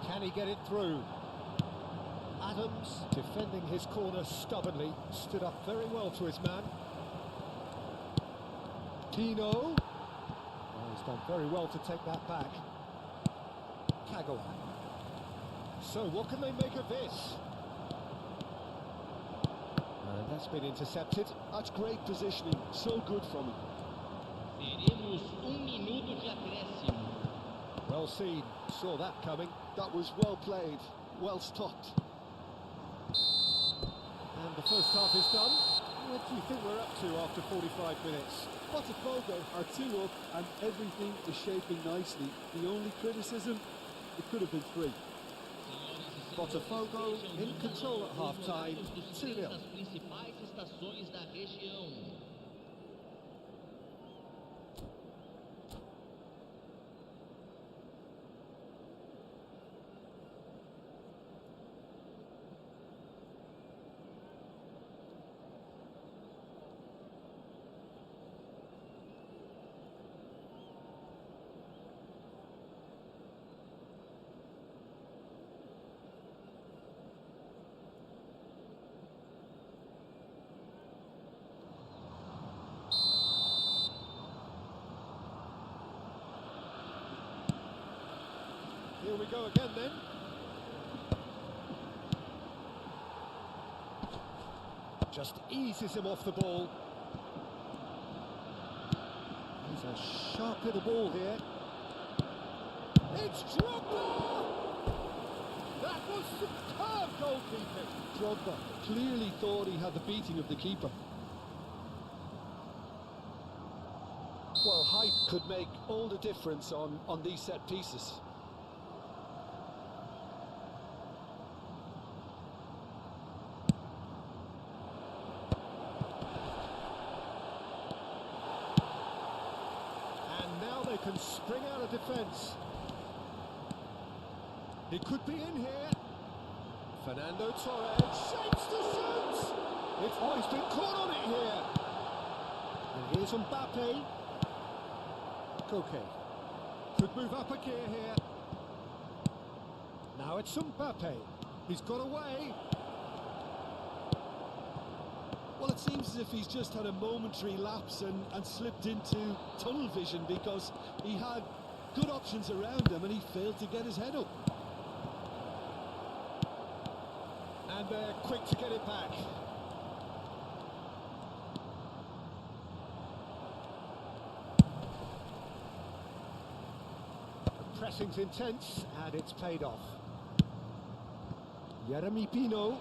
S3: Can he get it through? Adams, defending his corner stubbornly, stood up very well to his man. Pino. Oh, he's done very well to take that back. Kagawa. So what can they make of this? And that's been intercepted.
S6: That's great positioning, so good from him.
S7: Teremos minuto de acréscimo.
S3: Well seen, saw that coming.
S6: That was well played, well stopped.
S3: And the first half is done. What do you think we're up to after 45 minutes?
S6: Botafogo are 2 up and everything is shaping nicely. The only criticism, it could have been 3.
S3: Botafogo in control at half-time, 2-0.
S7: Das principais estações da região.
S3: Here we go again then. Just eases him off the ball. He's a sharp little ball here. It's Drogba! That was superb goalkeeping.
S6: Drogba clearly thought he had the beating of the keeper. Well, height could make all the difference on these set pieces.
S3: They can spring out of defence. He could be in here. Fernando Torres shapes to shoot. He's been caught on it here. And here's Mbappe. Koke could move up a gear here. Now it's Mbappe. He's got away.
S6: Well, it seems as if he's just had a momentary lapse and slipped into tunnel vision because he had good options around him and he failed to get his head up.
S3: And they're quick to get it back. The pressing's intense and it's paid off. Jeremy Pino.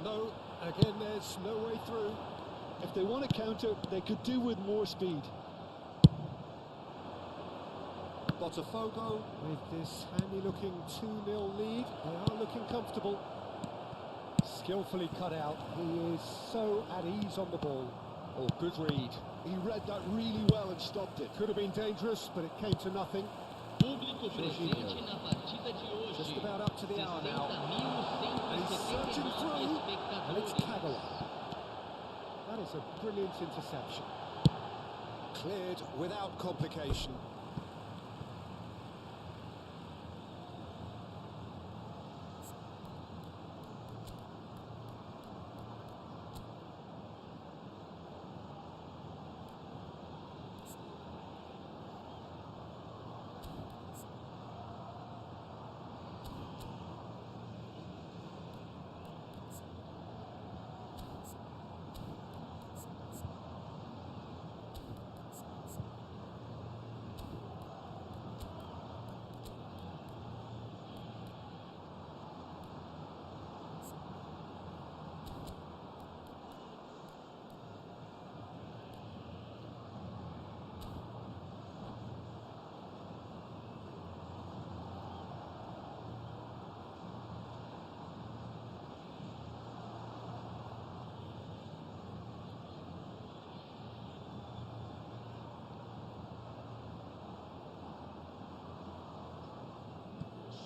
S3: No. Again, there's no way through.
S6: If they want to counter, they could do with more speed.
S3: Botafogo, with this handy-looking 2-0 lead, they are looking comfortable. Skillfully cut out. He is so at ease on the ball. Oh, good read.
S6: He read that really well and stopped it.
S3: Could have been dangerous, but it came to nothing.
S7: Público presente na partida de hoje.
S3: Just about up to the hour now. And he's searching through, and it's Kagawa. That is a brilliant interception. Cleared without complication.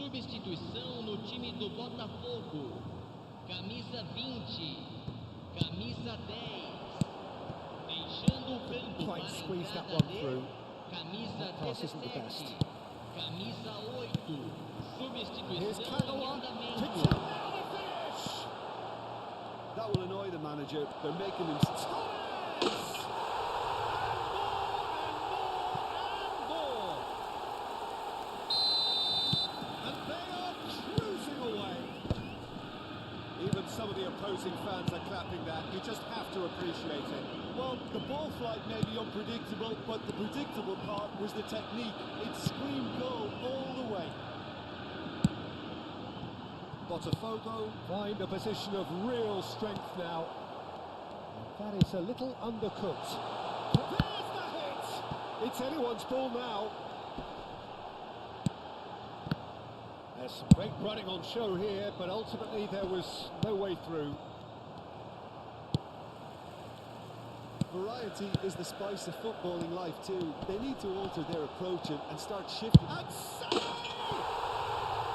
S7: substituição no time do Botafogo. Camisa 20, camisa 10, deixando o campo
S3: Quite
S7: para a
S3: squeezed that
S7: entrada
S3: one
S7: de
S3: through.
S7: camisa
S3: That pass isn't the
S7: 17,
S3: best.
S7: camisa 8,
S3: Here's
S7: substituição em
S3: Kagawa.
S7: andamento.
S3: Picked up now the finish.
S6: That will annoy the manager. They're making him...
S3: Torres! And more. And they are cruising away. Even some of the opposing fans are clapping that. You just have to appreciate it.
S6: Well, the ball flight may be unpredictable, but the predictable part was the technique. It screamed goal all the way.
S3: Botafogo find a position of real strength now. And that is a little undercooked. But there's the hit! It's anyone's ball now. There's some great running on show here, but ultimately there was no way through.
S6: Variety is the spice of footballing life too. They need to alter their approach and start shifting.
S3: And say!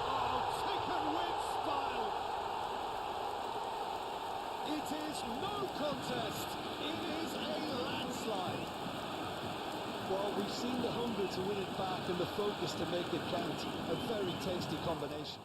S3: Oh, taken with style! It is no contest. It is a landslide.
S6: Well, we've seen the hunger to win it back and the focus to make it count. A very tasty combination.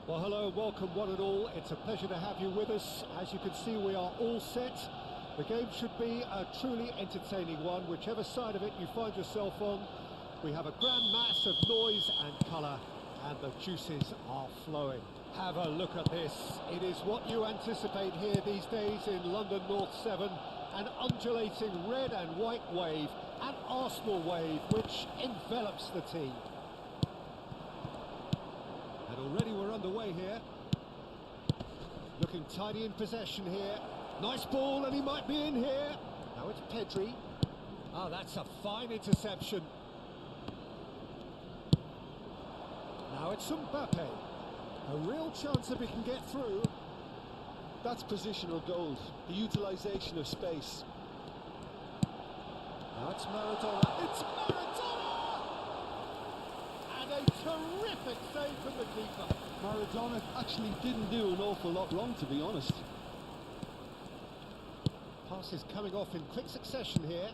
S3: Well, hello, welcome one and all. It's a pleasure to have you with us. As you can see, we are all set. The game should be a truly entertaining one, whichever side of it you find yourself on. We have a grand mass of noise and colour, and the juices are flowing. Have a look at this. It is what you anticipate here these days in London North 7. An undulating red and white wave, an Arsenal wave, which envelops the team. And already we're underway here. Looking tidy in possession here. Nice ball, and he might be in here. Now it's Pedri. Oh, that's a fine interception. Now it's Mbappe. A real chance if he can get through.
S6: That's positional gold, the utilisation of space.
S3: Now it's Maradona. It's Maradona! And a terrific save from the keeper.
S6: Maradona actually didn't do an awful lot wrong, to be honest.
S3: Passes coming off in quick succession here.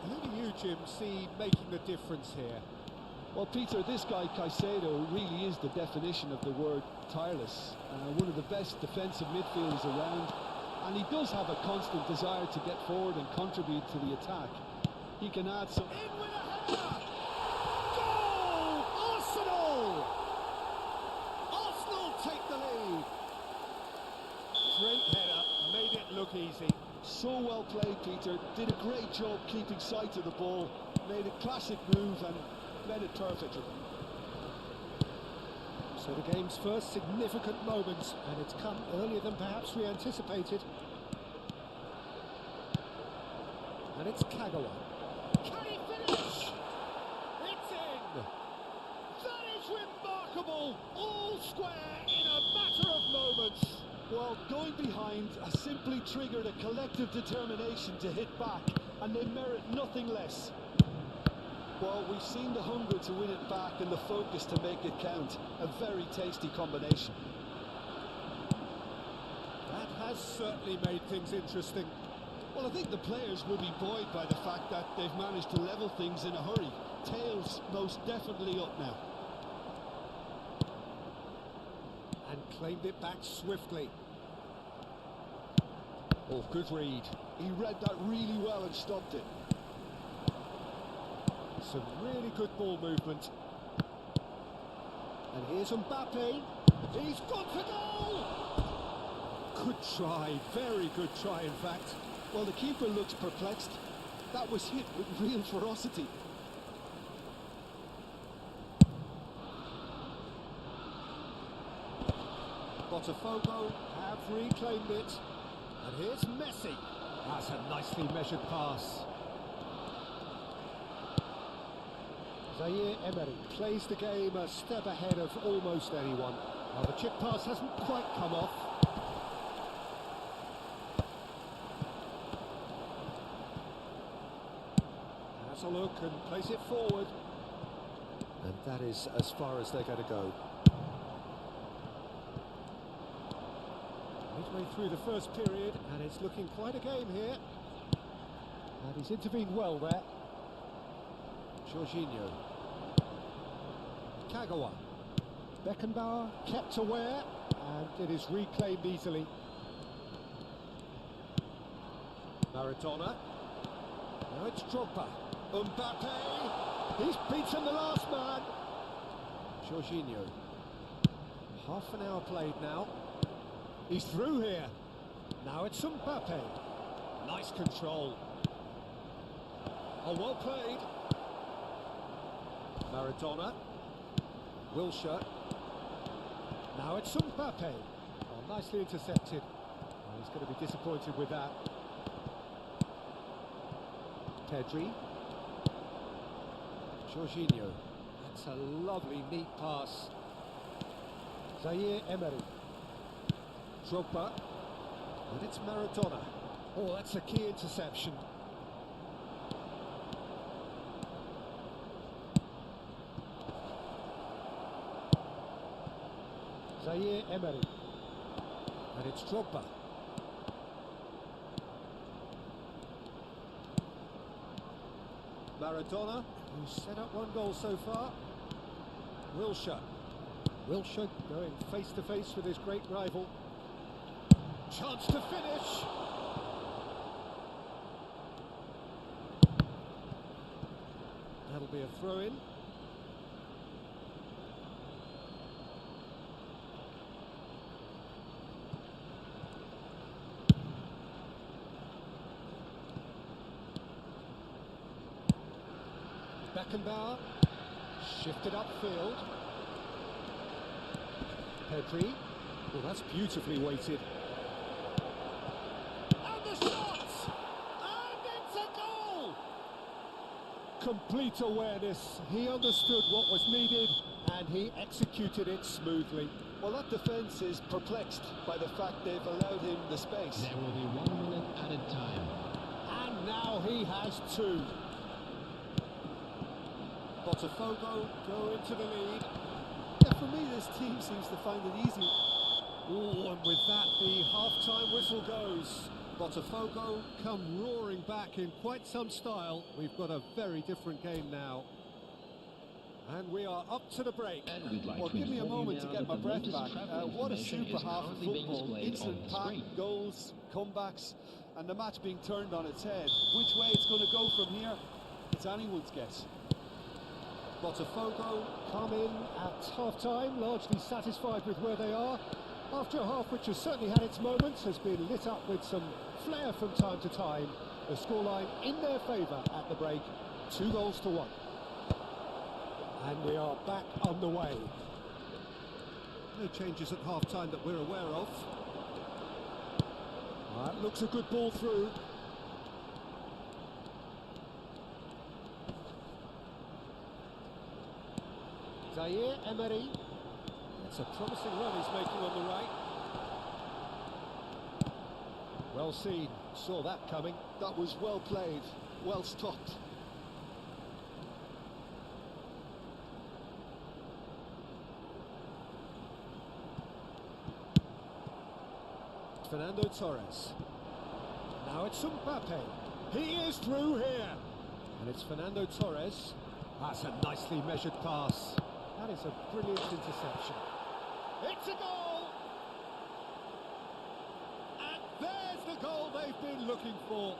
S3: Who do you, Jim, see making the difference here?
S6: Well, Peter, this guy Caicedo really is the definition of the word tireless. One of the best defensive midfielders around, And he does have a constant desire to get forward and contribute to the attack. He can add some...
S3: In with a header! Goal! Arsenal! Arsenal take the lead. Great header, made it look easy.
S6: So well played, Peter. Did a great job keeping sight of the ball. Made a classic move and led it perfectly.
S3: So the game's first significant moments, and it's come earlier than perhaps we anticipated. And it's Kagawa. Can he finish? It's in! That is remarkable! All square in a matter of moments.
S6: Well, going behind has simply triggered a collective determination to hit back, and they merit nothing less. Well, we've seen the hunger to win it back and the focus to make it count. A very tasty combination.
S3: That has certainly made things interesting.
S6: Well, I think the players will be buoyed by the fact that they've managed to level things in a hurry. Tails most definitely up now.
S3: And claimed it back swiftly. Oh, good read.
S6: He read that really well and stopped it.
S3: Some really good ball movement. And here's Mbappe. He's gone for goal! Good try, very good try in fact.
S6: Well, the keeper looks perplexed. That was hit with real ferocity.
S3: Botafogo have reclaimed it. And here's Messi. That's a nicely measured pass. Zaire Emery plays the game a step ahead of almost anyone. Well, the chip pass hasn't quite come off. Has a look and plays it forward. And that is as far as they're going to go. Midway through the first period, and it's looking quite a game here. And he's intervened well there. Jorginho. Kagawa. Beckenbauer kept aware, and it is reclaimed easily. Maradona. Now it's Drogba. Mbappe. He's beaten the last man. Jorginho. Half an hour played now. He's through here. Now it's Mbappe. Nice control. Oh, well played. Maradona. Wilshere. Now it's Mbappe. Oh, nicely intercepted. Oh, he's going to be disappointed with that. Pedri. Jorginho. That's a lovely, neat pass. Zaire Emery. Drogba. And it's Maradona. Oh, that's a key interception. Zaire Emery. And it's Drogba. Maradona, who's set up one goal so far. Wilshere. Wilshere going face to face with his great rival. Chance to finish. That'll be a throw-in. Beckenbauer, shifted upfield. Pedri, well, that's beautifully weighted. And the shot! And it's a goal! Complete awareness. He understood what was needed and he executed it smoothly.
S6: Well, that defence is perplexed by the fact they've allowed him the space.
S7: There will be 1 minute added time.
S3: And now he has two. Botafogo go into the lead.
S6: Yeah, for me, this team seems to find it easy.
S3: Ooh, and with that, the half-time whistle goes. Botafogo come roaring back in quite some style. We've got a very different game now. And we are up to the break.
S6: Well, give me a moment to get my breath back. What a super half of football. Instant pack, goals, comebacks, and the match being turned on its head. Which way it's going to go from here, it's anyone's guess.
S3: Botafogo come in at half-time, largely satisfied with where they are. After a half which has certainly had its moments, has been lit up with some flair from time to time. The scoreline in their favour at the break, 2-1. And we are back on the way.
S2: No changes at half-time that we're aware of.
S3: That looks a good ball through. Zaire Emery. It's a promising run he's making on the right. Well seen, saw that coming.
S6: That was well played, well stopped.
S3: Fernando Torres. Now it's Mbappe. He is through here. And it's Fernando Torres. That's a nicely measured pass. That is a brilliant interception. It's a goal! And there's the goal they've been looking for.